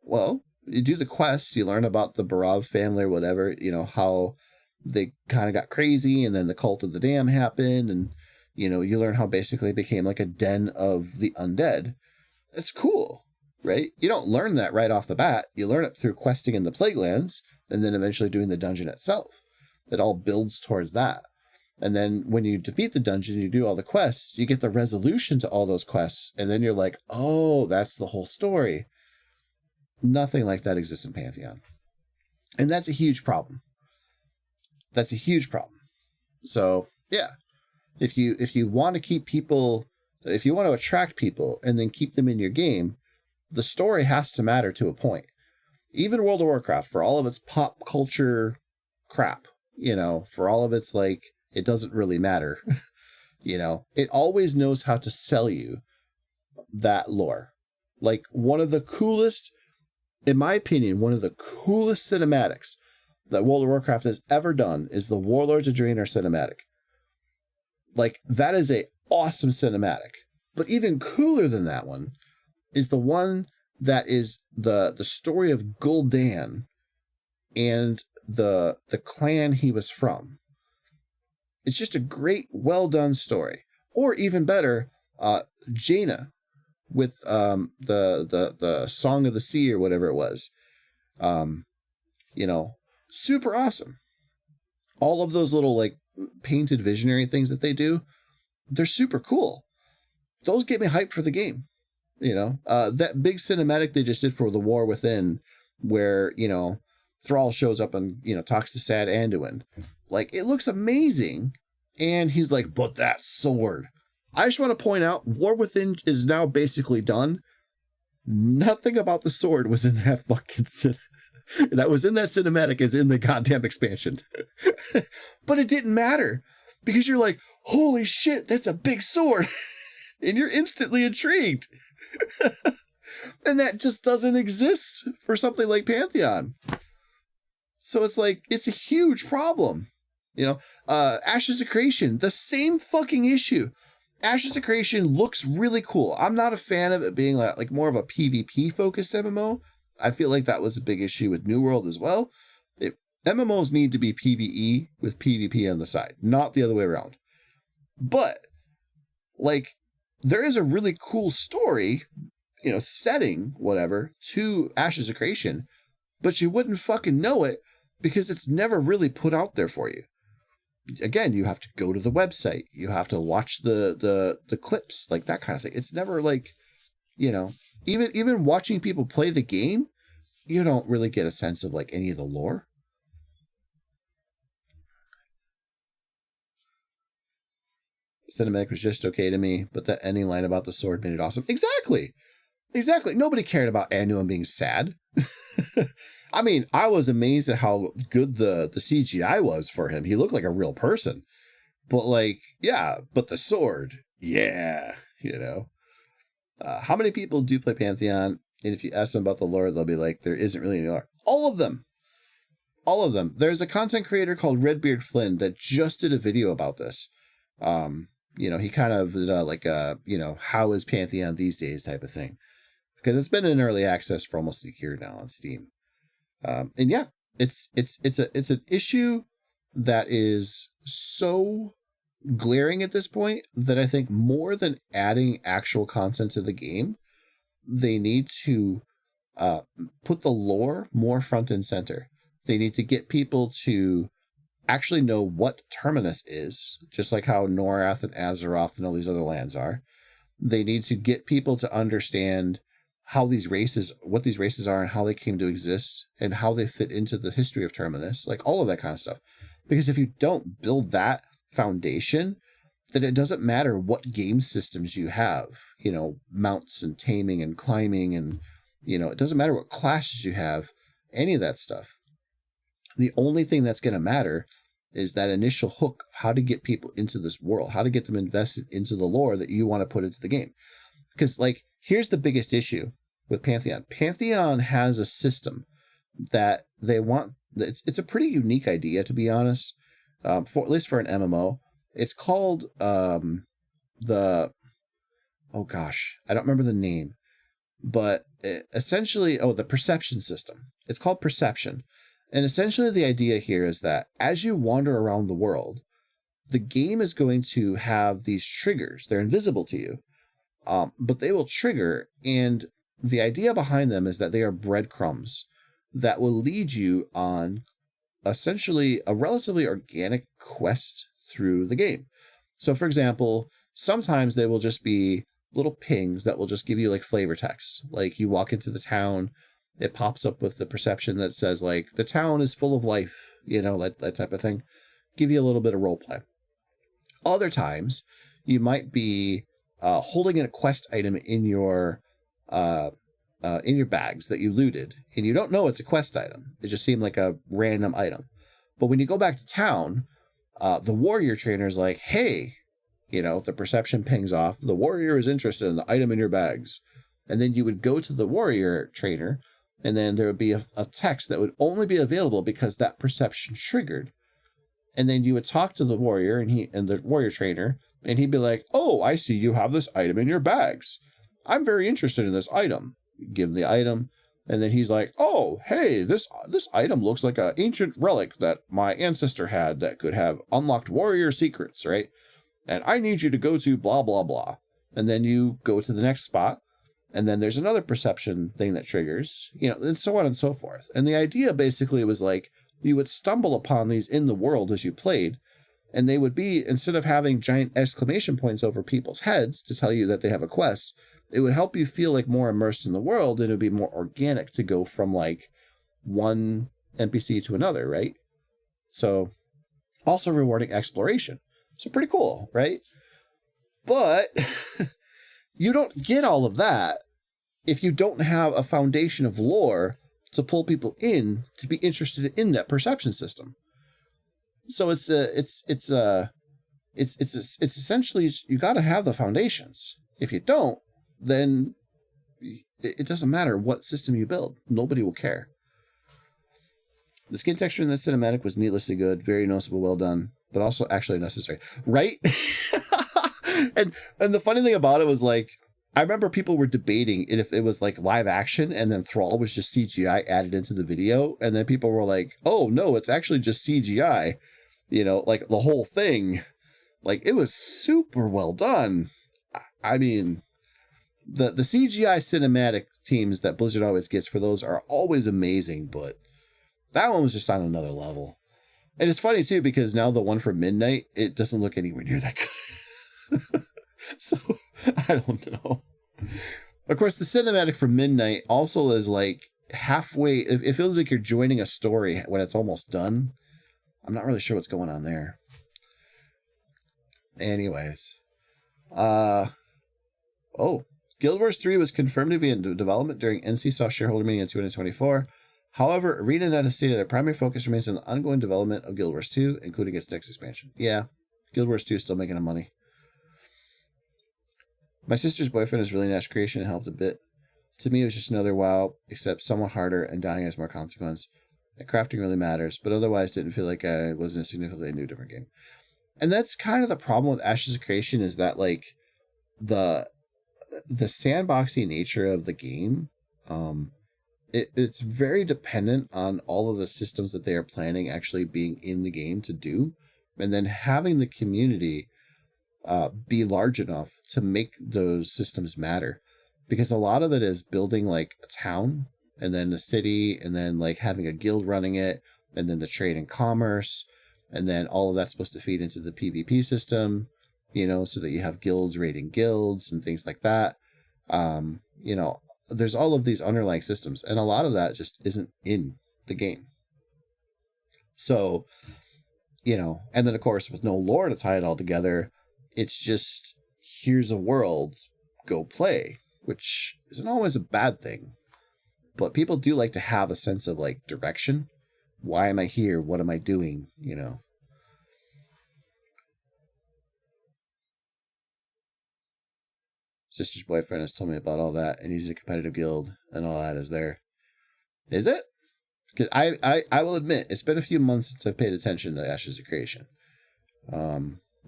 Well, you do the quests, you learn about the Barav family or whatever, how they kind of got crazy, and then the Cult of the Dam happened, and you learn how basically it became like a den of the undead. It's cool, right? You don't learn that right off the bat. You learn it through questing in the Plaguelands, and then eventually doing the dungeon itself. It all builds towards that. And then when you defeat the dungeon, you do all the quests, you get the resolution to all those quests, and then you're like, oh, that's the whole story. Nothing like that exists in Pantheon. And that's a huge problem. So, yeah. If you want to keep people, if you want to attract people and then keep them in your game, the story has to matter to a point. Even World of Warcraft, for all of its pop culture crap, for all of its like, it doesn't really matter. It always knows how to sell you that lore. Like one of the coolest, in my opinion, one of the coolest cinematics that World of Warcraft has ever done is the Warlords of Draenor cinematic. Like, that is a awesome cinematic. But even cooler than that one is the one that is the story of Gul'dan and the clan he was from. It's just a great, well done story. Or even better, Jaina with the Song of the Sea or whatever it was. You know, super awesome. All of those little like painted visionary things that they do, they're super cool. Those get me hyped for the game. You know, that big cinematic they just did for The War Within, where, you know, Thrall shows up and, you know, talks to Sad Anduin. Like, it looks amazing. And he's like, but that sword. I just want to point out, War Within is now basically done. Nothing about the sword was in that fucking that was in that cinematic is in the goddamn expansion. But it didn't matter, because you're like, holy shit, that's a big sword. And you're instantly intrigued. And that just doesn't exist for something like Pantheon. So it's like, it's a huge problem. You know, Ashes of Creation, the same fucking issue. Ashes of Creation looks really cool. I'm not a fan of it being like more of a PvP focused MMO. I feel like that was a big issue with New World as well. MMOs need to be PvE with PvP on the side, not the other way around. But like, there is a really cool story, you know, setting, whatever, to Ashes of Creation, but you wouldn't fucking know it because it's never really put out there for you. Again, you have to go to the website. You have to watch the clips, like that kind of thing. It's never like, you know, even watching people play the game, you don't really get a sense of like any of the lore. Cinematic was just okay to me, but that ending line about the sword made it awesome. Exactly. Nobody cared about Anduin being sad. I mean, I was amazed at how good the CGI was for him. He looked like a real person. But like, yeah, but the sword, yeah, you know. How many people do play Pantheon? And if you ask them about the lore, they'll be like, there isn't really any lore. All of them. There's a content creator called Redbeard Flynn that just did a video about this. You know, he kind of did like a, you know, how is Pantheon these days type of thing. Because it's been in early access for almost a year now on Steam. And yeah, it's an issue that is so glaring at this point that I think more than adding actual content to the game, they need to put the lore more front and center. They need to get people to actually know what Terminus is, just like how Norath and Azeroth and all these other lands are. They need to get people to understand how these races, what these races are and how they came to exist and how they fit into the history of Terminus, like all of that kind of stuff. Because if you don't build that foundation, then it doesn't matter what game systems you have, you know, mounts and taming and climbing and, you know, it doesn't matter what classes you have, any of that stuff. The only thing that's going to matter is that initial hook of how to get people into this world, how to get them invested into the lore that you want to put into the game. Because, like, here's the biggest issue with Pantheon. Pantheon has a system that they want. It's a pretty unique idea, to be honest, for at least for an MMO. It's called oh gosh, I don't remember the name, but essentially, the perception system. It's called Perception. And essentially the idea here is that as you wander around the world, the game is going to have these triggers. They're invisible to you, but they will trigger. And the idea behind them is that they are breadcrumbs that will lead you on essentially a relatively organic quest through the game. So, for example, sometimes they will just be little pings that will just give you like flavor text. Like you walk into the town, it pops up with the perception that says like the town is full of life, you know, that type of thing. Give you a little bit of role play. Other times you might be holding a quest item in your bags that you looted, and you don't know it's a quest item. It just seemed like a random item. But when you go back to town, the warrior trainer is like, hey, you know, the perception pings off. The warrior is interested in the item in your bags. And then you would go to the warrior trainer, and then there would be a text that would only be available because that perception triggered. And then you would talk to the warrior and the warrior trainer, and he'd be like, oh, I see you have this item in your bags. I'm very interested in this item. You give him the item, And then he's like, oh, hey, this item looks like an ancient relic that my ancestor had that could have unlocked warrior secrets, right? And I need you to go to blah, blah, blah. And then you go to the next spot. And then there's another perception thing that triggers, and so on and so forth. And the idea basically was like, you would stumble upon these in the world as you played. And they would be, instead of having giant exclamation points over people's heads to tell you that they have a quest, it would help you feel like more immersed in the world, and it would be more organic to go from like one NPC to another, right? So also rewarding exploration. So pretty cool, right? But you don't get all of that if you don't have a foundation of lore to pull people in to be interested in that perception system. So it's essentially, you got to have the foundations. If you don't, then it doesn't matter what system you build. Nobody will care. The skin texture in this cinematic was needlessly good, very noticeable, well done, but also actually necessary, right? and the funny thing about it was like, I remember people were debating if it was like live action and then Thrall was just CGI added into the video, and then people were like, oh no, it's actually just CGI, like the whole thing. Like, it was super well done. I mean, the CGI cinematic teams that Blizzard always gets for those are always amazing, but that one was just on another level. And it's funny too, because now the one for Midnight, it doesn't look anywhere near that good. So I don't know. Of course, the cinematic for Midnight also is like halfway. It feels like you're joining a story when it's almost done. I'm not really sure what's going on there. Anyways, Guild Wars 3 was confirmed to be in development during NCSoft shareholder meeting in 2024. However, ArenaNet has stated their primary focus remains on the ongoing development of Guild Wars 2, including its next expansion. Yeah, Guild Wars 2 is still making them money. My sister's boyfriend is really Nash creation and helped a bit. To me, it was just another WoW, except somewhat harder and dying has more consequence. And crafting really matters, but otherwise didn't feel like I was in a significantly new different game. And that's kind of the problem with Ashes of Creation, is that like the sandboxy nature of the game, it's very dependent on all of the systems that they are planning actually being in the game to do, and then having the community be large enough to make those systems matter, because a lot of it is building like a town and then a city and then like having a guild running it and then the trade and commerce, and then all of that's supposed to feed into the PvP system, so that you have guilds raiding guilds and things like that. There's all of these underlying systems, and a lot of that just isn't in the game. So, and then of course with no lore to tie it all together, it's just, here's a world, go play, which isn't always a bad thing. But people do like to have a sense of like direction. Why am I here? What am I doing? Sister's boyfriend has told me about all that, and he's in a competitive guild, and all that is there. Is it? Because I will admit, it's been a few months since I've paid attention to Ashes of Creation.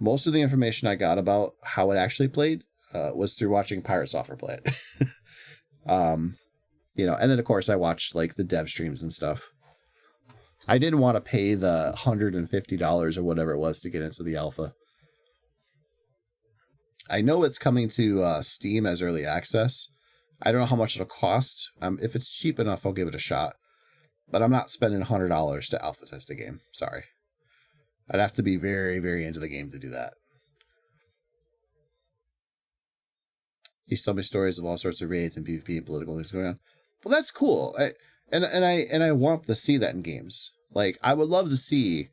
Most of the information I got about how it actually played was through watching Pirate Software play it. And then of course I watched like the dev streams and stuff. I didn't want to pay the $150 or whatever it was to get into the alpha. I know it's coming to Steam as early access. I don't know how much it'll cost. If it's cheap enough, I'll give it a shot. But I'm not spending $100 to alpha test a game. Sorry. I'd have to be very, very into the game to do that. He's told me stories of all sorts of raids and PvP and political things going on. Well, that's cool. I want to see that in games. Like, I would love to see,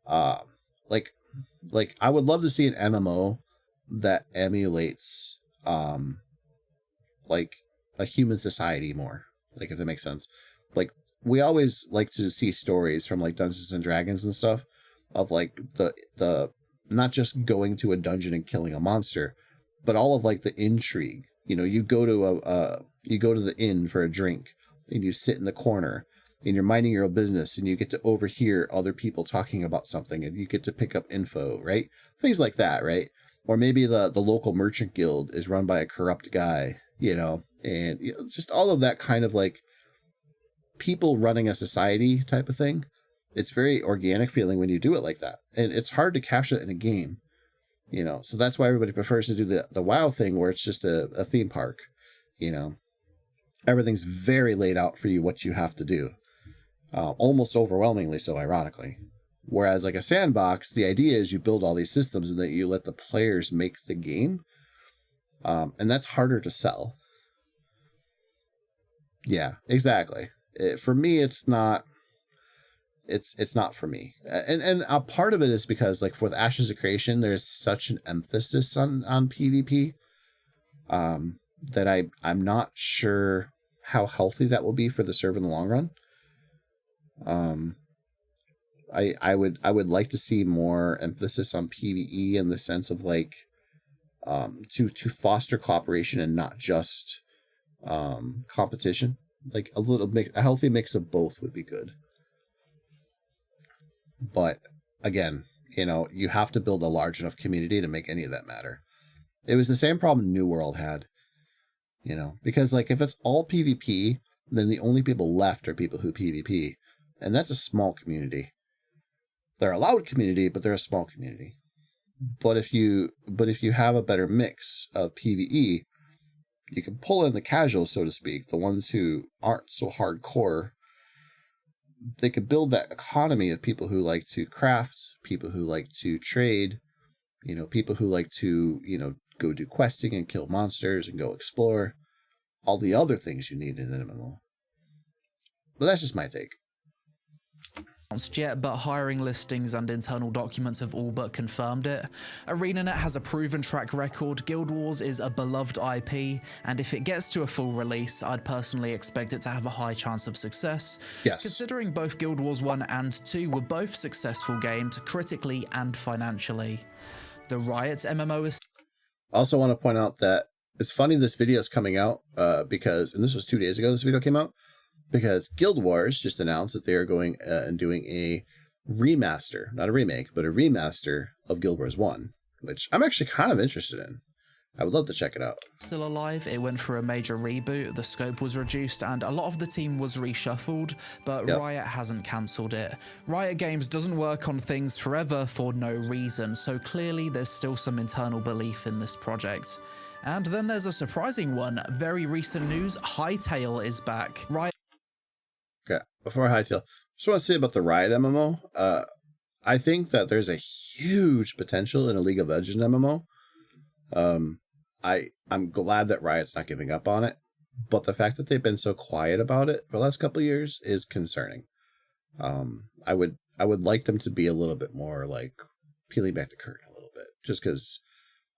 I would love to see an MMO that emulates, like a human society more. Like, if that makes sense. Like, we always like to see stories from like Dungeons and Dragons and stuff of like the not just going to a dungeon and killing a monster, but all of like the intrigue. You go to the inn for a drink and you sit in the corner and you're minding your own business and you get to overhear other people talking about something and you get to pick up info, right? Things like that, right? Or maybe the local merchant guild is run by a corrupt guy, and just all of that kind of like people running a society type of thing. It's very organic feeling when you do it like that. And it's hard to capture it in a game, you know. So that's why everybody prefers to do the WoW thing where it's just a theme park, you know. Everything's very laid out for you what you have to do. Almost overwhelmingly so, ironically. Whereas like a sandbox, the idea is you build all these systems and that you let the players make the game. And that's harder to sell. Yeah, exactly. For me, it's not for me. And a part of it is because like with Ashes of Creation, there's such an emphasis on PvP that I'm not sure how healthy that will be for the server in the long run. I would like to see more emphasis on PvE in the sense of like to foster cooperation and not just competition. Like a healthy mix of both would be good. But again, you know, you have to build a large enough community to make any of that matter. It was the same problem New World had, you know, because like if it's all PvP, then the only people left are people who PvP, and that's a small community. They're a loud community, but they're a small community. But if you have a better mix of PvE, you can pull in the casuals, so to speak, the ones who aren't so hardcore. They could build that economy of people who like to craft, people who like to trade, you know, people who like to, you know, go do questing and kill monsters and go explore. All the other things you need in an MMO. But that's just my take. Yet, but hiring listings and internal documents have all but confirmed it. ArenaNet has a proven track record, Guild Wars is a beloved IP, and if it gets to a full release, I'd personally expect it to have a high chance of success. Yes. Considering both Guild Wars 1 and 2 were both successful games, critically and financially. The Riot MMO is... I also want to point out that it's funny this video is coming out because, and this was 2 days ago this video came out, because Guild Wars just announced that they are going and doing a remaster, not a remake, but a remaster of Guild Wars 1, which I'm actually kind of interested in. I would love to check it out. Still alive, it went through a major reboot, the scope was reduced, and a lot of the team was reshuffled, but Yep. Riot hasn't cancelled it. Riot Games doesn't work on things forever for no reason, so clearly there's still some internal belief in this project. And then there's a surprising one. Very recent news, Hytale is back. Riot... Okay, before I hightail, just want to say about the Riot MMO. I think that there's a huge potential in a League of Legends MMO. I'm glad that Riot's not giving up on it, but the fact that they've been so quiet about it for the last couple of years is concerning. I would like them to be a little bit more like peeling back the curtain a little bit, just because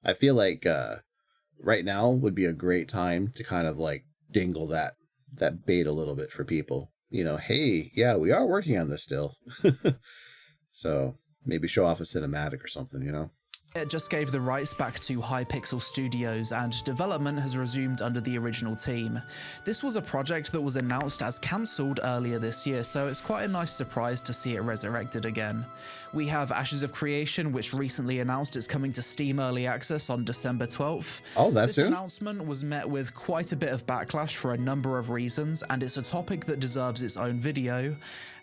I feel like right now would be a great time to kind of like dingle that bait a little bit for people. You know, hey, yeah, we are working on this still. So maybe show off a cinematic or something, you know? It just gave the rights back to Hypixel Studios, and development has resumed under the original team. This was a project that was announced as cancelled earlier this year, so it's quite a nice surprise to see it resurrected again. We have Ashes of Creation, which recently announced it's coming to Steam Early Access on December 12th. Oh, that's soon? This announcement was met with quite a bit of backlash for a number of reasons, and it's a topic that deserves its own video.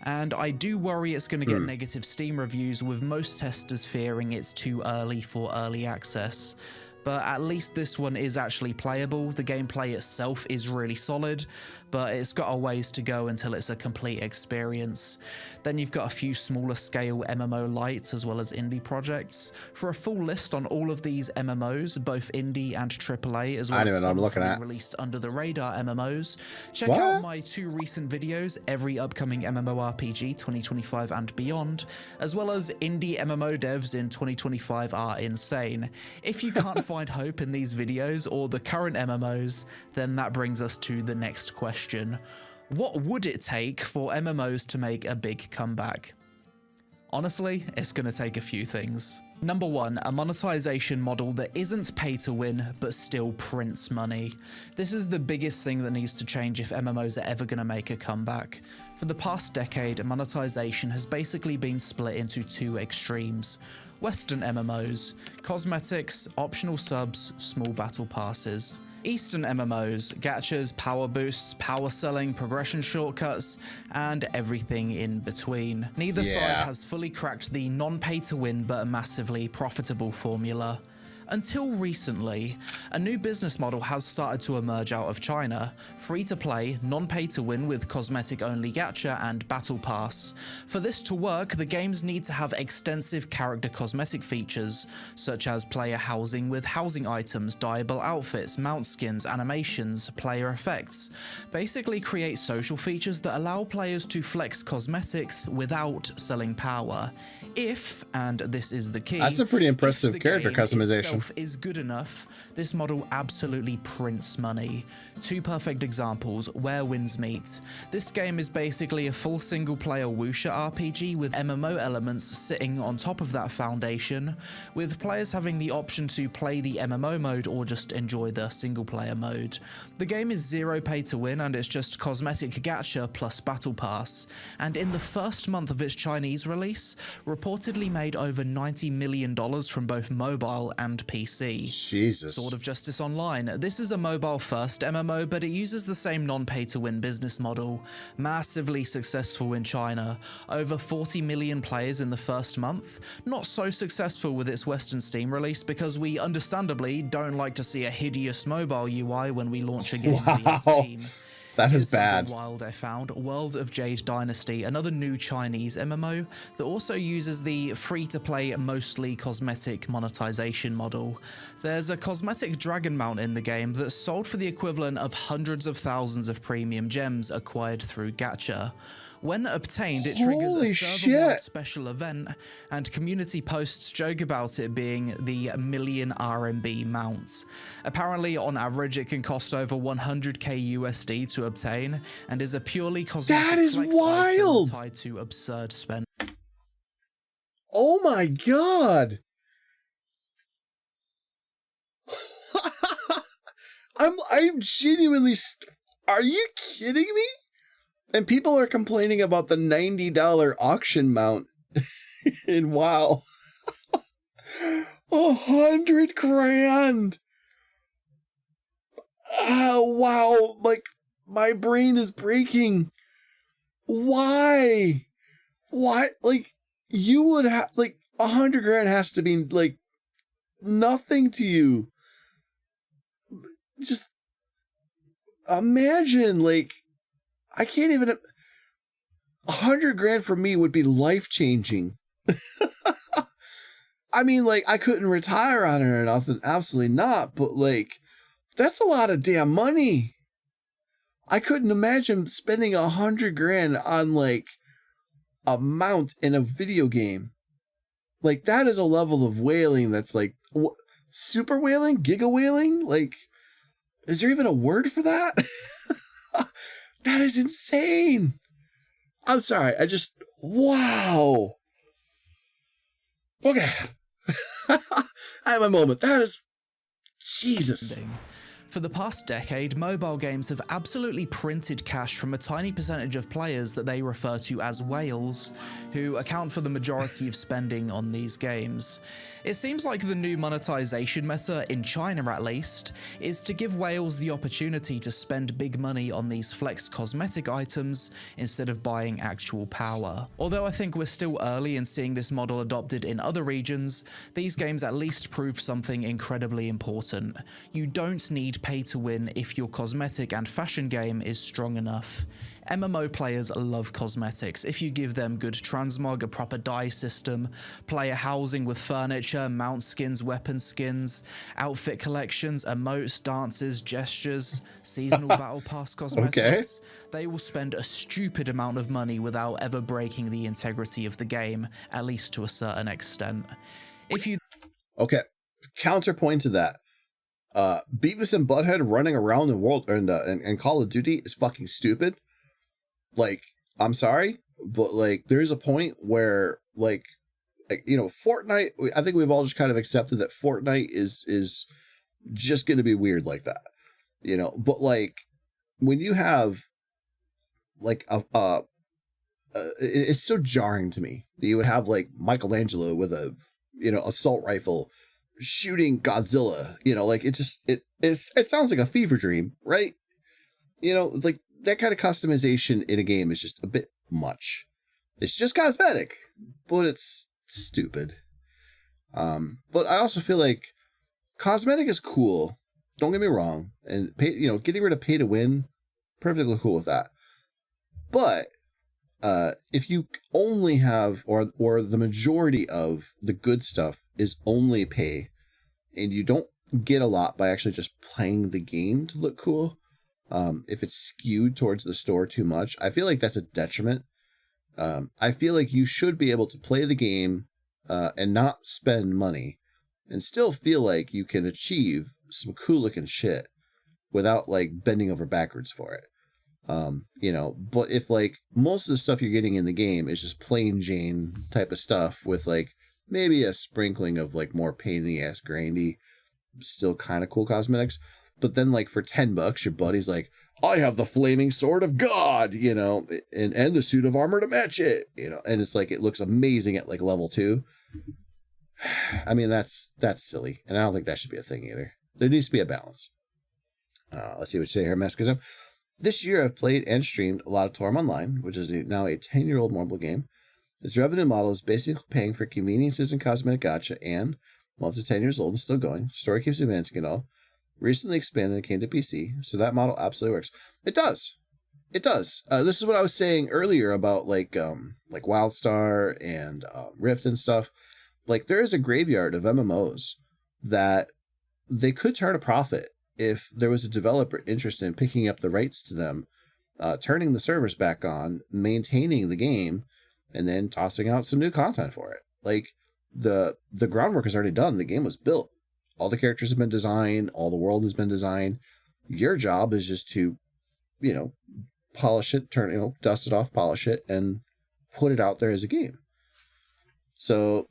And I do worry it's going to get negative Steam reviews, with most testers fearing it's too early for early access. But at least this one is actually playable. The gameplay itself is really solid, but it's got a ways to go until it's a complete experience. Then you've got a few smaller scale MMO lights as well as indie projects. For a full list on all of these MMOs, both indie and AAA, as well as some fully released under the radar MMOs, check out my 2 recent videos, every upcoming MMORPG 2025 and beyond, as well as indie MMO devs in 2025 are insane. If you can't find hope in these videos or the current MMOs, then that brings us to the next question. What would it take for MMOs to make a big comeback? Honestly, it's going to take a few things. Number 1, a monetization model that isn't pay to win, but still prints money. This is the biggest thing that needs to change if MMOs are ever going to make a comeback. For the past decade, monetization has basically been split into 2 extremes. Western MMOs, cosmetics, optional subs, small battle passes. Eastern MMOs, gachas, power boosts, power selling, progression shortcuts, and everything in between. Neither side has fully cracked the non-pay-to-win but massively profitable formula. Until recently, a new business model has started to emerge out of China: free-to-play, non-pay-to-win with cosmetic-only gacha and battle pass. For this to work, the games need to have extensive character cosmetic features, such as player housing with housing items, dyeable outfits, mount skins, animations, player effects. Basically create social features that allow players to flex cosmetics without selling power. If, and this is the key, that's a pretty impressive character customization, is good enough, this model absolutely prints money. Two perfect examples where wins meet. This game is basically a full single-player wuxia RPG with MMO elements sitting on top of that foundation, with players having the option to play the MMO mode or just enjoy the single-player mode. The game is zero pay to win, and it's just cosmetic gacha plus battle pass, and in the first month of its Chinese release, reportedly made over $90 million from both mobile and PC. Jesus. Sword of Justice Online. This is a mobile-first MMO, but it uses the same non-pay-to-win business model. Massively successful in China. Over 40 million players in the first month. Not so successful with its Western Steam release because we understandably don't like to see a hideous mobile UI when we launch a game via Steam. That is bad. Wild I found. World of Jade Dynasty, another new Chinese MMO that also uses the free-to-play, mostly cosmetic monetization model. There's a cosmetic dragon mount in the game that's sold for the equivalent of hundreds of thousands of premium gems acquired through gacha. When obtained, it triggers Holy a server-wide special event, and community posts joke about it being the million RMB mount. Apparently, on average, it can cost over 100k USD to obtain, and is a purely cosmetic flex item tied to absurd spend. Oh my god! I'm genuinely. Are you kidding me? And people are complaining about the $90 auction mount in WoW. 100 grand. Oh, wow. Like, my brain is breaking. Why? Why? Like, you would have, like, 100 grand has to be, like, nothing to you. Just imagine, like, I can't even. 100 grand for me would be life changing. I mean, like, I couldn't retire on it or nothing. Absolutely not. But, like, that's a lot of damn money. I couldn't imagine spending 100 grand on, like, a mount in a video game. Like, that is a level of whaling that's like super whaling, giga whaling. Like, is there even a word for that? That is insane. I'm sorry. I just, wow. Okay. I have a moment. That is, Jesus. For the past decade, mobile games have absolutely printed cash from a tiny percentage of players that they refer to as whales, who account for the majority of spending on these games. It seems like the new monetization meta, in China at least, is to give whales the opportunity to spend big money on these flex cosmetic items instead of buying actual power. Although I think we're still early in seeing this model adopted in other regions, these games at least prove something incredibly important. You don't need pay to win if your cosmetic and fashion game is strong enough. MMO players love cosmetics if you give them good transmog, a proper dye system, player housing with furniture, mount skins, weapon skins, outfit collections, emotes, dances, gestures, seasonal battle pass cosmetics. Okay. They will spend a stupid amount of money without ever breaking the integrity of the game, at least to a certain extent. If you... Okay, counterpoint to that. Beavis and Butthead running around in Call of Duty is fucking stupid. Like, I'm sorry, but like, there's a point where like, you know, Fortnite. I think we've all just kind of accepted that Fortnite is just going to be weird like that, you know. But like, when you have like it's so jarring to me that you would have like Michelangelo with a, you know, assault rifle shooting Godzilla. You know, like it sounds like a fever dream, right? You know, like that kind of customization in a game is just a bit much. It's just cosmetic, but it's stupid. But I also feel like cosmetic is cool. Don't get me wrong, and getting rid of pay to win, perfectly cool with that. But if you only have, or the majority of the good stuff is only pay, and you don't get a lot by actually just playing the game to look cool, if it's skewed towards the store too much, I feel like that's a detriment. I feel like you should be able to play the game and not spend money and still feel like you can achieve some cool looking shit without like bending over backwards for it. But if like most of the stuff you're getting in the game is just plain Jane type of stuff with like maybe a sprinkling of like more pain in the ass grindy, still kind of cool cosmetics, but then like for $10 your buddy's like, I have the flaming sword of God, and the suit of armor to match it, and it's like it looks amazing at like level 2. I mean, that's silly, and I don't think that should be a thing either. There needs to be a balance. Let's see what you say here, Masochism. This year I've played and streamed a lot of Torm Online, which is now a 10-year-old mobile game. Its revenue model is basically paying for conveniences and cosmetic gacha, and, while it's 10 years old and still going, story keeps advancing and all. Recently expanded and came to PC, so that model absolutely works. It does. It does. This is what I was saying earlier about like WildStar and Rift and stuff. Like there is a graveyard of MMOs that they could turn a profit if there was a developer interested in picking up the rights to them, turning the servers back on, maintaining the game, and then tossing out some new content for it. Like the groundwork is already done. The game was built. All the characters have been designed. All the world has been designed. Your job is just to, polish it, dust it off, polish it, and put it out there as a game. So,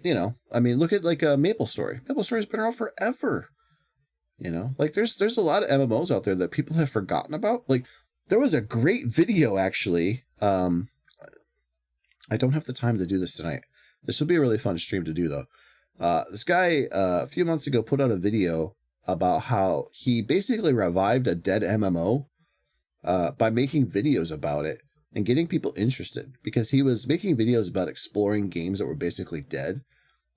I mean, look at like a MapleStory. MapleStory's been around forever. Like there's a lot of MMOs out there that people have forgotten about. Like there was a great video actually. I don't have the time to do this tonight. This would be a really fun stream to do though. This guy a few months ago put out a video about how he basically revived a dead MMO by making videos about it and getting people interested, because he was making videos about exploring games that were basically dead.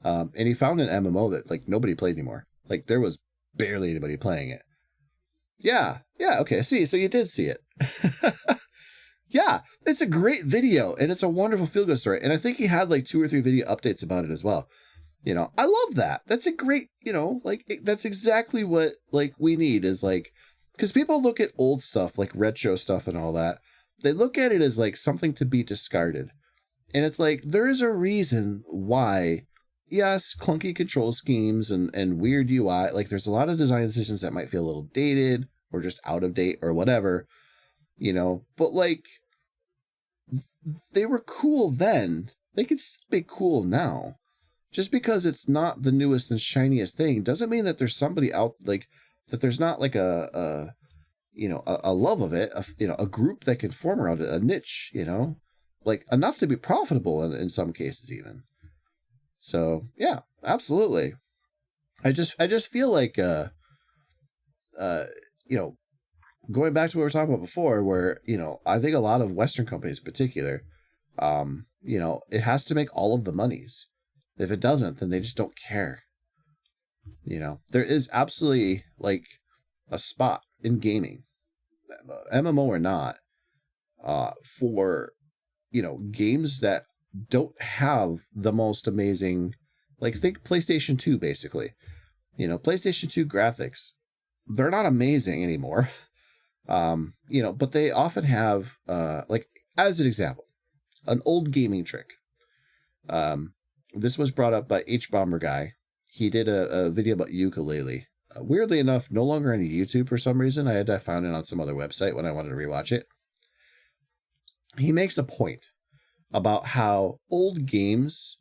And he found an MMO that like nobody played anymore. Like there was barely anybody playing it. Yeah, okay. So you did see it. Yeah, it's a great video and it's a wonderful feel-good story. And I think he had like 2 or 3 video updates about it as well. I love that. That's a great, that's exactly what like we need is like, because people look at old stuff like retro stuff and all that. They look at it as like something to be discarded. And it's like, there is a reason why, yes, clunky control schemes and weird UI, like there's a lot of design decisions that might feel a little dated or just out of date or whatever, but like they were cool then. They could still be cool now. Just because it's not the newest and shiniest thing doesn't mean that there's somebody out like that. There's not like a love of it, a group that can form around it, a niche, like enough to be profitable in some cases even. So yeah, absolutely. I just feel like going back to what we were talking about before, where I think a lot of Western companies in particular, it has to make all of the monies. If it doesn't, then they just don't care. There is absolutely like a spot in gaming, MMO or not, for, games that don't have the most amazing, like think PlayStation 2, basically. PlayStation 2 graphics, they're not amazing anymore. But they often have, like as an example, an old gaming trick. This was brought up by H-Bomber Guy. He did a video about ukulele. Weirdly enough, no longer on YouTube for some reason. I found it on some other website when I wanted to rewatch it. He makes a point about how old games,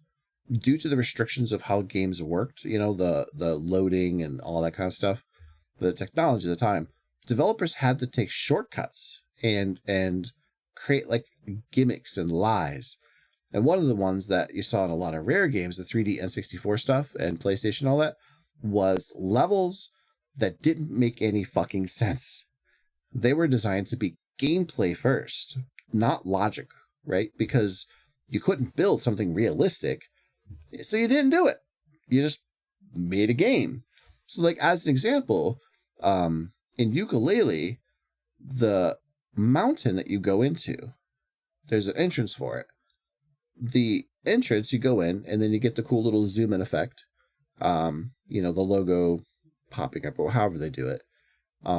due to the restrictions of how games worked, the loading and all that kind of stuff, the technology at the time, developers had to take shortcuts and create like gimmicks and lies. And one of the ones that you saw in a lot of Rare games, the 3D N64 stuff and PlayStation, all that, was levels that didn't make any fucking sense. They were designed to be gameplay first, not logic, right? Because you couldn't build something realistic, so you didn't do it. You just made a game. So, like, as an example, in Yooka-Laylee, the mountain that you go into, there's an entrance for it. The entrance, you go in, and then you get the cool little zoom in effect. You know, the logo popping up, or however they do it.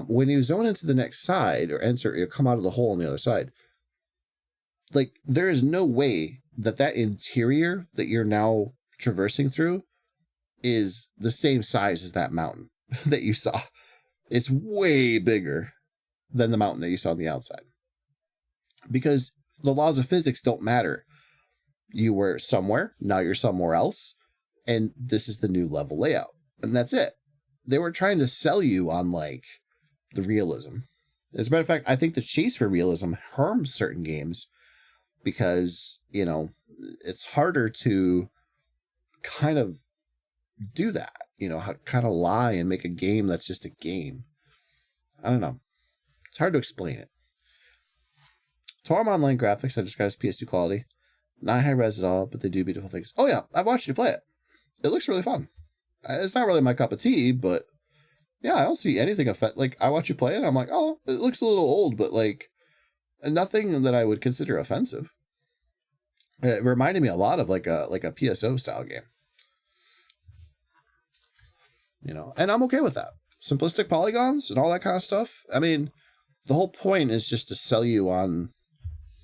When you zone into the next side, or enter, or come out of the hole on the other side, like, there is no way that interior that you're now traversing through is the same size as that mountain that you saw. It's way bigger than the mountain that you saw on the outside. Because the laws of physics don't matter. You were somewhere, now you're somewhere else, and this is the new level layout. And that's it. They were trying to sell you on, like, the realism. As a matter of fact, I think the chase for realism harms certain games because, you know, it's harder to kind of do that, you know, kind of lie and make a game that's just a game. I don't know. It's hard to explain it. Torum Online graphics I describe as PS2 quality. Not high res at all, but they do beautiful things. Oh yeah, I've watched you play it. It looks really fun. It's not really my cup of tea, but yeah, I don't see anything like, I watch you play it, I'm like, oh, it looks a little old, but like, nothing that I would consider offensive. It reminded me a lot of like a PSO style game. You know, and I'm okay with that. Simplistic polygons and all that kind of stuff. I mean, the whole point is just to sell you on,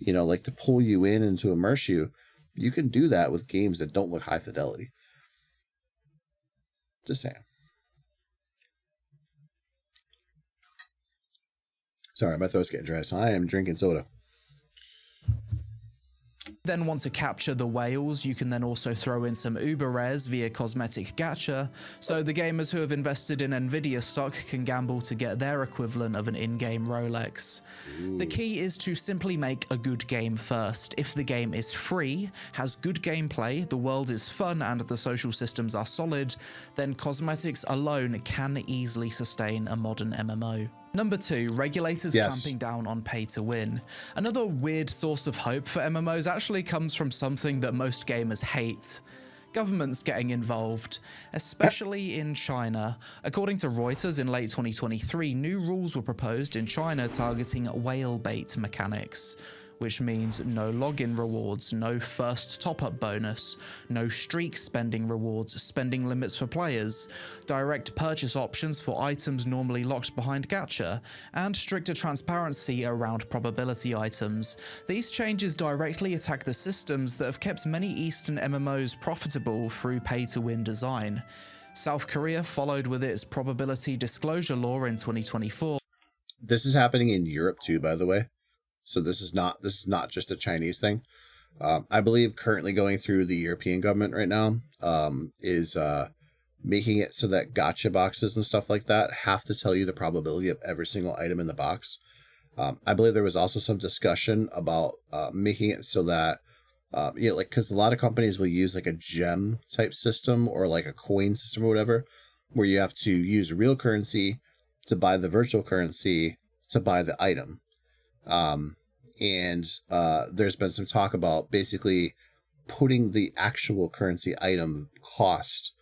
you know, like to pull you in and to immerse you. You can do that with games that don't look high fidelity. Just saying. Sorry, my throat's getting dry, so I am drinking soda. Then want to capture the whales, you can then also throw in some uber rares via cosmetic gacha, so the gamers who have invested in Nvidia stock can gamble to get their equivalent of an in-game Rolex. Ooh. The key is to simply make a good game first. If the game is free, has good gameplay, the world is fun and the social systems are solid, then cosmetics alone can easily sustain a modern MMO. Number 2, regulators clamping down on pay to win. Another weird source of hope for MMOs actually comes from something that most gamers hate. Governments getting involved, especially in China. According to Reuters, in late 2023, new rules were proposed in China targeting whale bait mechanics, which means no login rewards, no first top-up bonus, no streak spending rewards, spending limits for players, direct purchase options for items normally locked behind gacha, and stricter transparency around probability items. These changes directly attack the systems that have kept many Eastern MMOs profitable through pay-to-win design. South Korea followed with its probability disclosure law in 2024. This is happening in Europe too, by the way. So this is not just a Chinese thing. I believe currently going through the European government right now is making it so that gacha boxes and stuff like that have to tell you the probability of every single item in the box. I believe there was also some discussion about making it so that, you know, like, because a lot of companies will use like a gem type system or like a coin system or whatever, where you have to use real currency to buy the virtual currency to buy the item. There's been some talk about basically putting the actual currency item cost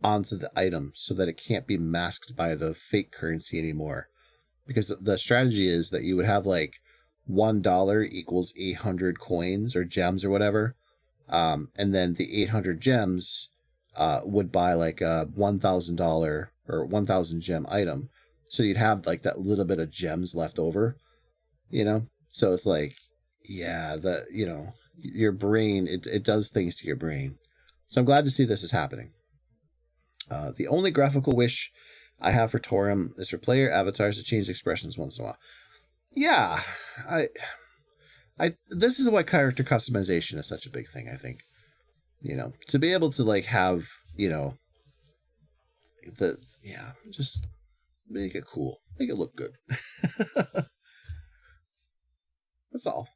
onto the item so that it can't be masked by the fake currency anymore. Because the strategy is that you would have like $1 equals 800 coins or gems or whatever. And then the 800 gems, would buy like a $1,000 or 1,000 gem item. So you'd have like that little bit of gems left over. You know, so it's like, yeah, you know, your brain, it does things to your brain. So I'm glad to see this is happening. The only graphical wish I have for Torum is for player avatars to change expressions once in a while. Yeah, this is why character customization is such a big thing, I think. You know, to be able to like have, you know, just make it cool, make it look good. That's all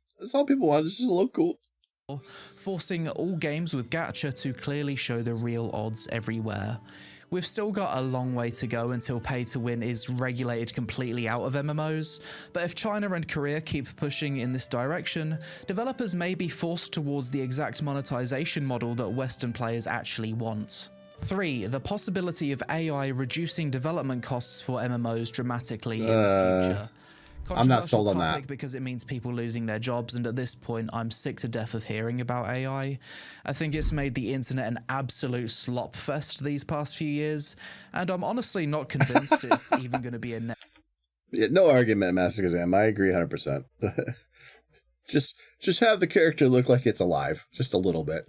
people want, is just to look cool. Forcing all games with gacha to clearly show the real odds everywhere. We've still got a long way to go until pay to win is regulated completely out of MMOs, but if China and Korea keep pushing in this direction, developers may be forced towards the exact monetization model that Western players actually want. 3. The possibility of AI reducing development costs for MMOs dramatically in the future. I'm not sold on that because it means people losing their jobs, and at this point I'm sick to death of hearing about AI. I think it's made the internet an absolute slop fest these past few years, and I'm honestly not convinced it's even going to be a Yeah, no argument, Master Kazam. I agree 100%. Just have the character look like it's alive, just a little bit.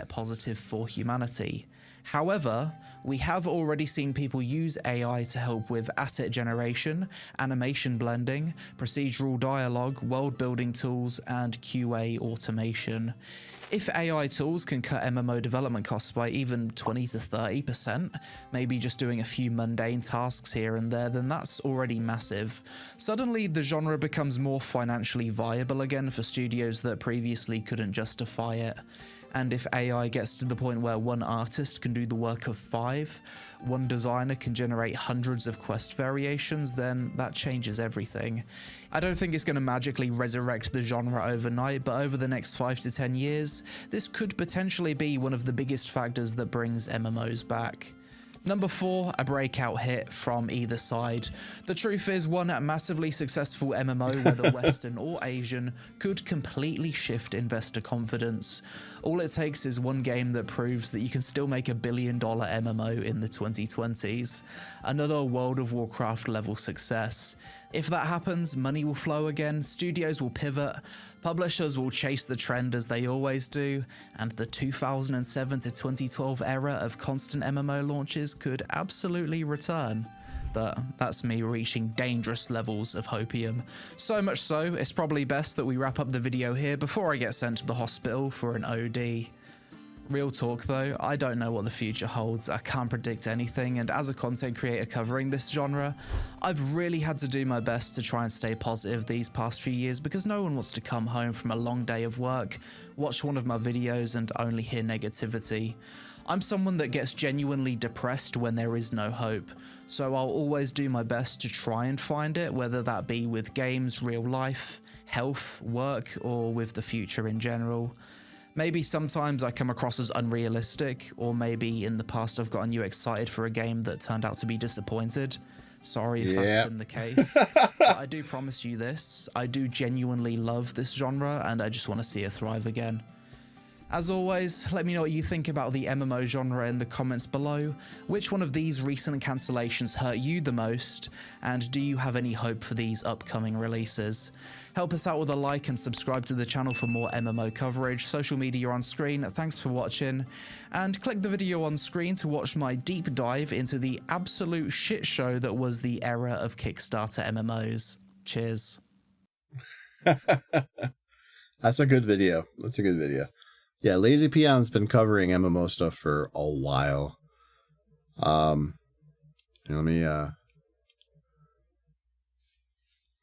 positive for humanity. However, we have already seen people use AI to help with asset generation, animation blending, procedural dialogue, world building tools, and QA automation. If AI tools can cut MMO development costs by even 20 to 30%, maybe just doing a few mundane tasks here and there, then that's already massive. Suddenly, the genre becomes more financially viable again for studios that previously couldn't justify it. And if AI gets to the point where one artist can do the work of 5, one designer can generate hundreds of quest variations, then that changes everything. I don't think it's going to magically resurrect the genre overnight, but over the next 5 to 10 years, this could potentially be one of the biggest factors that brings MMOs back. Number 4, a breakout hit from either side. The truth is, one massively successful MMO, whether Western or Asian, could completely shift investor confidence. All it takes is one game that proves that you can still make $1 billion MMO in the 2020s. Another World of Warcraft level success. If that happens, money will flow again, studios will pivot, publishers will chase the trend as they always do, and the 2007 to 2012 era of constant MMO launches could absolutely return. But that's me reaching dangerous levels of hopium. So much so, it's probably best that we wrap up the video here before I get sent to the hospital for an OD. Real talk though, I don't know what the future holds, I can't predict anything, and as a content creator covering this genre, I've really had to do my best to try and stay positive these past few years because no one wants to come home from a long day of work, watch one of my videos and only hear negativity. I'm someone that gets genuinely depressed when there is no hope, so I'll always do my best to try and find it, whether that be with games, real life, health, work, or with the future in general. Maybe sometimes I come across as unrealistic, or maybe in the past I've gotten you excited for a game that turned out to be disappointed. Sorry if that's been the case, but I do promise you this, I do genuinely love this genre and I just want to see it thrive again. As always, let me know what you think about the MMO genre in the comments below. Which one of these recent cancellations hurt you the most? And do you have any hope for these upcoming releases? Help us out with a like and subscribe to the channel for more MMO coverage. Social media on screen. Thanks for watching. And click the video on screen to watch my deep dive into the absolute shit show that was the era of Kickstarter MMOs. Cheers. That's a good video. That's a good video. Yeah, Lazy Peon's been covering MMO stuff for a while. Let me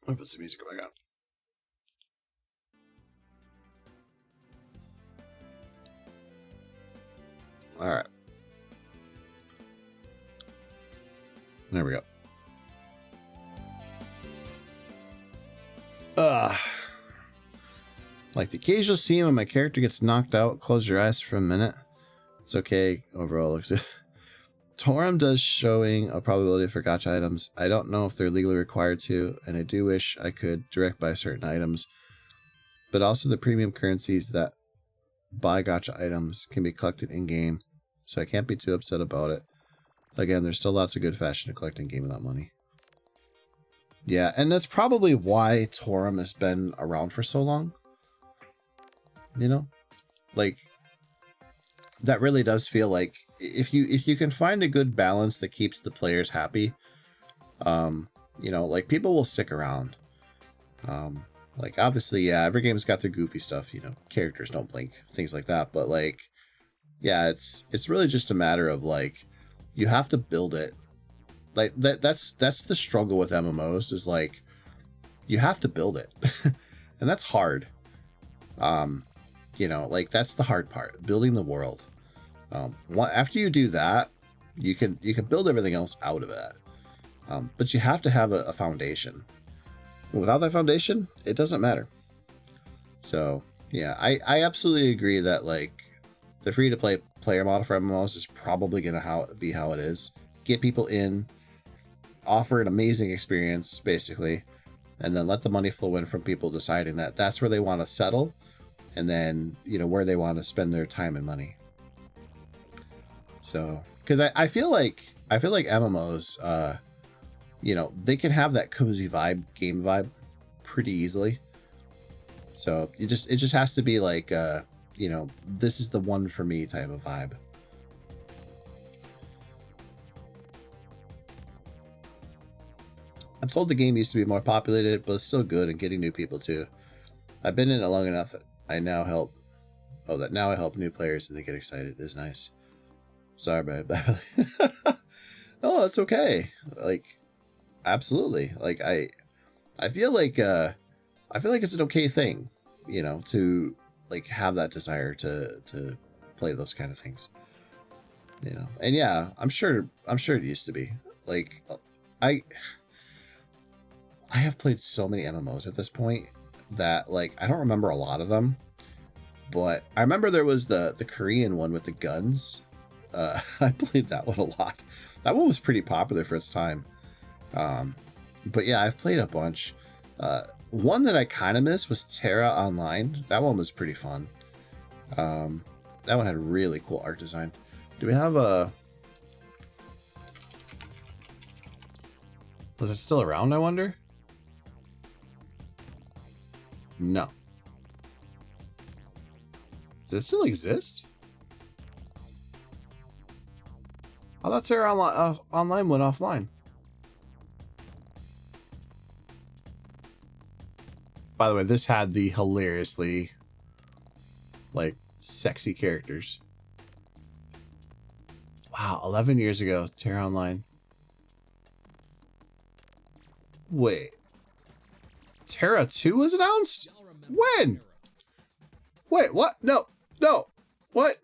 put some music back on. All right. There we go. Like the occasional scene when my character gets knocked out, close your eyes for a minute. It's okay. Overall, looks good. Torum does showing a probability for gacha items. I don't know if they're legally required to, and I do wish I could direct buy certain items. But also the premium currencies that buy gacha items can be collected in-game, so I can't be too upset about it. Again, there's still lots of good fashion to collect in-game without money. Yeah, and that's probably why Torum has been around for so long. You know, like that really does feel like if you can find a good balance that keeps the players happy, you know, like people will stick around. Like obviously, yeah, every game's got their goofy stuff, you know, characters don't blink, things like that. But like, yeah, it's really just a matter of like, you have to build it. Like that's the struggle with MMOs is like, you have to build it, and that's hard. You know, like that's the hard part, building the world. After you do that, You can build everything else out of that, but you have to have a foundation. Without that foundation, it doesn't matter. So yeah, I absolutely agree that like the free to play player model for MMOs is probably gonna be how it is. Get people in, offer an amazing experience basically, and then let the money flow in from people deciding that that's where they want to settle, and then where they want to spend their time and money. So because I feel like MMOs, they can have that cozy game vibe pretty easily. So it just has to be like this is the one for me type of vibe. I'm told the game used to be more populated, but it's still good and getting new people too. I've been in it long enough that I now help new players and they get excited. It's nice. Sorry, babe. Oh, that's okay. Like, absolutely. Like I feel like it's an okay thing, to like have that desire to play those kind of things. And yeah, I'm sure it used to be. Like I have played so many MMOs at this point that like I don't remember a lot of them, but I remember there was the Korean one with the guns. I played that one a lot. That one was pretty popular for its time. But yeah, I've played a bunch. One that I kind of missed was Terra Online. That one was pretty fun. That one had really cool art design. Do we have a... Was it still around, I wonder? No. Does it still exist? I thought Terra Online went offline. By the way, this had the hilariously, like, sexy characters. Wow, 11 years ago, Terra Online. Wait. Terra 2 was announced? When? Wait, what? No. What?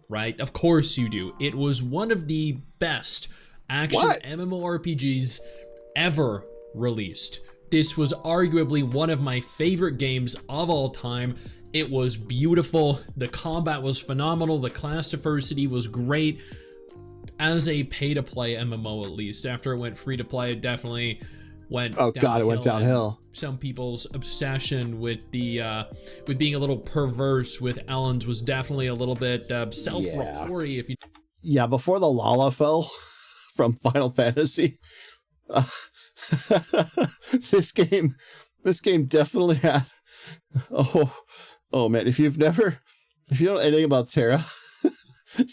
Right? Of course you do. It was one of the best action MMORPGs ever released. This was arguably one of my favorite games of all time. It was beautiful. The combat was phenomenal. The class diversity was great. As a pay-to-play MMO, at least. After it went free-to-play, it definitely went downhill. Oh god, it went downhill. Some people's obsession with the with being a little perverse with Ellen's was definitely a little bit self-reporty. If you before the Lala fell from Final Fantasy, this game definitely had. Oh man, if you don't know anything about Terra,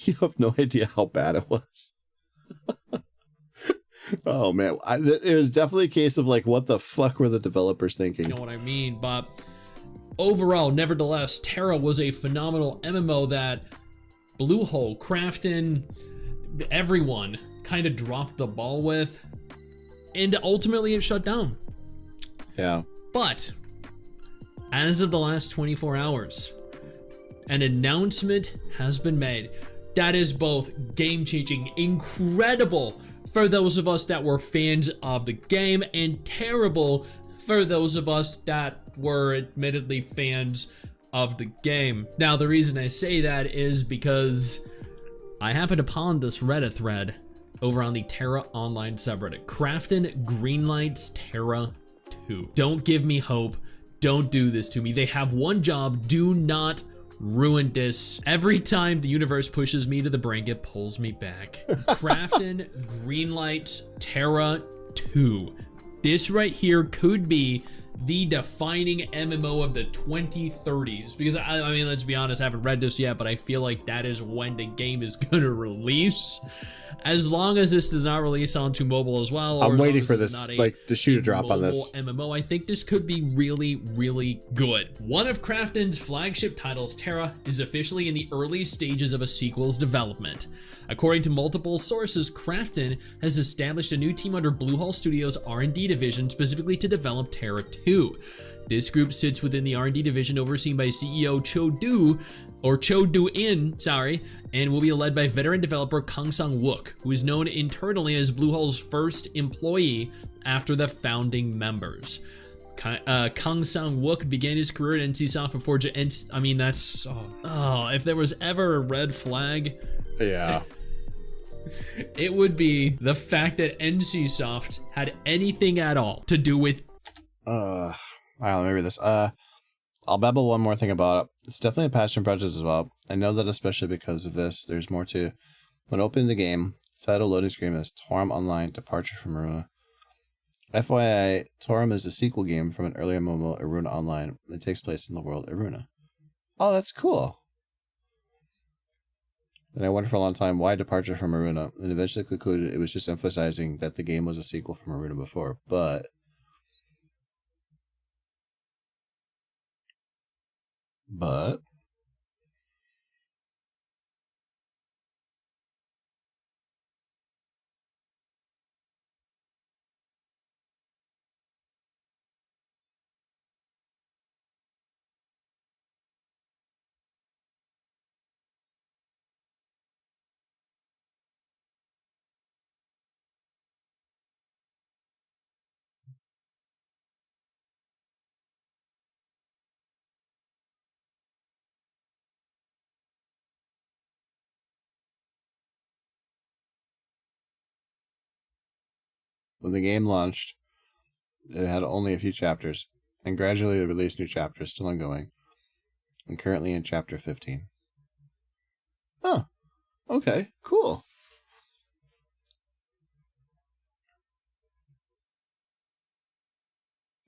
you have no idea how bad it was. Oh man, it was definitely a case of like, what the fuck were the developers thinking? You know what I mean? But overall, nevertheless, Terra was a phenomenal MMO that Bluehole, Krafton, everyone kind of dropped the ball with, and ultimately it shut down. Yeah. But as of the last 24 hours, an announcement has been made that is both game-changing, incredible for those of us that were fans of the game, and terrible for those of us that were admittedly fans of the game. Now, the reason I say that is because I happened upon this Reddit thread over on the Terra Online subreddit. Krafton greenlights Terra 2. Don't give me hope. Don't do this to me. They have one job. Do not ruin this. Every time the universe pushes me to the brink, it pulls me back. Krafton greenlights Terra 2. This right here could be the defining MMO of the 2030s, because I mean, let's be honest, I haven't read this yet, but I feel like that is when the game is gonna release. As long as this does not release onto mobile as well, I'm waiting for this, like, the shoe to drop on this MMO, I think this could be really, really good. One of Krafton's flagship titles, Terra, is officially in the early stages of a sequel's development. According to multiple sources, Krafton has established a new team under Bluehole Studios' R&D division specifically to develop Terra 2. 2. This group sits within the R&D division overseen by CEO Cho Do-in, and will be led by veteran developer Kang Sang-wook, who is known internally as Bluehole's first employee after the founding members. Kang Sang-wook began his career at NCSoft before if there was ever a red flag, Yeah. it would be the fact that NCSoft had anything at all to do with. All right, let me read this. I'll babble one more thing about it. It's definitely a passion project as well. I know that especially because of this, there's more to. When opening the game, title loading screen is Toram Online: Departure from Aruna. FYI, Toram is a sequel game from an earlier MMO, Aruna Online. It takes place in the world Aruna. Oh, that's cool. And I wondered for a long time why Departure from Aruna, and eventually concluded it was just emphasizing that the game was a sequel from Aruna before, but when the game launched, it had only a few chapters, and gradually they released new chapters, still ongoing, and currently in chapter 15. Oh, okay, cool.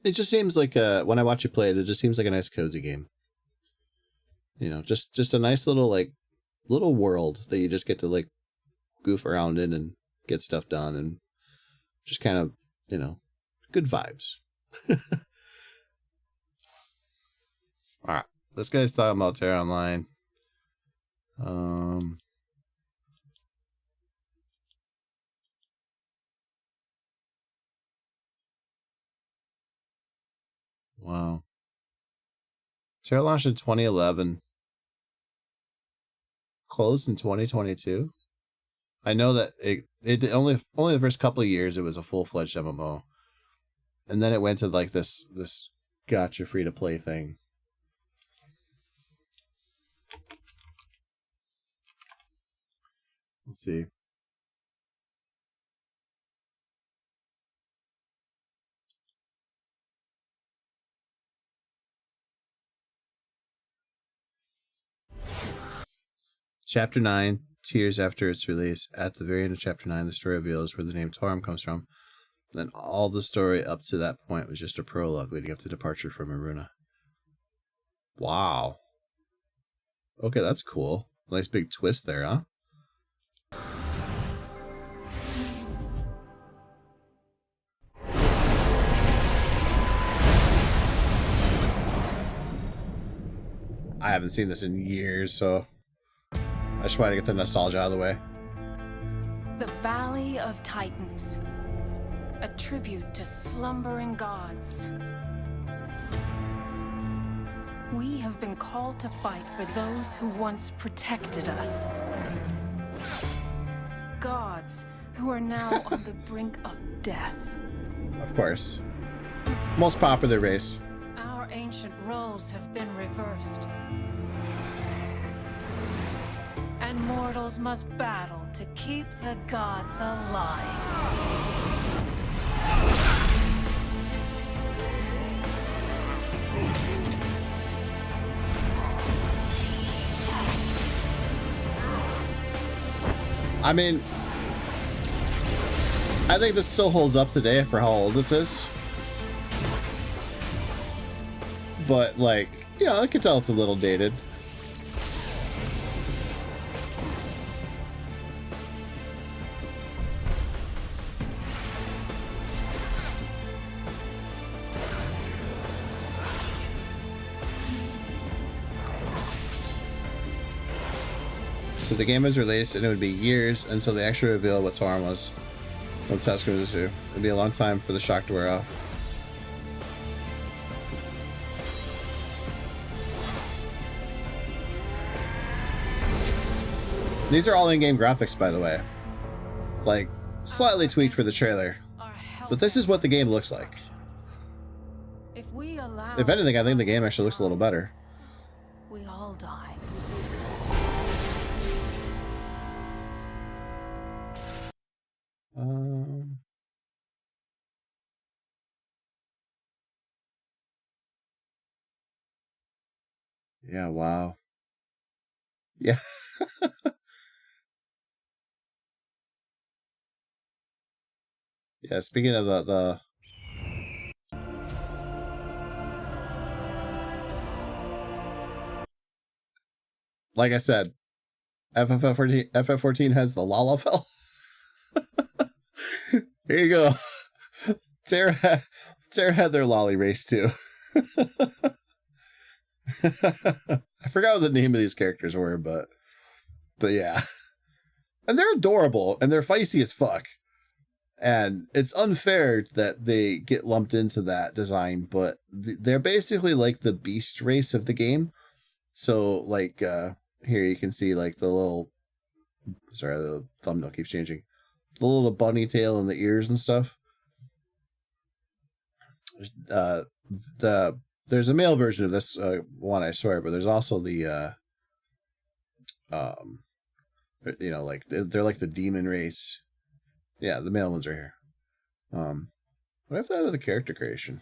It just seems like, when I watch you play it, it just seems like a nice cozy game. You know, just a nice little world that you just get to goof around in and get stuff done, and just kind of, good vibes. Alright, this guy's talking about Terra Online. Wow. Terra launched in 2011. Closed in 2022. I know that it only the first couple of years it was a full-fledged MMO. And then it went to this gacha free-to-play thing. Let's see. Chapter 9, 2 years after its release. At the very end of Chapter 9, the story reveals where the name Toram comes from. Then all the story up to that point was just a prologue leading up to departure from Aruna. Wow. Okay, that's cool. Nice big twist there, huh? I haven't seen this in years, so I just wanted to get the nostalgia out of the way. The Valley of Titans, a tribute to slumbering gods. We have been called to fight for those who once protected us. Gods who are now on the brink of death. Of course. Most popular race. Our ancient roles have been reversed. And mortals must battle to keep the gods alive. I mean, I think this still holds up today for how old this is. But, I can tell it's a little dated. So the game was released, and it would be years until they actually reveal what Toram was. When Teska was here, it'd be a long time for the shock to wear off. These are all in-game graphics, by the way. Like, slightly tweaked for the trailer. But this is what the game looks like. If we allow If anything, I think the game actually looks a little better. we all die. Yeah, wow. Yeah. Yeah, speaking of the like I said, FF14 has the Lalafell. Here you go. Sarah had their lolly race too. I forgot what the name of these characters were, but yeah. And they're adorable and they're feisty as fuck. And it's unfair that they get lumped into that design, but they're basically like the beast race of the game. So like here you can see like the little, sorry, the thumbnail keeps changing, the little bunny tail and the ears and stuff. There's a male version of this one, I swear, but there's also the you know, like they're like the demon race. Yeah, the male ones are here. What if that was the character creation?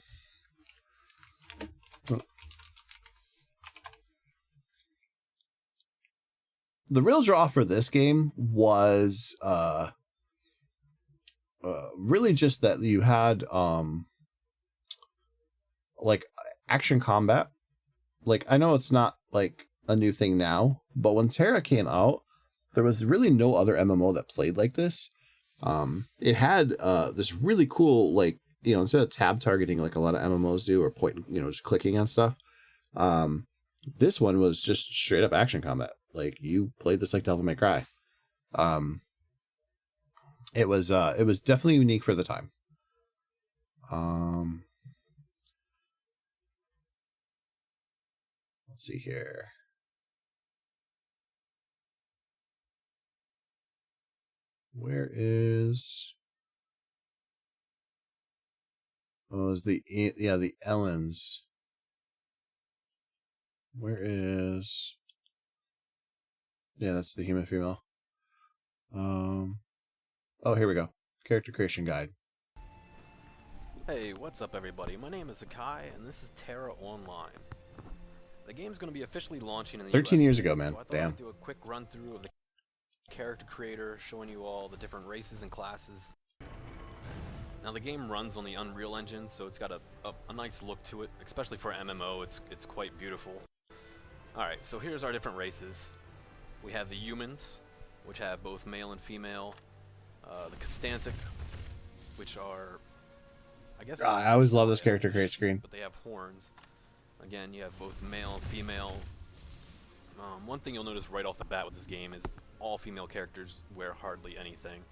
The real draw for this game was really just that you had like action combat. Like, I know it's not like a new thing now, but when Terra came out, there was really no other MMO that played like this. It had this really cool, like, you know, instead of tab targeting like a lot of MMOs do, or point, you know, just clicking on stuff, this one was just straight up action combat. Like, you played this like Devil May Cry. It was definitely unique for the time. Let's see here. Where is... Oh, is the... Yeah, the Ellens. Where is... Yeah, that's the human female. Oh, here we go. Character creation guide. Hey, what's up everybody? My name is Akai, and this is Terra Online. The game's going to be officially launching in the 13 US years today, ago, man. So I thought Damn. I'd do a quick run through of the character creator, showing you all the different races and classes. Now the game runs on the Unreal Engine, so it's got a nice look to it, especially for an MMO. It's quite beautiful. Alright, so here's our different races. We have the humans, which have both male and female. The Costantic, which are, I guess... I always love this character create screen. But they have horns. Again, you have both male and female. One thing you'll notice right off the bat with this game is all female characters wear hardly anything.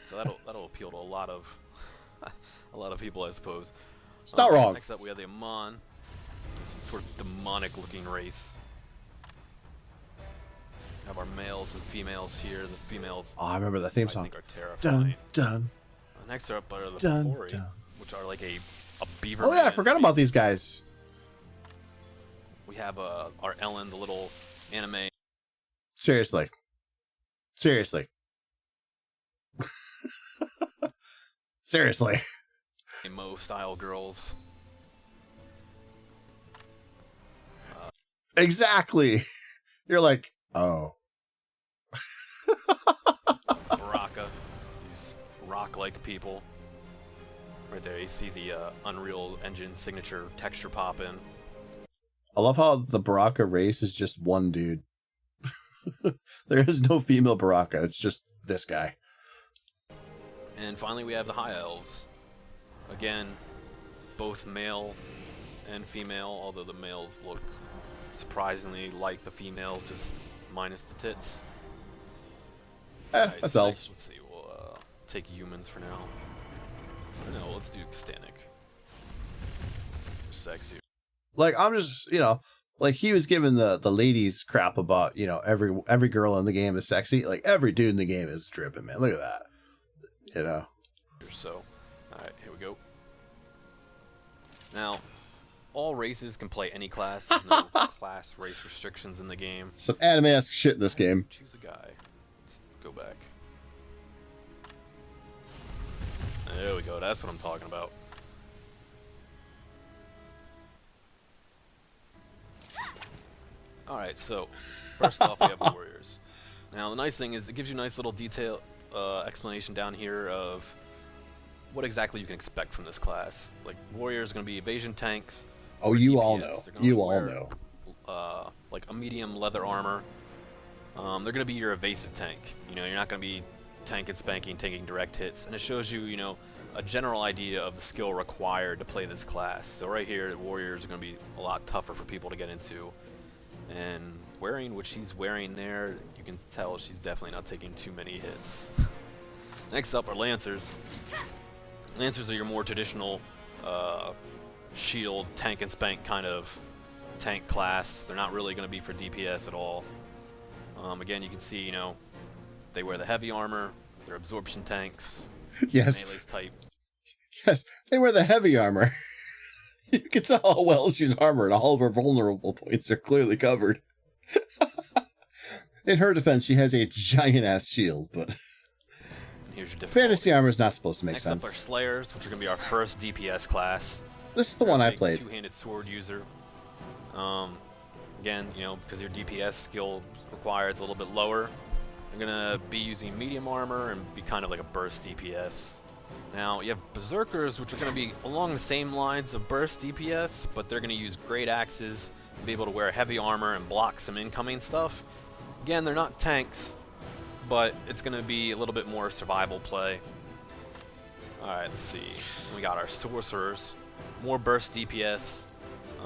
So that'll appeal to a lot of people, I suppose. It's not wrong. Next up, we have the Amon. This sort of demonic-looking race. We have our males and females here. The females, Oh, I remember that theme I song. think, are terrifying. Dun, dun, Next up are the dun, Pori, dun. which are like a beaver. Oh yeah, I man forgot about race. these guys. We have our Ellen, the little anime. Seriously. Seriously. Seriously. Emo style girls. Exactly. You're like, oh. Baraka. These rock-like people. Right there, you see the Unreal Engine signature texture pop in. I love how the Baraka race is just one dude. There is no female Baraka. It's just this guy. And finally, we have the High Elves. Again, both male and female, although the males look surprisingly like the females, just minus the tits. Alright, That's so elves. next, let's see, we'll take humans for now. No, let's do Stanek. Sexy. Like, I'm just, you know, Like, he was giving the ladies crap about, you know, every girl in the game is sexy. Like, every dude in the game is dripping, man. Look at that. You know? So, alright, here we go. Now, all races can play any class. There's no class race restrictions in the game. Some anime-esque shit in this game. Choose a guy. Let's go back. There we go. That's what I'm talking about. Alright, so first off we have warriors. Now the nice thing is it gives you a nice little detail explanation down here of what exactly you can expect from this class. Like, warriors are going to be evasion tanks. Oh, or you DPS. all know. They're gonna You all wear, know. like a medium leather armor. They're going to be your evasive tank. You know, you're not going to be tanking, spanking, taking direct hits. And it shows you, you know, a general idea of the skill required to play this class. So right here, the warriors are going to be a lot tougher for people to get into. And wearing what she's wearing there, you can tell she's definitely not taking too many hits. Next up are Lancers. Lancers are your more traditional shield, tank and spank kind of tank class. They're not really going to be for DPS at all. Again, you can see, you know, they wear the heavy armor, they're absorption tanks, Yes. melee's type. Yes, they wear the heavy armor. You can tell how well she's armored. All of her vulnerable points are clearly covered. In her defense, she has a giant-ass shield, but And here's your difficulty. fantasy armor is not supposed to make Next sense. up are Slayers, which are going to be our first DPS class. This is the one I Big played. Two-handed sword user. Again, you know, because your DPS skill required is a little bit lower, you're gonna be using medium armor and be kind of like a burst DPS. Now you have Berserkers, which are gonna be along the same lines of burst DPS, but they're gonna use great axes and be able to wear heavy armor and block some incoming stuff. Again, they're not tanks, but it's gonna be a little bit more survival play. Alright, let's see. We got our Sorcerers. More burst DPS.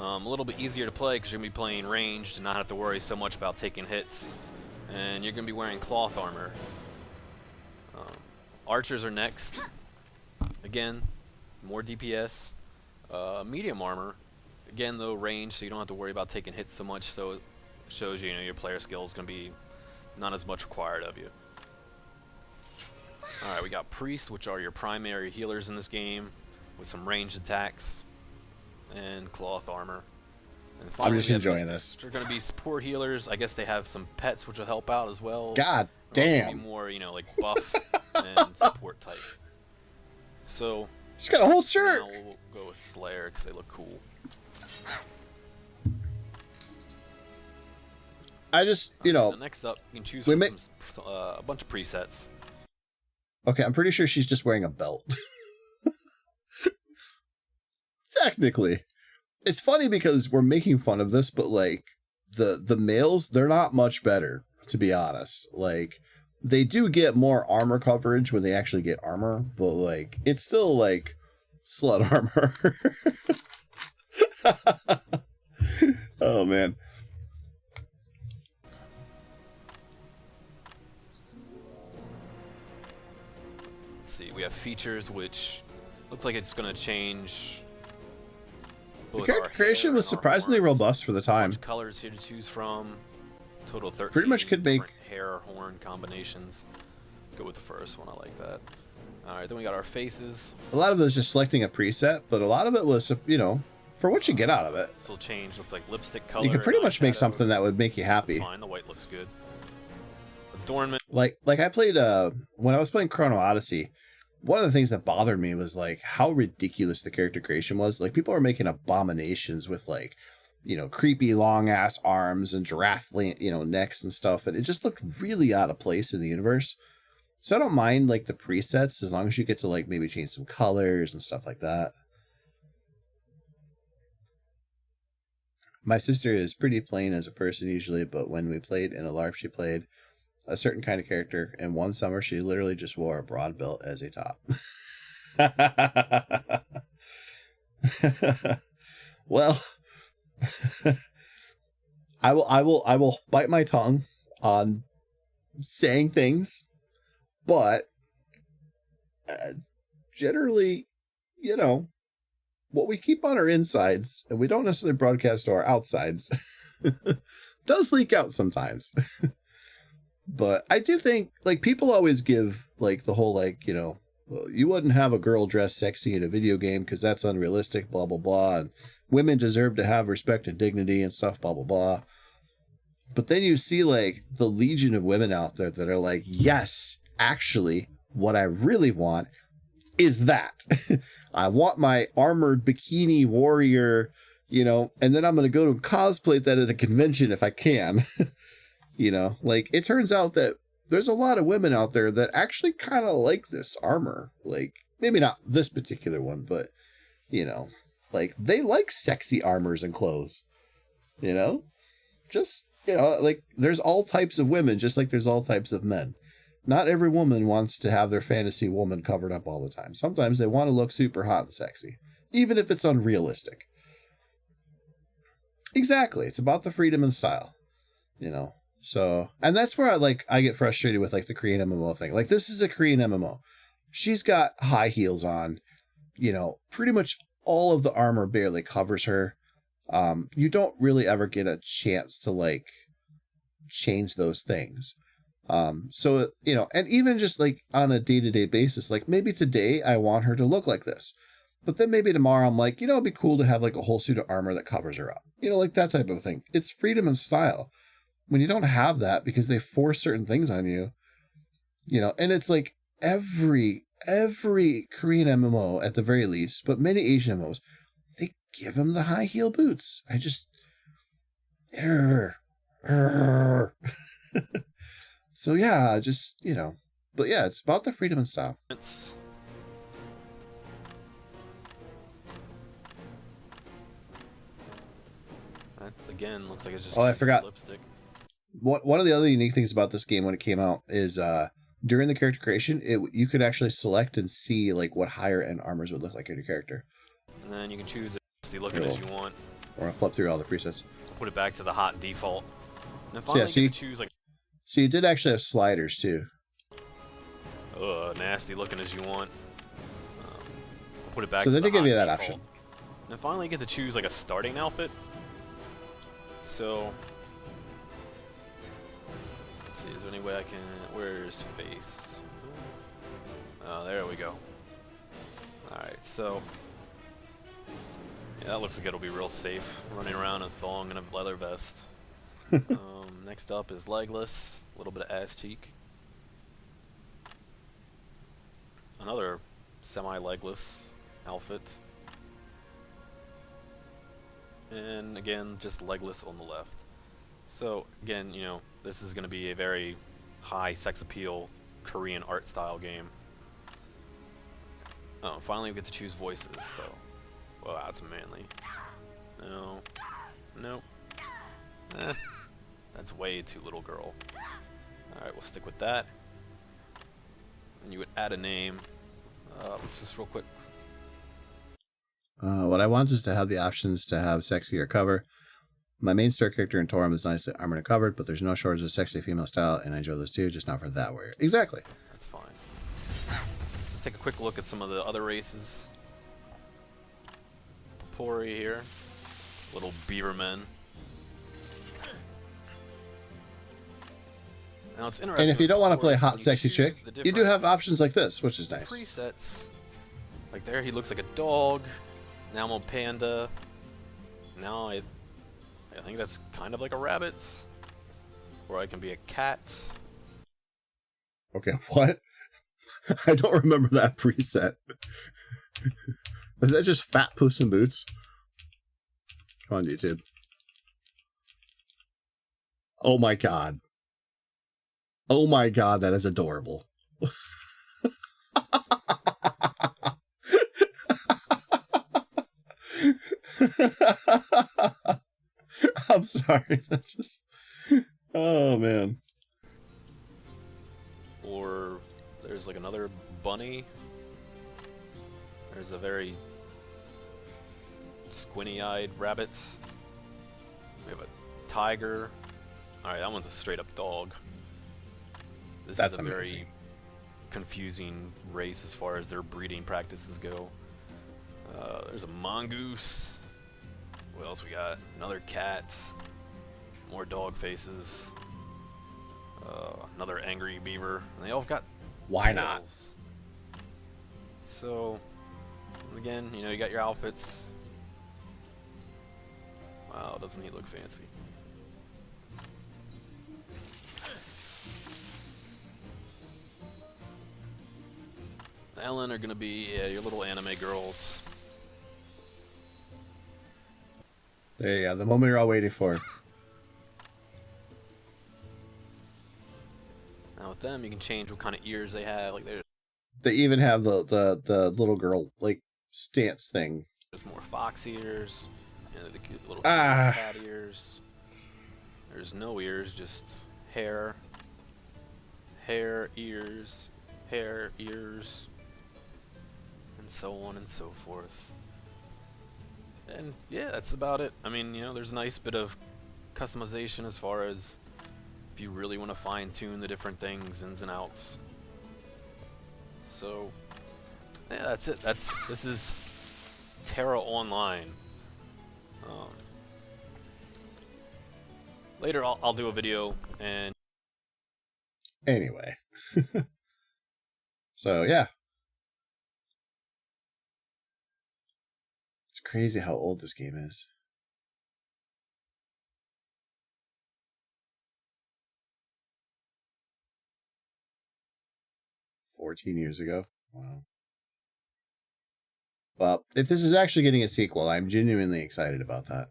A little bit easier to play because you're going to be playing ranged and not have to worry so much about taking hits. And you're going to be wearing cloth armor. Archers are next. Again, more DPS. Medium armor. Again, though, range, so you don't have to worry about taking hits so much. So it shows you, you know, your player skill is going to be not as much required of you. Alright, we got priests, which are your primary healers in this game, with some ranged attacks and cloth armor. And finally, just we have enjoying mystics, this. which are going to be support healers. I guess they have some pets which will help out as well. God They're also gonna damn. be more, you know, like buff and support type. So She's got a whole shirt. now we'll go with Slayer because they look cool. I just, you know, Now next up, you can choose we from may- a bunch of presets. okay, I'm pretty sure she's just wearing a belt. Technically. It's funny because we're making fun of this, but like the males, they're not much better, to be honest. Like, they do get more armor coverage when they actually get armor, but like it's still like slut armor. Oh man. Let's see, we have features which looks like it's going to change. The both character our creation hair was and our surprisingly horns. robust for the There's a time. bunch of colors here to choose from. Total 13. Pretty much could make- different hair or horn combinations. Go with the first one. I like that. All right, then we got our faces. A lot of it was just selecting a preset, but a lot of it was, you know, for what you get out of it. This will change. Looks like lipstick color. You can pretty and much make something eyeshadows. that would make you happy. That's fine. The white looks good. Adornment. Like I played when I was playing Chrono Odyssey, one of the things that bothered me was like how ridiculous the character creation was. Like, people are making abominations with, like, you know, creepy long ass arms and giraffe, you know, necks and stuff, and it just looked really out of place in the universe. So I don't mind like the presets as long as you get to like maybe change some colors and stuff like that. My sister is pretty plain as a person usually, but when we played in a LARP, she played a certain kind of character, and one summer she literally just wore a broad belt as a top. Well, I will bite my tongue on saying things, but generally, you know, what we keep on our insides, and we don't necessarily broadcast to our outsides, Does leak out sometimes. But I do think, like, people always give, like, the whole, like, you know, well, you wouldn't have a girl dress sexy in a video game because that's unrealistic, blah, blah, blah. And women deserve to have respect and dignity and stuff, blah, blah, blah. But then you see, like, the legion of women out there that are like, yes, actually, what I really want is that. I want my armored bikini warrior, you know, and then I'm going to go to cosplay that at a convention if I can. You know, like, it turns out that there's a lot of women out there that actually kind of like this armor. Like, maybe not this particular one, but, you know, like, they like sexy armors and clothes, you know? Just, you know, like, there's all types of women, just like there's all types of men. Not every woman wants to have their fantasy woman covered up all the time. Sometimes they want to look super hot and sexy, even if it's unrealistic. Exactly. It's about the freedom and style, you know? So, and that's where I get frustrated with, like, the Korean MMO thing. Like, this is a Korean MMO. She's got high heels on, you know, pretty much all of the armor barely covers her. You don't really ever get a chance to, like, change those things. So, you know, and even just, like, on a day-to-day basis, like, maybe today I want her to look like this. But then maybe tomorrow I'm like, you know, it'd be cool to have, like, a whole suit of armor that covers her up. You know, like, that type of thing. It's freedom and style. When you don't have that because they force certain things on you, you know, and it's like every Korean MMO at the very least, but many Asian MMOs, they give them the high heel boots. I just, So yeah, just, you know, but yeah, it's about the freedom and style. That's, again, looks like it's just I forgot. lipstick. One of the other unique things about this game when it came out is during the character creation, you could actually select and see, like, what higher end armors would look like in your character. And then you can choose it nasty looking as you want. Or I'll flip through all the presets. Put it back to the hot default. And then finally you get to choose, like, so you did actually have sliders too. nasty looking as you want. Put it back so to they the did give you that default. option. And then finally you get to choose, like, a starting outfit. So let's see, is there any way I can... Where's face? Oh, there we go. Alright, so... yeah, that looks like it'll be real safe, running around in a thong and a leather vest. Next up is legless, a little bit of ass cheek. Another semi-legless outfit. And again, just legless on the left. So again, you know, this is going to be a very high sex appeal Korean art style game. Oh, finally we get to choose voices, so... well, that's manly. No. Nope. That's way too little girl. Alright, we'll stick with that. And you would add a name. Let's just real quick. What I want is to have the options to have sexy or cover. My main story character in Torum is nicely armored and covered, but there's no shortage of sexy female style, and I enjoy those too, just not for that warrior. Exactly. That's fine. Let's just take a quick look at some of the other races. Pori here. Little beaver men. Now it's interesting. And if you don't want to play Pori, hot, when you sexy choose chick, the you do have difference, options like this, which is nice. presets. Like there, he looks like a dog. Now I'm a panda. Now I think that's kind of like a rabbit. Or I can be a cat. Okay, what? I don't remember that preset. Is that just fat Puss in Boots? Come on, YouTube. Oh my god. Oh my god, that is adorable. I'm sorry. That's just... oh man. Or there's like another bunny. There's a very squinty-eyed rabbit. We have a tiger. Alright, that one's a straight-up dog. This That's is a amazing. very confusing race as far as their breeding practices go. There's a mongoose. What else we got? Another cat. More dog faces. Another angry beaver. And they all got Why not? tails. So, again, you know, you got your outfits. Wow, doesn't he look fancy? Ellen are gonna be your little anime girls. There you go. The moment you're all waiting for. Now with them, you can change what kind of ears they have. Like They even have the little girl like stance thing. there's more fox ears, you know, the cute little cat ears. There's no ears, just hair, ears, and so on and so forth. And yeah, that's about it. I mean, you know, there's a nice bit of customization as far as if you really want to fine-tune the different things, ins and outs. So yeah, that's it. This is Terra Online. Later I'll do a video and Anyway. So yeah. It's crazy how old this game is. $14 years ago. Wow. Well, if this is actually getting a sequel, I'm genuinely excited about that.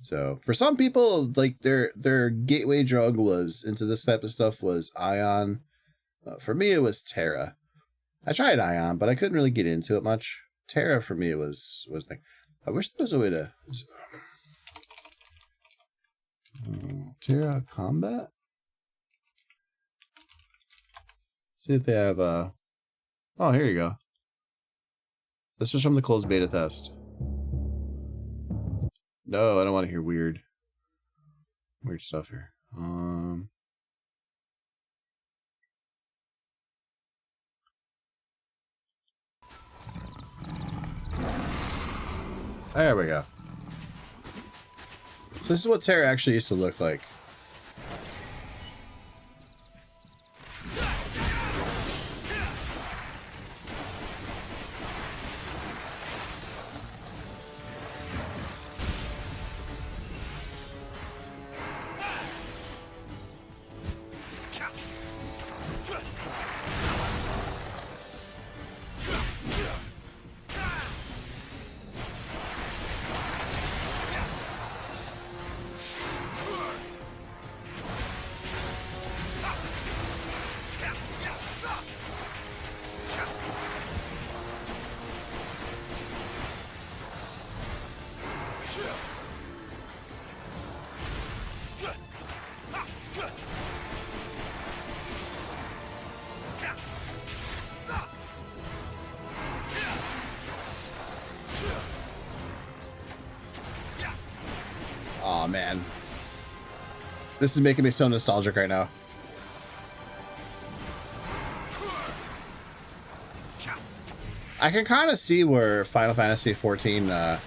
So, for some people, like their gateway drug was into this type of stuff was Ion. For me, it was Terra. I tried Ion, but I couldn't really get into it much. Terra for me was thing. I wish there was a way to Terra Combat. See if they have oh, here you go. This is from the closed beta test. No, I don't want to hear weird stuff here. There we go. So this is what Terra actually used to look like. Oh man, this is making me so nostalgic right now. I can kind of see where Final Fantasy XIV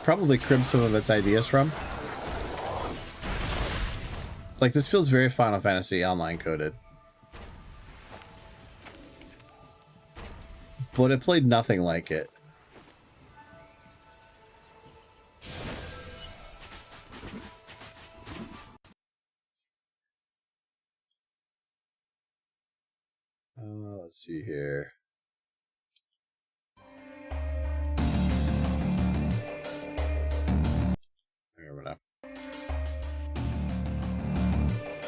probably cribbed some of its ideas from. Like, this feels very Final Fantasy Online coded. But it played nothing like it. Let's see here. Here we go.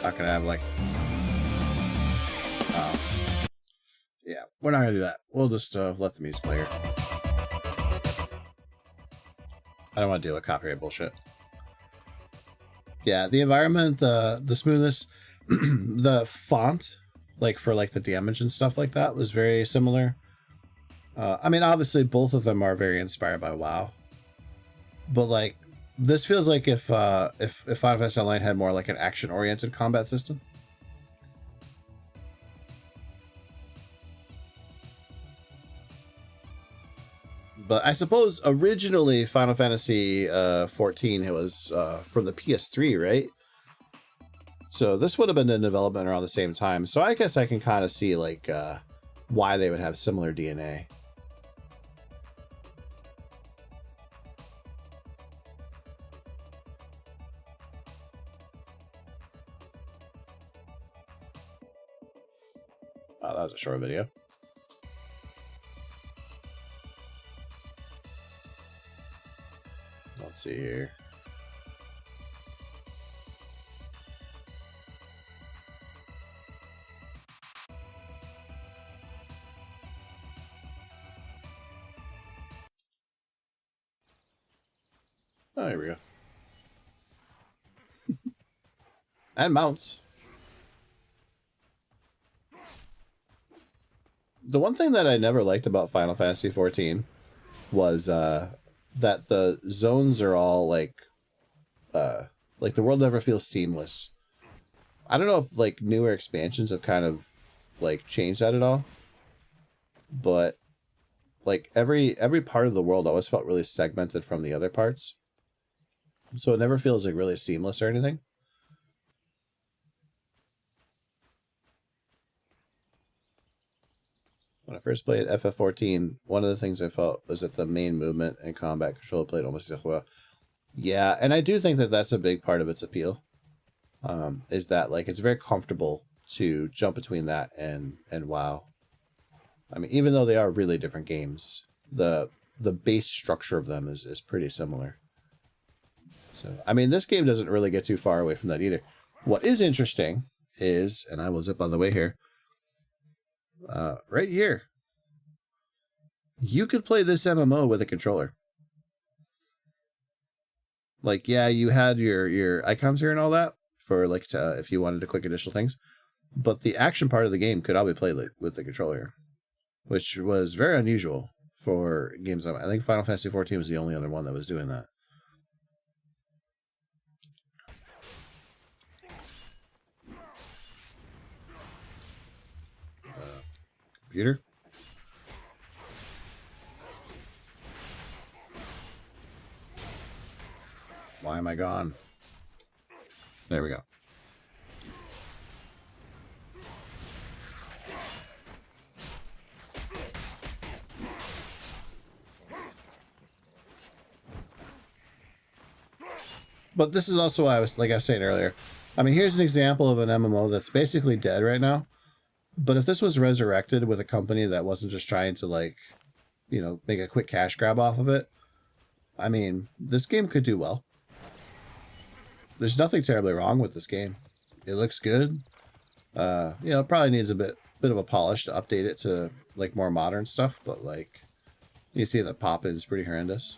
Not gonna have like. Oh. Yeah, we're not gonna do that. We'll just let the music play here. I don't want to deal with copyright bullshit. Yeah, the environment, the smoothness, the font, like for like the damage and stuff like that, was very similar. I mean, obviously both of them are very inspired by WoW, but like this feels like if Final Fantasy Online had more like an action-oriented combat system. But I suppose originally Final Fantasy 14, it was for the PS3, right? So this would have been in development around the same time. So I guess I can kind of see like why they would have similar DNA. Oh, that was a short video. Let's see here. Oh, here we go. And mounts. The one thing that I never liked about Final Fantasy 14 was that the zones are all like the world never feels seamless. I don't know if like newer expansions have kind of like changed that at all, but like every part of the world always felt really segmented from the other parts, so it never feels like really seamless or anything. When I first played FF14, one of the things I felt was that the main movement and combat control played almost as well. Yeah, and I do think that that's a big part of its appeal. Is that like it's very comfortable to jump between that and WoW. I mean, even though they are really different games, the base structure of them is pretty similar. So, I mean, this game doesn't really get too far away from that either. What is interesting is, and I will zip on the way here, right here, you could play this MMO with a controller. Like, yeah, you had your icons here and all that for like if you wanted to click additional things, but the action part of the game could all be played with the controller, which was very unusual for games. I think Final Fantasy 14 was the only other one that was doing that. Computer. Why am I gone? There we go. But this is also why I was saying earlier. I mean, here's an example of an MMO that's basically dead right now. But if this was resurrected with a company that wasn't just trying to like, you know, make a quick cash grab off of it, I mean, this game could do well. There's nothing terribly wrong with this game. It looks good. You know, it probably needs a bit of a polish to update it to like more modern stuff, but like you see the pop is pretty horrendous.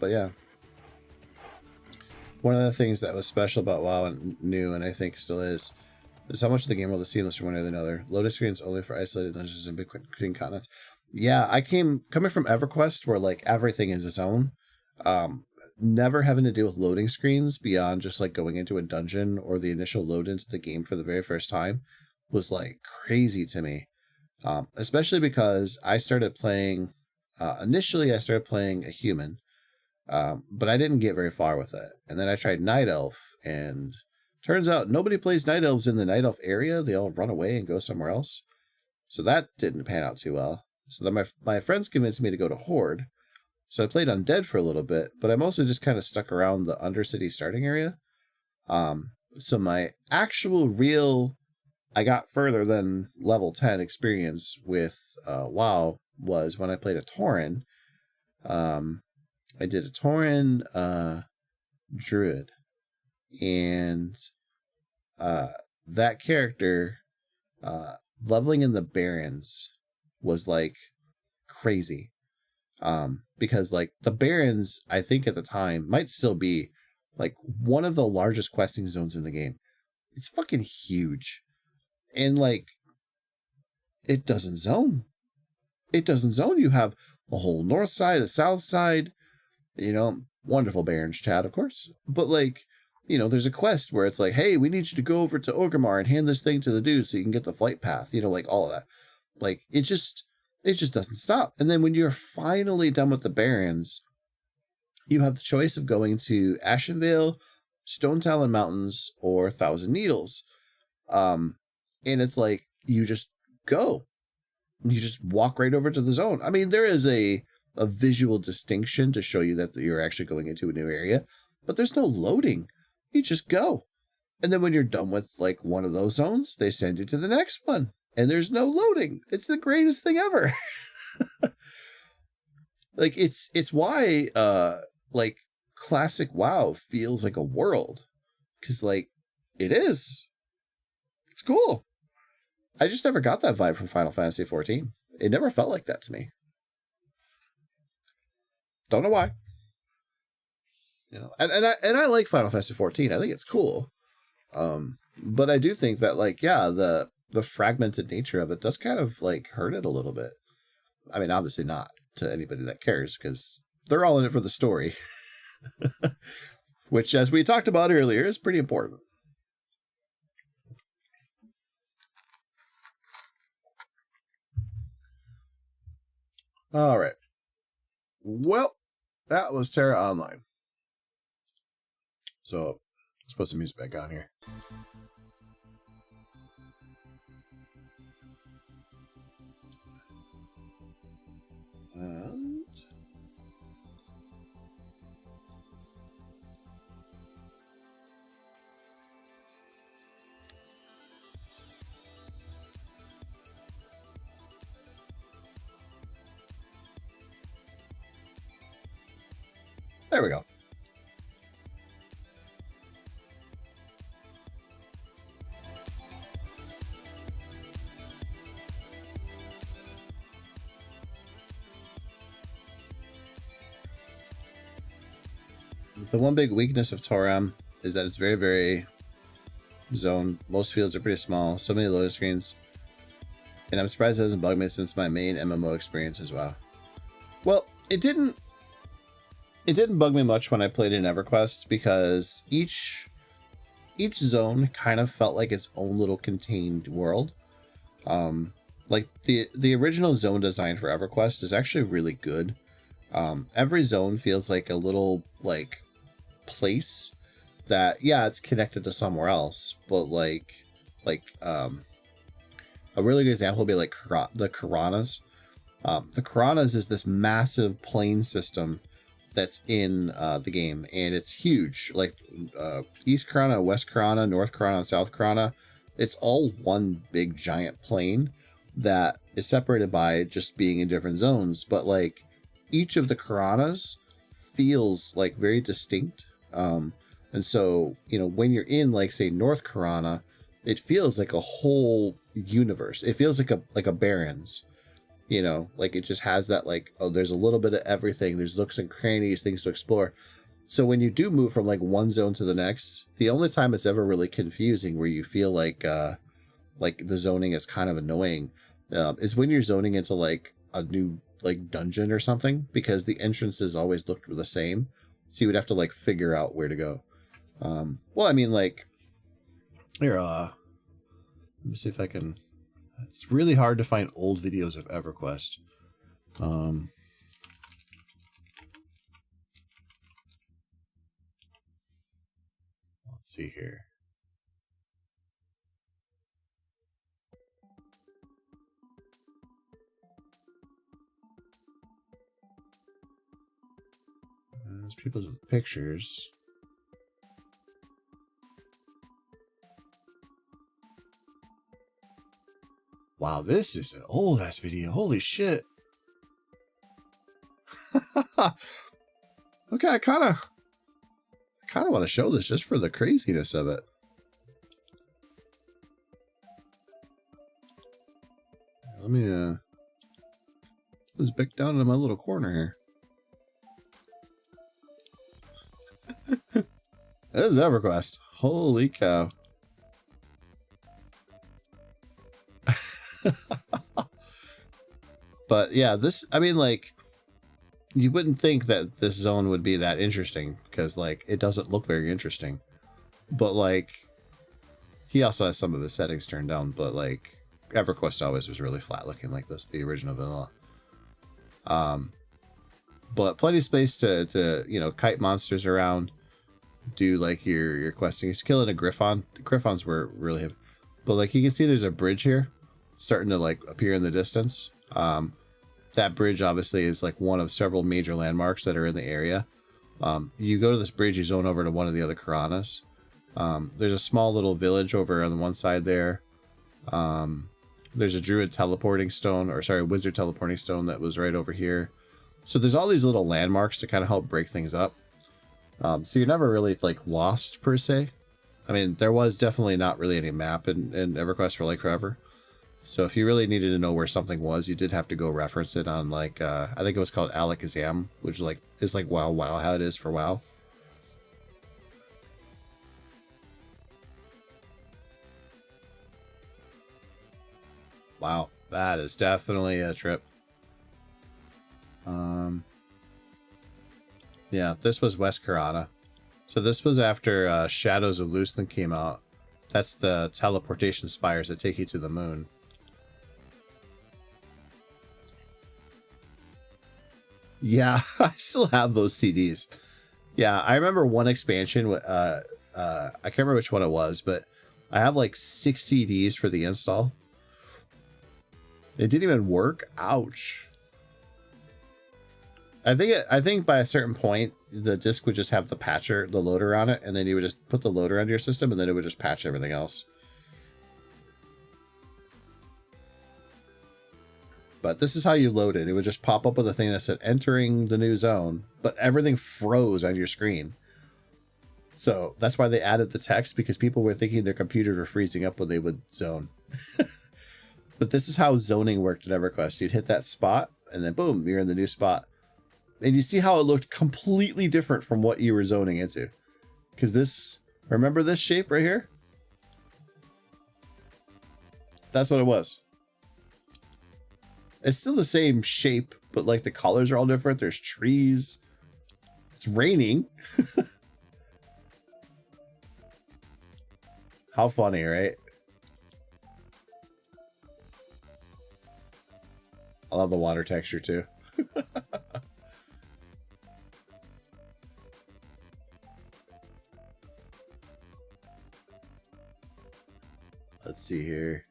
But yeah. One of the things that was special about WoW and new, and I think still is how much of the game world is seamless from one to another. Loading screens only for isolated dungeons and between continents. Yeah, I coming from EverQuest, where like everything is its own. Never having to deal with loading screens beyond just like going into a dungeon or the initial load into the game for the very first time was like crazy to me. Especially because I started playing. Initially, I started playing a human. But I didn't get very far with it. And then I tried Night Elf, and turns out nobody plays Night Elves in the Night Elf area. They all run away and go somewhere else. So that didn't pan out too well. So then my friends convinced me to go to Horde. So I played Undead for a little bit, but I mostly just kind of stuck around the Undercity starting area. So my actual real, I got further than level 10 experience with WoW was when I played a Tauren. I did a Tauren druid, and that character leveling in the Barrens was like crazy, because like the Barrens, I think at the time might still be like one of the largest questing zones in the game. It's fucking huge, and like it doesn't zone. You have a whole north side, a south side. You know, wonderful Barrens chat, of course. But, like, you know, there's a quest where it's like, hey, we need you to go over to Orgrimmar and hand this thing to the dude so you can get the flight path. You know, like, all of that. Like, it just, it just doesn't stop. And then when you're finally done with the Barrens, you have the choice of going to Ashenvale, Stone Talon Mountains, or Thousand Needles. And it's like, you just go. You just walk right over to the zone. I mean, there is a visual distinction to show you that you're actually going into a new area, but there's no loading. You just go. And then when you're done with like one of those zones, they send you to the next one. And there's no loading. It's the greatest thing ever. Like it's why like classic WoW feels like a world. 'Cause like it is. It's cool. I just never got that vibe from Final Fantasy XIV. It never felt like that to me. Don't know why. You know, and I like Final Fantasy XIV. I think it's cool. But I do think that like, yeah, the fragmented nature of it does kind of like hurt it a little bit. I mean, obviously not to anybody that cares, because they're all in it for the story. Which, as we talked about earlier, is pretty important. All right. Well, that was Terra Online. So let's put some music back on here. And there we go. The one big weakness of Toram is that it's very, very zoned. Most fields are pretty small. So many loading screens. And I'm surprised it doesn't bug me since my main MMO experience as well. Well, it didn't bug me much when I played in EverQuest, because each zone kind of felt like its own little contained world. Like the original zone design for EverQuest is actually really good. Every zone feels like a little like place that, yeah, it's connected to somewhere else, but like a really good example would be like the Karanas. The Karanas is this massive plain system that's in the game, and it's huge. Like East Karana, West Karana, North Karana, and South Karana, it's all one big giant plain that is separated by just being in different zones. But like each of the Karanas feels like very distinct. And so, you know, when you're in like say North Karana, it feels like a whole universe. It feels like a Barrens. You know, like it just has that like, oh, there's a little bit of everything. There's nooks and crannies, things to explore. So when you do move from like one zone to the next, the only time it's ever really confusing where you feel like the zoning is kind of annoying is when you're zoning into like a new like dungeon or something, because the entrances always looked the same. So you would have to like figure out where to go. Well, I mean, like here, let me see if I can. It's really hard to find old videos of EverQuest. Let's see here. There's people with pictures. Wow, this is an old ass video. Holy shit. Okay, I kind of want to show this just for the craziness of it. Let me let's back down into my little corner here. This is EverQuest. Holy cow. But yeah, this, I mean, like, you wouldn't think that this zone would be that interesting, because like it doesn't look very interesting. But like, he also has some of the settings turned down, but like, EverQuest always was really flat looking like this, the original vanilla. But plenty of space to you know, kite monsters around, do like your questing. He's killing a Griffon. The Griffons were really heavy. But like you can see there's a bridge here starting to like appear in the distance. That bridge obviously is like one of several major landmarks that are in the area. You go to this bridge, you zone over to one of the other Karanas. There's a small little village over on the one side there. There's a druid teleporting stone, or sorry, wizard teleporting stone that was right over here. So there's all these little landmarks to kind of help break things up. So you're never really like lost per se. I mean, there was definitely not really any map in EverQuest for like forever. So if you really needed to know where something was, you did have to go reference it on like, I think it was called Alakazam, which is like WoW how it is for WoW. Wow, that is definitely a trip. Yeah, this was West Karana. So this was after Shadows of Luthien came out. That's the teleportation spires that take you to the moon. Yeah, I still have those CDs. Yeah, I remember one expansion. I can't remember which one it was, but I have like 6 CDs for the install. It didn't even work. Ouch. I think by a certain point, the disc would just have the loader on it, and then you would just put the loader onto your system, and then it would just patch everything else. But this is how you load it. It would just pop up with a thing that said entering the new zone, but everything froze on your screen. So that's why they added the text, because people were thinking their computers were freezing up when they would zone. But this is how zoning worked in EverQuest. You'd hit that spot, and then boom, you're in the new spot. And you see how it looked completely different from what you were zoning into. Because this, remember this shape right here? That's what it was. It's still the same shape, but like the colors are all different. There's trees. It's raining. How funny, right? I love the water texture too. Let's see here.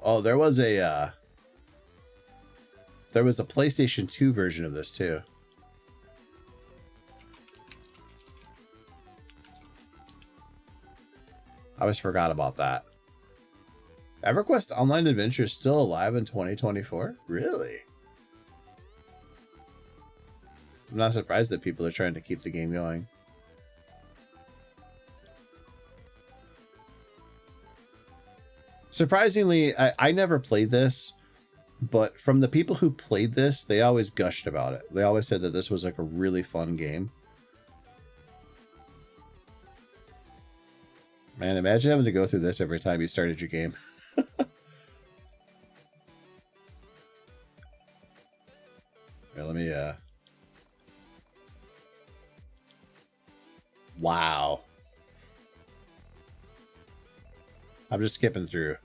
Oh, there was a PlayStation 2 version of this too. I always forgot about that. EverQuest Online Adventure is still alive in 2024? Really? I'm not surprised that people are trying to keep the game going. Surprisingly, I never played this, but from the people who played this, they always gushed about it. They always said that this was like a really fun game. Man, imagine having to go through this every time you started your game. Here, let me, wow. I'm just skipping through.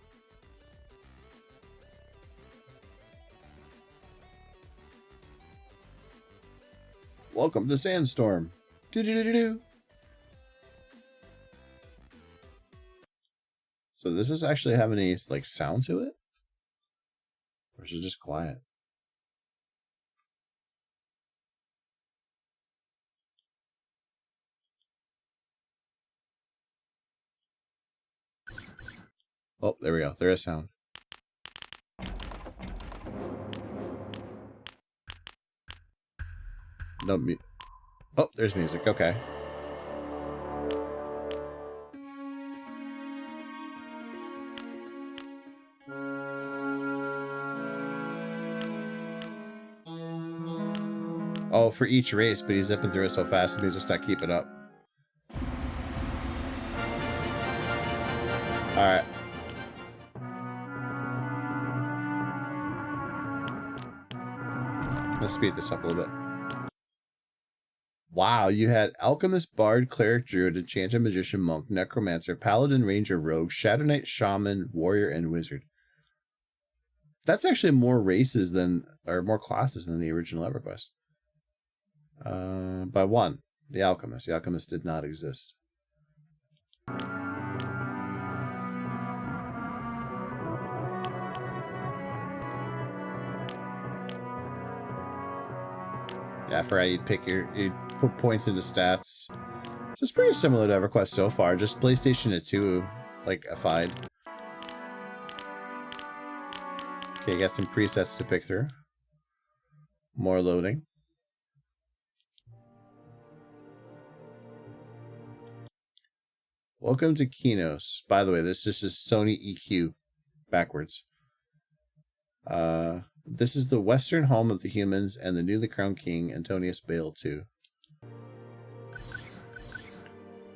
Welcome to Sandstorm. Do-do-do-do-do. So does this actually have any like sound to it? Or is it just quiet? Oh, there we go. There is sound. No, oh, there's music. Okay. Oh, for each race, but he's zipping through it so fast and he's just not keeping up. Alright. Let's speed this up a little bit. Wow, you had Alchemist, Bard, Cleric, Druid, Enchanter, Magician, Monk, Necromancer, Paladin, Ranger, Rogue, Shadow Knight, Shaman, Warrior, and Wizard. That's actually more races than, or more classes than the original EverQuest. By one, the Alchemist. The Alchemist did not exist. Yeah, for you'd put points into stats. So it's pretty similar to EverQuest so far, just PlayStation 2 like ified. Okay, got some presets to pick through. More loading. Welcome to Kinos. By the way, this is Sony EQ backwards. This is the western home of the humans and the newly crowned king, Antonius Bale II.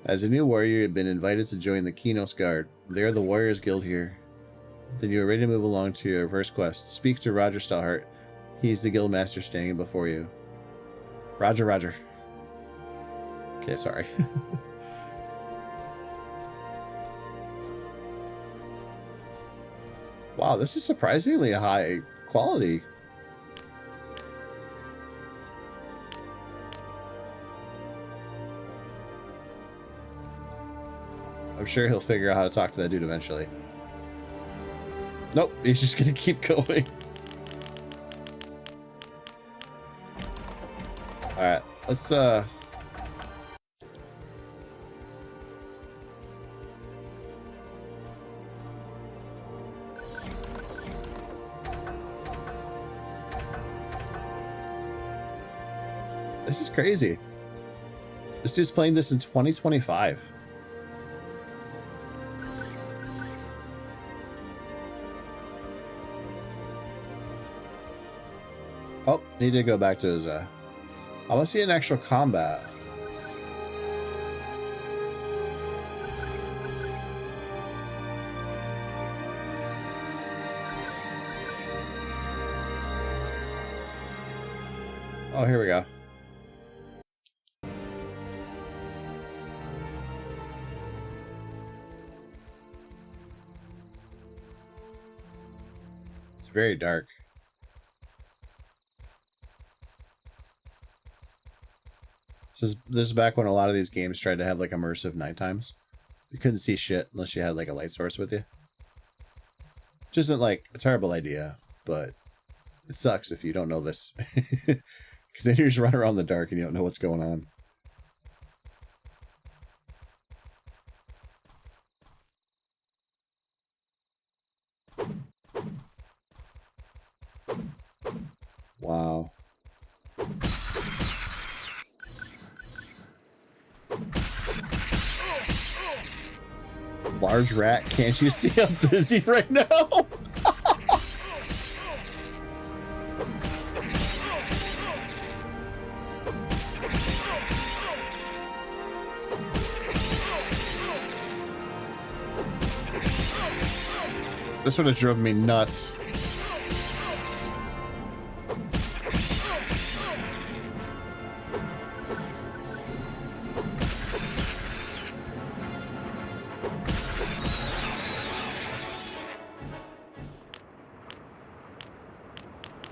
As a new warrior, you have been invited to join the Kinos Guard. They are the Warriors Guild here. Then you are ready to move along to your first quest. Speak to Roger Stallheart. He's the guild master standing before you. Roger, Roger. Okay, sorry. Wow, this is surprisingly high quality. I'm sure he'll figure out how to talk to that dude eventually. Nope, he's just gonna keep going. Alright, let's This is crazy. This dude's playing this in 2025. Oh, he did go back to his, I want to see an actual combat. Oh, here we go. It's very dark. This is back when a lot of these games tried to have like immersive night times. You couldn't see shit unless you had like a light source with you. Which isn't like a terrible idea, but it sucks if you don't know this. Because then you just run around in the dark and you don't know what's going on. Wow. Large rat, can't you see I'm busy right now? This would have driven me nuts.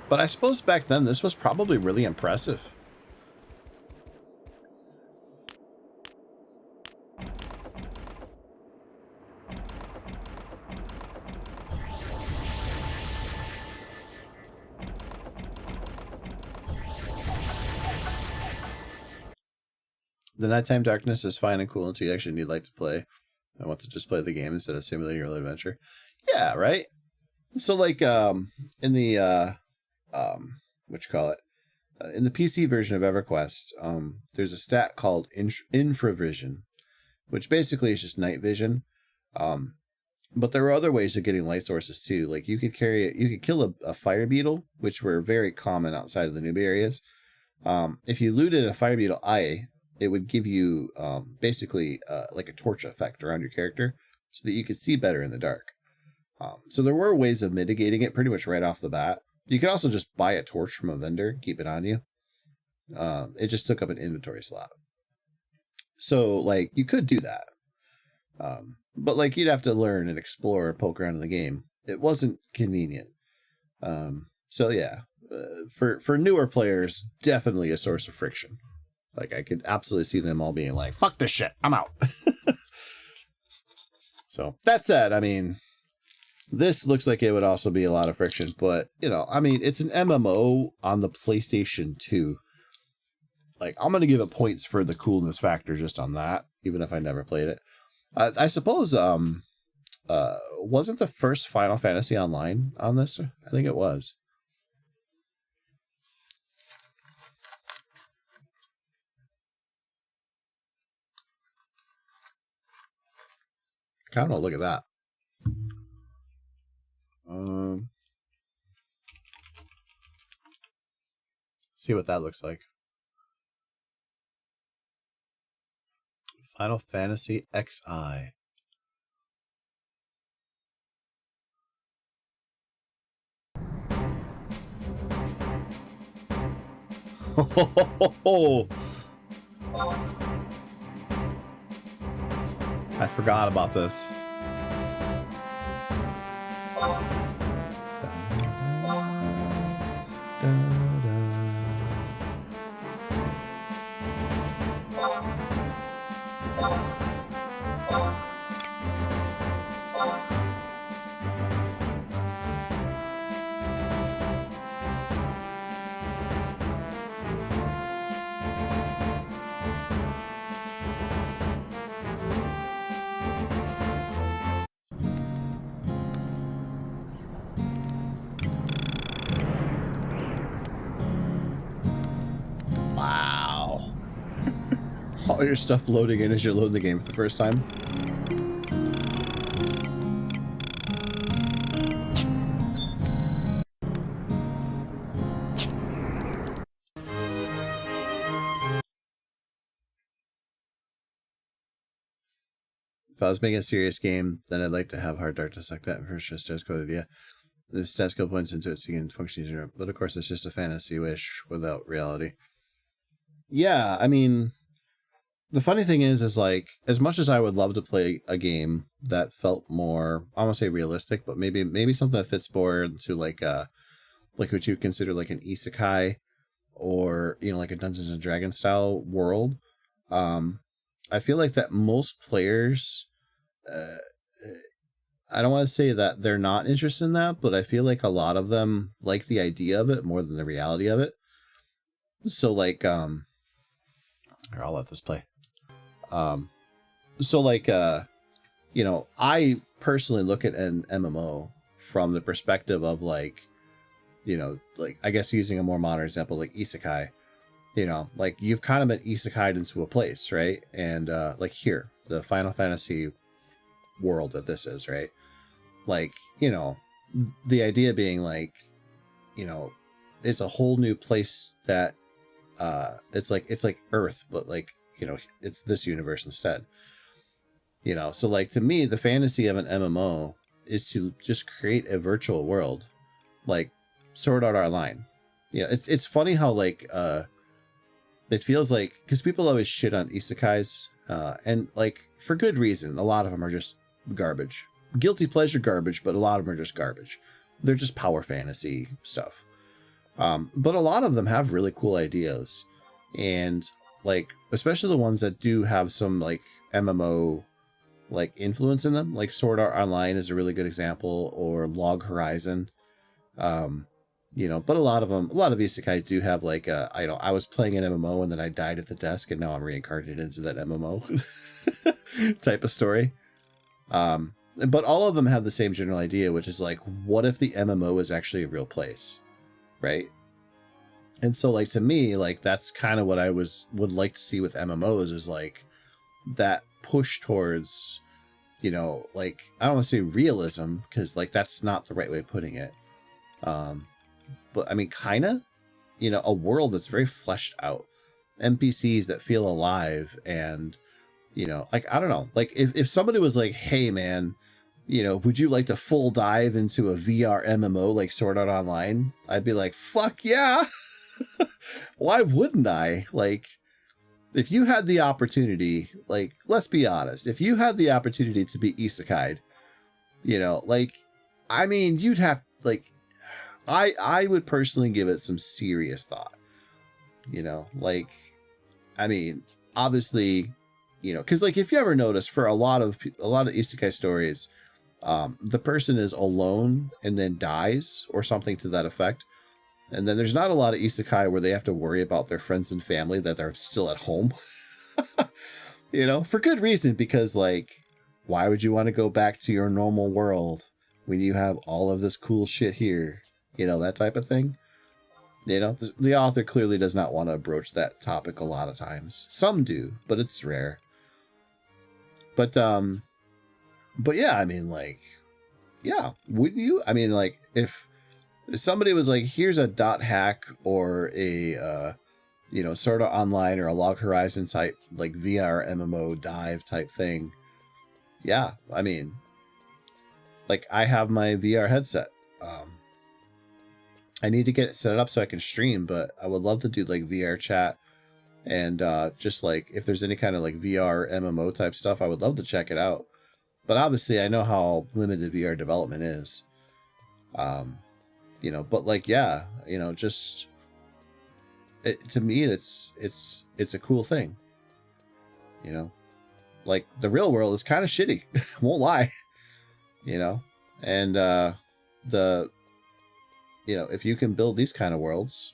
But I suppose back then this was probably really impressive. The nighttime darkness is fine and cool until you actually need light to play. I want to just play the game instead of simulating your own adventure. Yeah, right? So like in the what you call it? In the PC version of EverQuest, there's a stat called infravision, which basically is just night vision. But there were other ways of getting light sources too. Like you could kill a fire beetle, which were very common outside of the noob areas. If you looted a fire beetle eye, it would give you basically like a torch effect around your character so that you could see better in the dark. So there were ways of mitigating it pretty much right off the bat. You could also just buy a torch from a vendor, keep it on you. It just took up an inventory slot. So like you could do that. But like you'd have to learn and explore and poke around in the game. It wasn't convenient. So yeah, for newer players, definitely a source of friction. Like I could absolutely see them all being like, "Fuck this shit, I'm out." So that said, I mean, this looks like it would also be a lot of friction, but you know, I mean, it's an MMO on the PlayStation 2. Like I'm gonna give it points for the coolness factor just on that, even if I never played it. I suppose wasn't the first Final Fantasy Online on this? I think it was. I kind of want to look at that. See what that looks like. Final Fantasy XI. I forgot about this. Wow. All your stuff loading in as you're loading the game for the first time. If I was making a serious game, then I'd like to have Hard Darkness like that and first just stats coded, yeah. The stats code points into it so you can function easier. But of course, it's just a fantasy wish without reality. Yeah, I mean, the funny thing is like, as much as I would love to play a game that felt more, I won't say realistic, but maybe something that fits more into like what you consider like an isekai or, you know, like a Dungeons and Dragons style world. I feel like that most players, I don't want to say that they're not interested in that, but I feel like a lot of them like the idea of it more than the reality of it. So like, here, I'll let this play. So like, you know, I personally look at an MMO from the perspective of like, you know, like, I guess using a more modern example, like isekai, you know, like you've kind of been isekai'd into a place, right? And, like here, the Final Fantasy world that this is, right? Like, you know, the idea being like, you know, it's a whole new place that, it's like Earth, but like, you know, it's this universe instead. You know, so like to me, the fantasy of an MMO is to just create a virtual world, like Sword Art Online. You know, it's funny how like it feels like, because people always shit on isekais, and like for good reason. A lot of them are just garbage, guilty pleasure garbage, but a lot of them are just garbage. They're just power fantasy stuff. But a lot of them have really cool ideas, and like especially the ones that do have some like MMO like influence in them, like Sword Art Online is a really good example, or Log Horizon. You know, but a lot of isekai do have like I was playing an MMO and then I died at the desk and now I'm reincarnated into that MMO type of story. But all of them have the same general idea, which is like, what if the MMO is actually a real place, right? And so like to me, like that's kind of what I would like to see with MMOs, is like that push towards, you know, like I don't want to say realism, because like that's not the right way of putting it. But I mean, kind of, you know, a world that's very fleshed out, NPCs that feel alive, and, you know, like, I don't know, like if somebody was like, hey man, you know, would you like to full dive into a VR MMO like Sword Art Online? I'd be like, fuck yeah. Why wouldn't I? Like, if you had the opportunity, like, let's be honest, if you had the opportunity to be isekai'd, you know, like, I mean, you'd have, like, I would personally give it some serious thought, you know, like, I mean, obviously, you know, because, like, if you ever notice, for a lot of isekai stories, the person is alone and then dies or something to that effect. And then there's not a lot of isekai where they have to worry about their friends and family that they're still at home. You know, for good reason, because, like, why would you want to go back to your normal world when you have all of this cool shit here? You know, that type of thing. You know, the author clearly does not want to broach that topic a lot of times. Some do, but it's rare. But yeah, I mean, like, yeah, wouldn't you? I mean, like, if somebody was like, here's a dot hack or a, you know, Sword Art Online or a Log Horizon type, like, VR MMO dive type thing. Yeah, I mean, like, I have my VR headset. I need to get it set up so I can stream, but I would love to do, like, VR chat and just, like, if there's any kind of, like, VR MMO type stuff, I would love to check it out. But obviously, I know how limited VR development is. You know, but, like, yeah, you know, just to me, it's a cool thing. You know, like, the real world is kind of shitty. Won't lie. You know, and you know, if you can build these kind of worlds,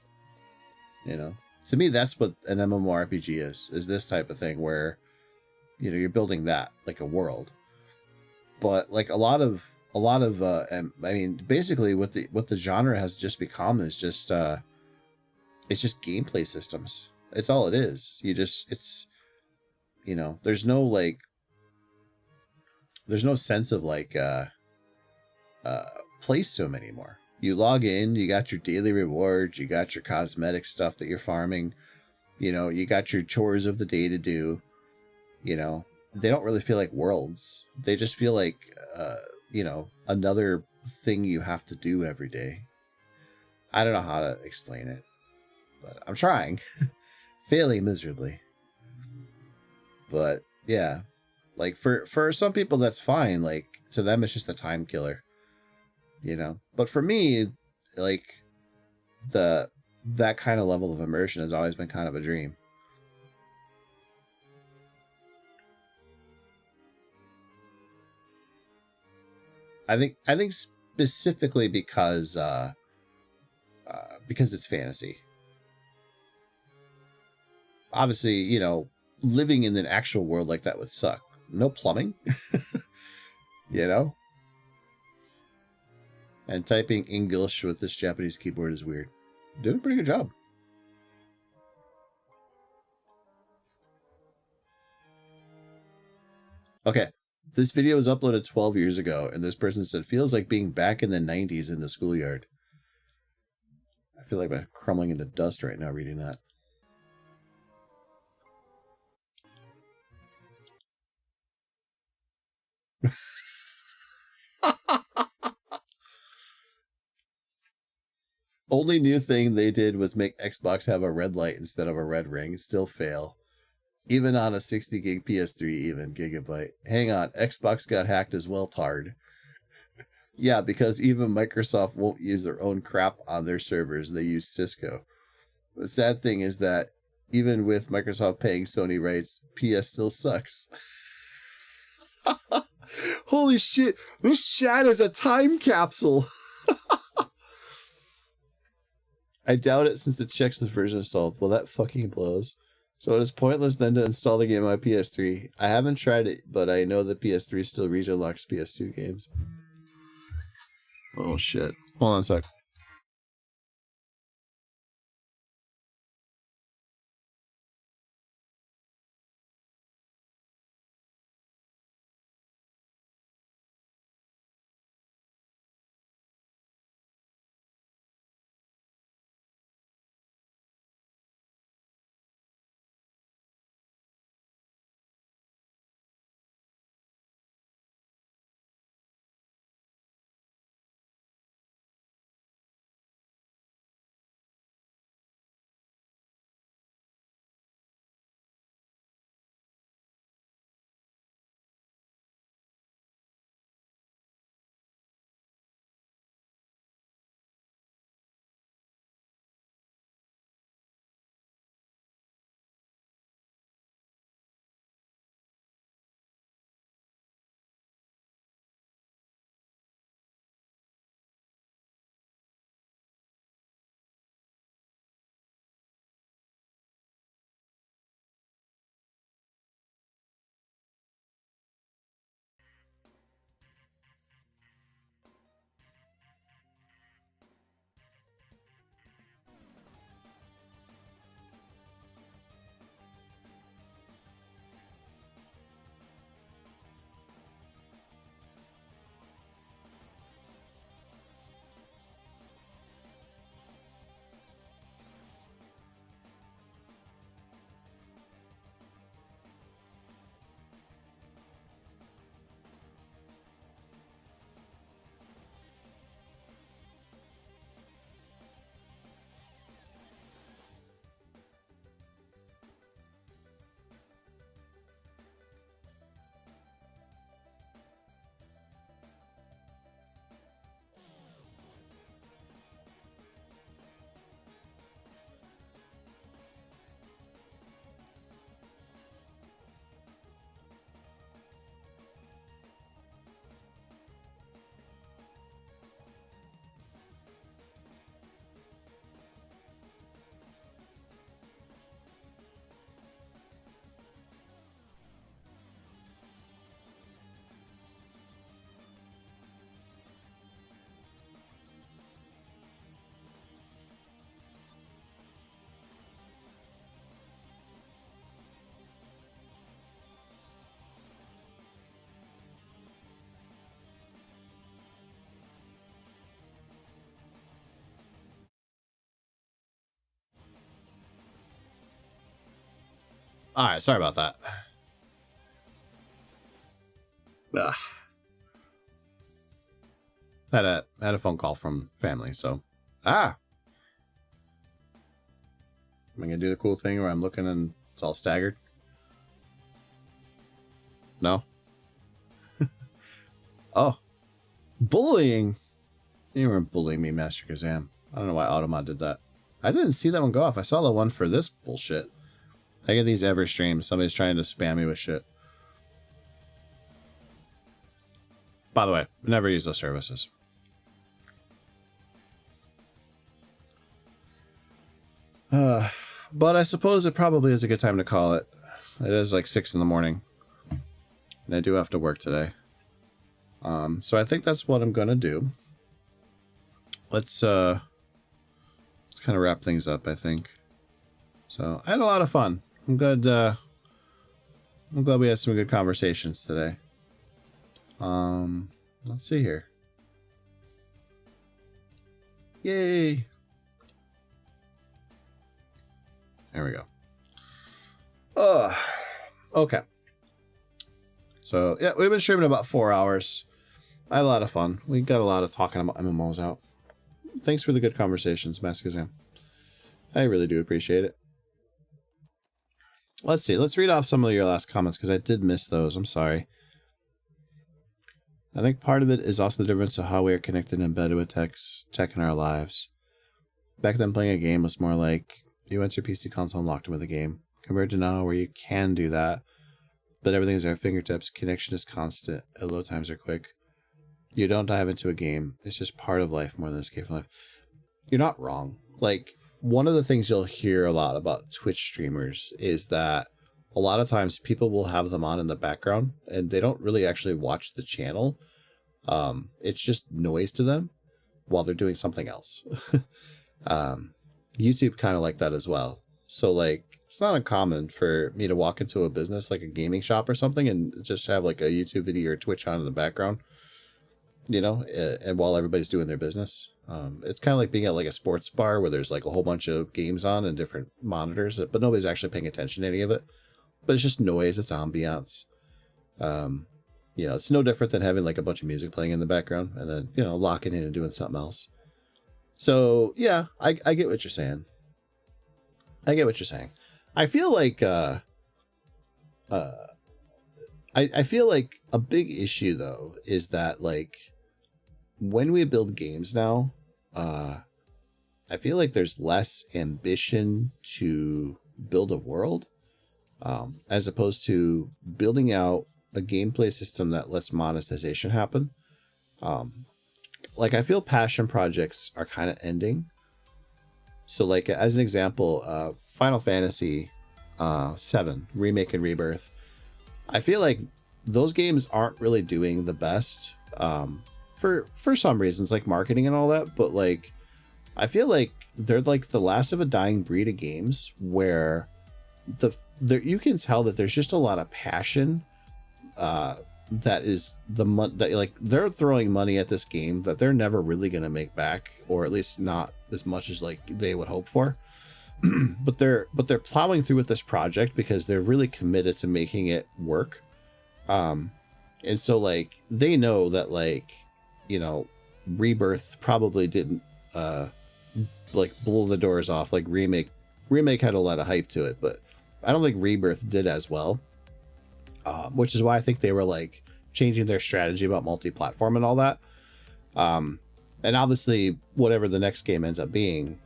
you know, to me, that's what an MMORPG is this type of thing where, you know, you're building that, like, a world. But, like, a lot of I mean, basically what the genre has just become is just it's just gameplay systems. It's all it is. It's, you know, there's no sense of, like, play sim anymore. You log in, you got your daily rewards, you got your cosmetic stuff that you're farming, you know, you got your chores of the day to do. You know, they don't really feel like worlds. They just feel like you know, another thing you have to do every day. I don't know how to explain it, but I'm trying. Failing miserably. But yeah, like, for some people that's fine. Like, to them it's just a time killer, you know. But for me, like, that kind of level of immersion has always been kind of a dream. I think specifically because it's fantasy. Obviously, you know, living in an actual world like that would suck. No plumbing, you know? And typing English with this Japanese keyboard is weird. Doing a pretty good job. Okay. This video was uploaded 12 years ago, and this person said, feels like being back in the 90s in the schoolyard. I feel like I'm crumbling into dust right now reading that. Only new thing they did was make Xbox have a red light instead of a red ring. Still fail. Even on a 60 gig PS3, even gigabyte. Hang on, Xbox got hacked as well, tard. Yeah, because even Microsoft won't use their own crap on their servers. They use Cisco. The sad thing is that even with Microsoft paying Sony rights, PS still sucks. Holy shit, this chat is a time capsule. I doubt it since it checks the version installed. Well, that fucking blows. So it is pointless then to install the game on my PS3. I haven't tried it, but I know the PS3 still region locks PS2 games. Oh shit. Hold on a sec. All right, sorry about that. Ugh. Had a phone call from family, so am I gonna do the cool thing where I'm looking and it's all staggered? No. Oh, bullying! You weren't bullying me, Master Kazam. I don't know why Automod did that. I didn't see that one go off. I saw the one for this bullshit. I get these every stream. Somebody's trying to spam me with shit. By the way, never use those services. But I suppose it probably is a good time to call it. It is like 6 in the morning. And I do have to work today. So I think that's what I'm going to do. Let's kind of wrap things up, I think. So I had a lot of fun. I'm glad we had some good conversations today. Let's see here. Yay! There we go. Okay. So yeah, we've been streaming about 4 hours. I had a lot of fun. We got a lot of talking about MMOs out. Thanks for the good conversations, Master Kazam. I really do appreciate it. Let's see. Let's read off some of your last comments because I did miss those. I'm sorry. I think part of it is also the difference of how we are connected and embedded with tech in our lives. Back then, playing a game was more like you went to your PC console and locked in with a game, compared to now where you can do that, but everything's at our fingertips. Connection is constant. Load times are quick. You don't dive into a game. It's just part of life more than escape from life. You're not wrong. Like, one of the things you'll hear a lot about Twitch streamers is that a lot of times people will have them on in the background and they don't really actually watch the channel. It's just noise to them while they're doing something else. YouTube kind of like that as well. So like, it's not uncommon for me to walk into a business like a gaming shop or something and just have like a YouTube video or Twitch on in the background, you know, and while everybody's doing their business. It's kind of like being at like a sports bar where there's like a whole bunch of games on and different monitors, but nobody's actually paying attention to any of it. But it's just noise, it's ambiance. You know, it's no different than having like a bunch of music playing in the background and then, you know, locking in and doing something else. So yeah, I get what you're saying. I get what you're saying. I feel like I feel like a big issue though is that like when we build games now, I feel like there's less ambition to build a world, as opposed to building out a gameplay system that lets monetization happen. Like I feel passion projects are kind of ending. So like as an example, Final Fantasy 7 Remake and Rebirth, I feel like those games aren't really doing the best for some reasons, like marketing and all that, but like I feel like they're like the last of a dying breed of games where you can tell that there's just a lot of passion that is that like they're throwing money at this game that they're never really going to make back, or at least not as much as like they would hope for. but they're plowing through with this project because they're really committed to making it work. And so like they know that like, you know, Rebirth probably didn't like blow the doors off like Remake had a lot of hype to it, but I don't think Rebirth did as well. Which is why I think they were like changing their strategy about multi-platform and all that. And obviously whatever the next game ends up being,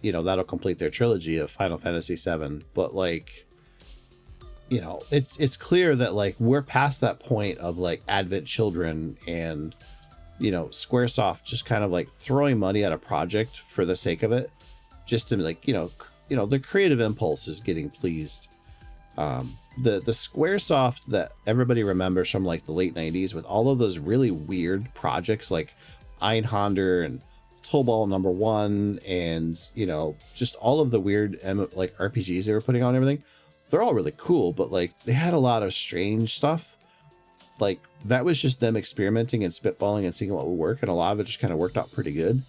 you know, that'll complete their trilogy of Final Fantasy VII. But like, you know, it's clear that like we're past that point of like Advent Children and, you know, Squaresoft just kind of like throwing money at a project for the sake of it, just to like, you know, the creative impulse is getting pleased. The Squaresoft that everybody remembers from like the late 90s with all of those really weird projects like Einhander and Tobal #1 and, you know, just all of the weird like RPGs they were putting on and everything, they're all really cool, but like they had a lot of strange stuff. Like that was just them experimenting and spitballing and seeing what would work, and a lot of it just kind of worked out pretty good.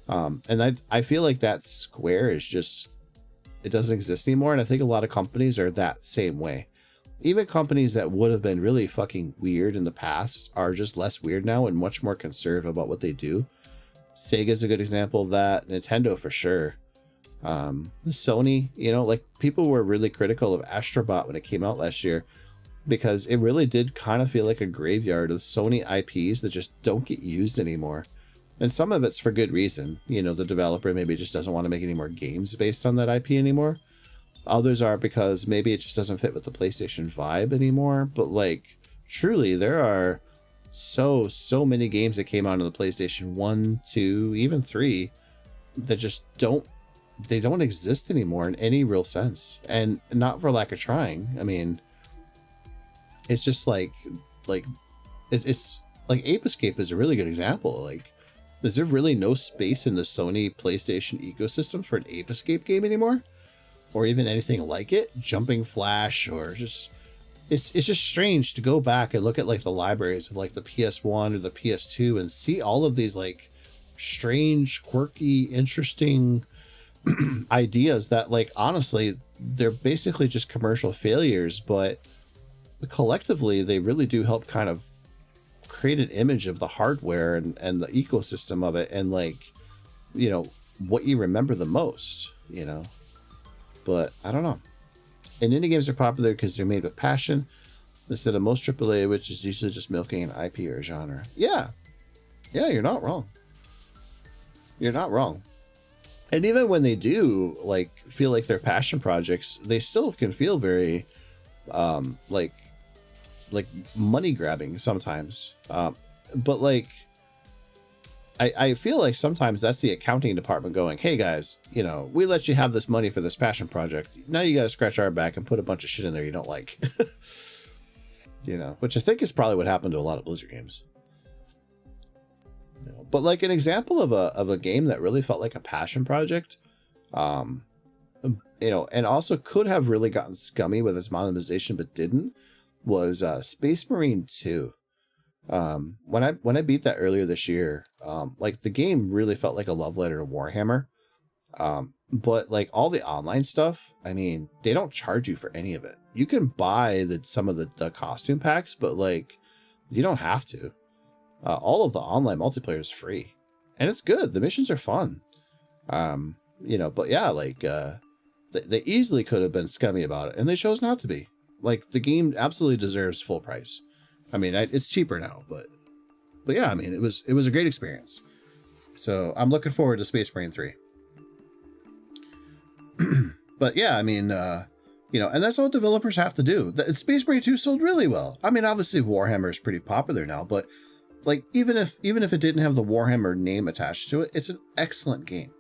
And I feel like that Square is just it doesn't exist anymore. And I think a lot of companies are that same way. Even companies that would have been really fucking weird in the past are just less weird now and much more conservative about what they do. Sega's a good example of that. Nintendo for sure. Sony, you know, like people were really critical of Astrobot when it came out last year because it really did kind of feel like a graveyard of Sony IPs that just don't get used anymore. And some of it's for good reason. You know, the developer maybe just doesn't want to make any more games based on that IP anymore. Others are because maybe it just doesn't fit with the PlayStation vibe anymore. But like, truly, there are so many games that came out on the PlayStation 1, 2, even 3 that just don't exist anymore in any real sense. And not for lack of trying. I mean, it's just it's like Ape Escape is a really good example. Like, is there really no space in the Sony PlayStation ecosystem for an Ape Escape game anymore? Or even anything like it? Jumping Flash, or just it's just strange to go back and look at like the libraries of like the PS1 or the PS2 and see all of these like strange, quirky, interesting ideas that, like, honestly, they're basically just commercial failures, but collectively they really do help kind of create an image of the hardware and the ecosystem of it, and like, you know, what you remember the most, you know. But I don't know. And indie games are popular because they're made with passion instead of most AAA, which is usually just milking an IP or a genre. Yeah, you're not wrong. You're not wrong. And even when they do like feel like they're passion projects, they still can feel very like money grabbing sometimes. But like, I feel like sometimes that's the accounting department going, hey guys, you know, we let you have this money for this passion project. Now you got to scratch our back and put a bunch of shit in there you don't like. You know, which I think is probably what happened to a lot of Blizzard games. You know, but like an example of a game that really felt like a passion project, you know, and also could have really gotten scummy with its monetization but didn't, was Space Marine 2. When I beat that earlier this year, like the game really felt like a love letter to Warhammer. But like all the online stuff, I mean, they don't charge you for any of it. You can buy some of the costume packs, but like you don't have to. All of the online multiplayer is free, and it's good. The missions are fun. You know, but yeah, like they easily could have been scummy about it, and they chose not to be. Like the game absolutely deserves full price. I mean, it's cheaper now, but yeah, I mean, it was a great experience. So I'm looking forward to Space Marine 3. But yeah, I mean, you know, and that's all developers have to do. Space Marine 2 sold really well. I mean, obviously Warhammer is pretty popular now, but like even if it didn't have the Warhammer name attached to it, it's an excellent game.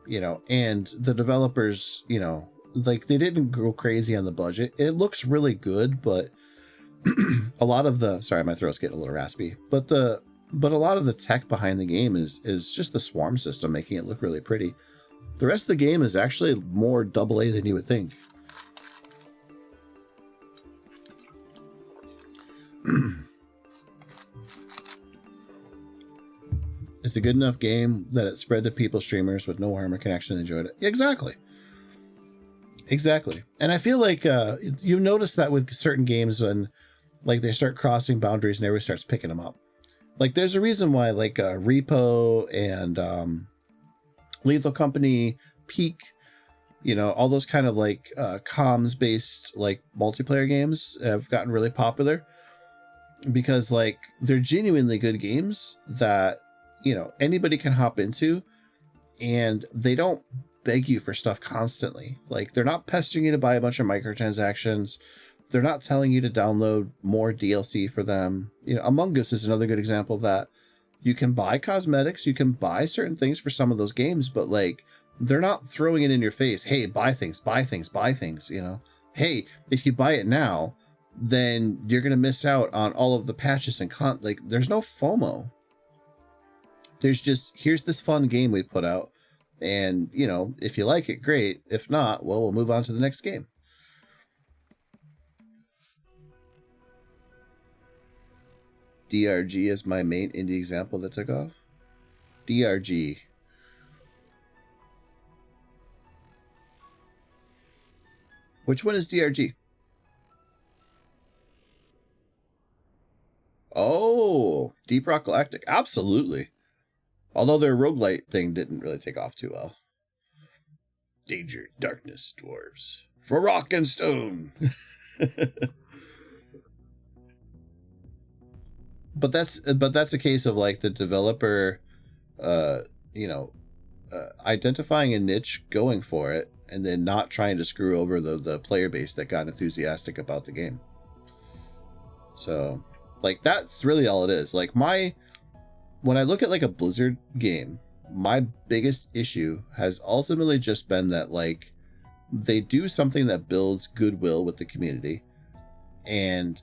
You know, and the developers, you know, like they didn't go crazy on the budget. It looks really good, but a lot of the, sorry, my throat's getting a little raspy, but a lot of the tech behind the game is just the swarm system, making it look really pretty. The rest of the game is actually more AA than you would think. It's a good enough game that it spread to people, streamers with no Warhammer connection, enjoyed it. Exactly. And I feel like you notice that with certain games when like they start crossing boundaries and everybody starts picking them up. Like there's a reason why like Repo and Lethal Company, Peak, you know, all those kind of like comms based like multiplayer games have gotten really popular because like they're genuinely good games that, you know, anybody can hop into, and they don't beg you for stuff constantly. Like they're not pestering you to buy a bunch of microtransactions. They're not telling you to download more DLC for them. You know, Among Us is another good example of that. You can buy cosmetics, you can buy certain things for some of those games, but like they're not throwing it in your face. Hey, buy things, you know. Hey, if you buy it now, then you're going to miss out on all of the patches and like there's no FOMO. There's just, here's this fun game we put out, and you know, if you like it, great. If not, well, we'll move on to the next game. DRG is my main indie example that took off. DRG. Which one is DRG? Oh, Deep Rock Galactic. Absolutely. Although their roguelite thing didn't really take off too well. Danger, darkness, dwarves. For rock and stone. But that's a case of like the developer, identifying a niche, going for it, and then not trying to screw over the player base that got enthusiastic about the game. So, like, that's really all it is. Like, when I look at like a Blizzard game, my biggest issue has ultimately just been that, like, they do something that builds goodwill with the community, and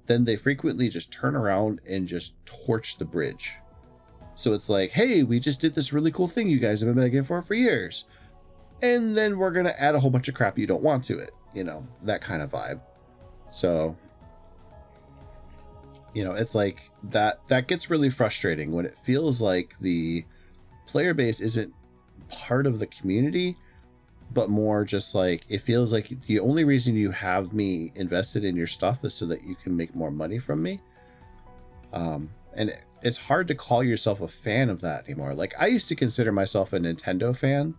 then they frequently just turn around and just torch the bridge. So it's like, hey, we just did this really cool thing you guys have been begging for years, and then we're gonna add a whole bunch of crap you don't want to it, that kind of vibe. So, it's like that gets really frustrating when it feels like the player base isn't part of the community, but more just like, it feels like the only reason you have me invested in your stuff is so that you can make more money from me. And it's hard to call yourself a fan of that anymore. Like, I used to consider myself a Nintendo fan,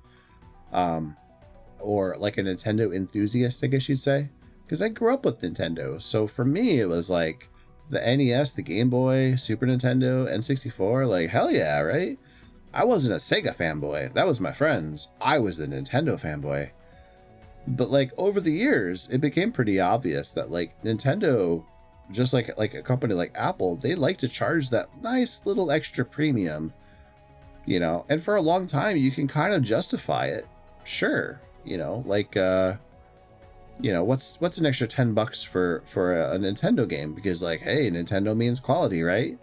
or like a Nintendo enthusiast, I guess you'd say, because I grew up with Nintendo. So for me, it was like the NES, the Game Boy, Super Nintendo, N64, like, hell yeah, right? I wasn't a Sega fanboy. That was my friends. I was the Nintendo fanboy. But like, over the years, it became pretty obvious that like Nintendo, just like a company like Apple, they like to charge that nice little extra premium, and for a long time you can kind of justify it. Sure. What's an extra $10 for a Nintendo game? Because like, hey, Nintendo means quality, right?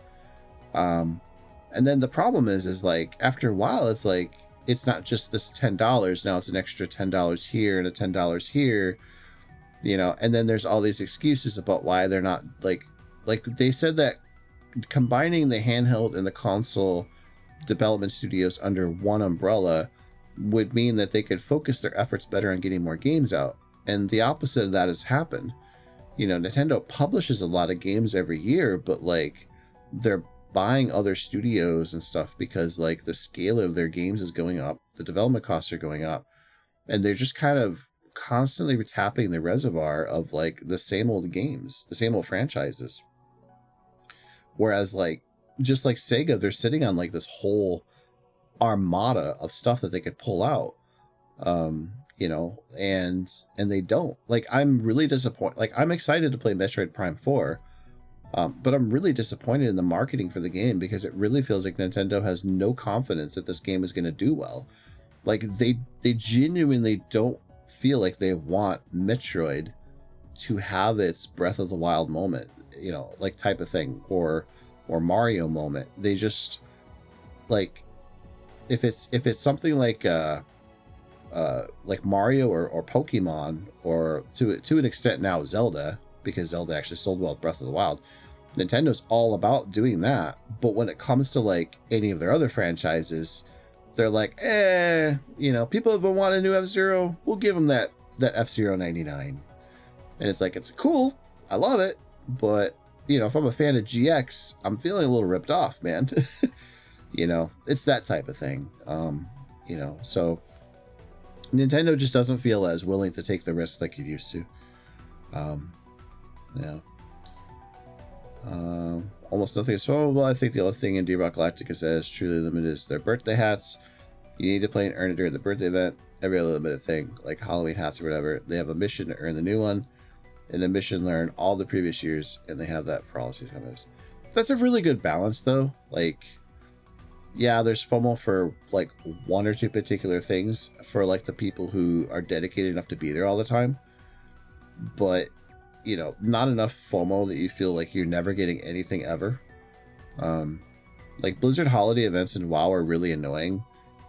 And then the problem is like, after a while, it's like, it's not just this $10. Now it's an extra $10 here and a $10 here, and then there's all these excuses about why they're not like they said that combining the handheld and the console development studios under one umbrella would mean that they could focus their efforts better on getting more games out. And the opposite of that has happened. Nintendo publishes a lot of games every year, but like, they're buying other studios and stuff because like the scale of their games is going up, the development costs are going up, and they're just kind of constantly tapping the reservoir of like the same old games, the same old franchises. Whereas like, just like Sega, they're sitting on like this whole armada of stuff that they could pull out, and they don't. Like, I'm really disappointed. Like, I'm excited to play Metroid Prime 4, but I'm really disappointed in the marketing for the game, because it really feels like Nintendo has no confidence that this game is going to do well. Like, they genuinely don't feel like they want Metroid to have its Breath of the Wild moment, like type of thing, or Mario moment. They just, like, if it's something like Mario or Pokemon, or to an extent now Zelda, because Zelda actually sold well with Breath of the Wild, Nintendo's all about doing that. But when it comes to like any of their other franchises, they're like, people have been wanting a new F-Zero, we'll give them that F-Zero 99. And it's like, it's cool, I love it, but if I'm a fan of GX, I'm feeling a little ripped off, man. It's that type of thing. So Nintendo just doesn't feel as willing to take the risks like it used to. Almost nothing is solvable. I think the only thing in Deep Rock Galactica says is truly limited is their birthday hats. You need to play and earn it during the birthday event. Every other limited thing, like Halloween hats or whatever, they have a mission to earn the new one, and a mission learn all the previous years, and they have that for all season companies. That's a really good balance, though. Like, yeah, there's FOMO for like one or two particular things for like the people who are dedicated enough to be there all the time, but not enough FOMO that you feel like you're never getting anything ever. Like, Blizzard holiday events in WoW are really annoying,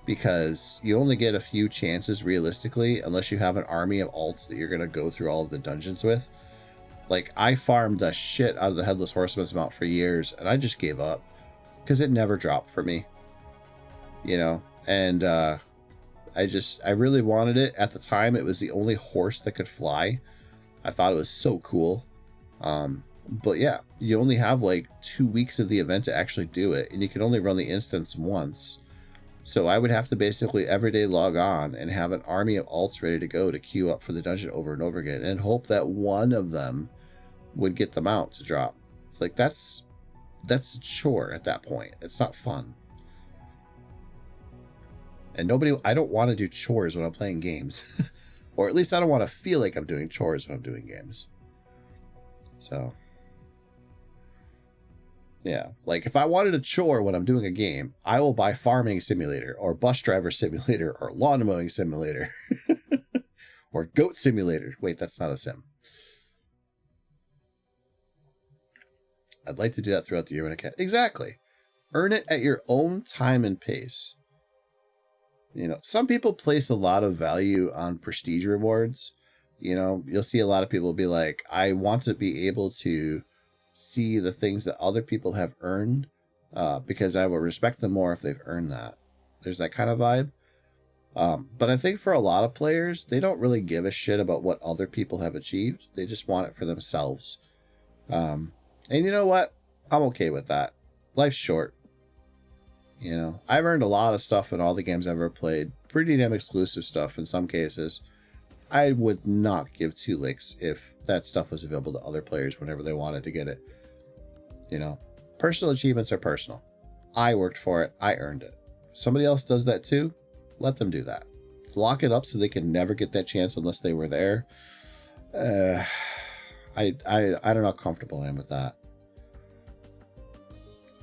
because you only get a few chances realistically, unless you have an army of alts that you're going to go through all of the dungeons with. Like, I farmed the shit out of the Headless Horseman's mount for years, and I just gave up, because it never dropped for me. And I really wanted it. At the time, it was the only horse that could fly. I thought it was so cool. But yeah, you only have like 2 weeks of the event to actually do it, and you can only run the instance once. So I would have to basically every day log on and have an army of alts ready to go to queue up for the dungeon over and over again, and hope that one of them would get the mount to drop. It's like, that's a chore at that point. It's not fun. And I don't want to do chores when I'm playing games. Or at least I don't want to feel like I'm doing chores when I'm doing games. So, yeah. Like, if I wanted a chore when I'm doing a game, I will buy Farming Simulator, or Bus Driver Simulator, or Lawn Mowing Simulator. Or Goat Simulator. Wait, that's not a sim. I'd like to do that throughout the year when I can. Exactly. Earn it at your own time and pace. You know, some people place a lot of value on prestige rewards. You know, you'll see a lot of people be like, I want to be able to see the things that other people have earned because I will respect them more if they've earned that. There's that kind of vibe. But I think for a lot of players, they don't really give a shit about what other people have achieved. They just want it for themselves. And you know what? I'm okay with that. Life's short. You know, I've earned a lot of stuff in all the games I've ever played. Pretty damn exclusive stuff in some cases. I would not give 2 licks if that stuff was available to other players whenever they wanted to get it. You know, personal achievements are personal. I worked for it. I earned it. If somebody else does that too, let them do that. Lock it up so they can never get that chance unless they were there. I don't know how comfortable I am with that.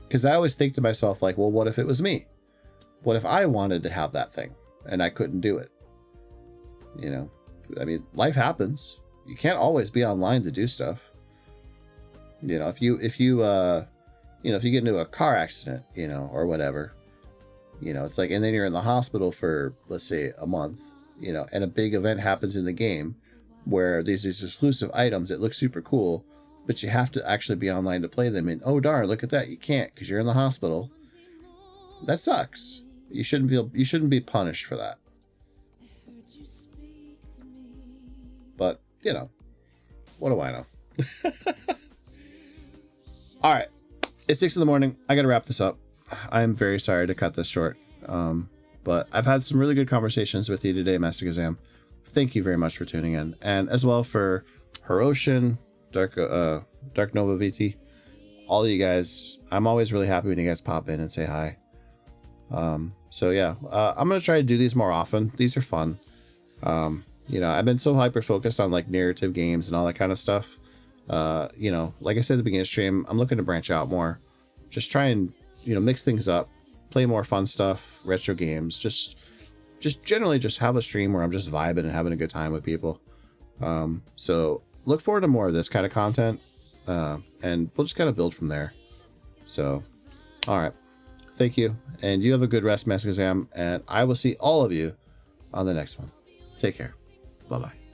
Because I always think to myself, like, well, what if it was me? What if I wanted to have that thing and I couldn't do it? You know, I mean, life happens. You can't always be online to do stuff. You know, if you get into a car accident, you know, or whatever, you know, it's like, and then you're in the hospital for, let's say, a month, you know, and a big event happens in the game where these exclusive items that look super cool, but you have to actually be online to play them. And oh darn, look at that, you can't because you're in the hospital. That sucks. You shouldn't be punished for that. But you know, what do I know? All right, it's 6 a.m. I gotta wrap this up. I'm very sorry to cut this short, but I've had some really good conversations with you today, Master Kazam. Thank you very much for tuning in, and as well for Hiroshin, Dark Nova VT, all of you guys. I'm always really happy when you guys pop in and say hi. So yeah, I'm gonna try to do these more often. These are fun. You know, I've been so hyper focused on like narrative games and all that kind of stuff. You know, like I said at the beginning of the stream, I'm looking to branch out more. Just try and, you know, mix things up, play more fun stuff, retro games, just generally just have a stream where I'm just vibing and having a good time with people. So look forward to more of this kind of content, and we'll just kind of build from there. So, all right. Thank you. And you have a good rest, Master Kazam, and I will see all of you on the next one. Take care. Bye-bye.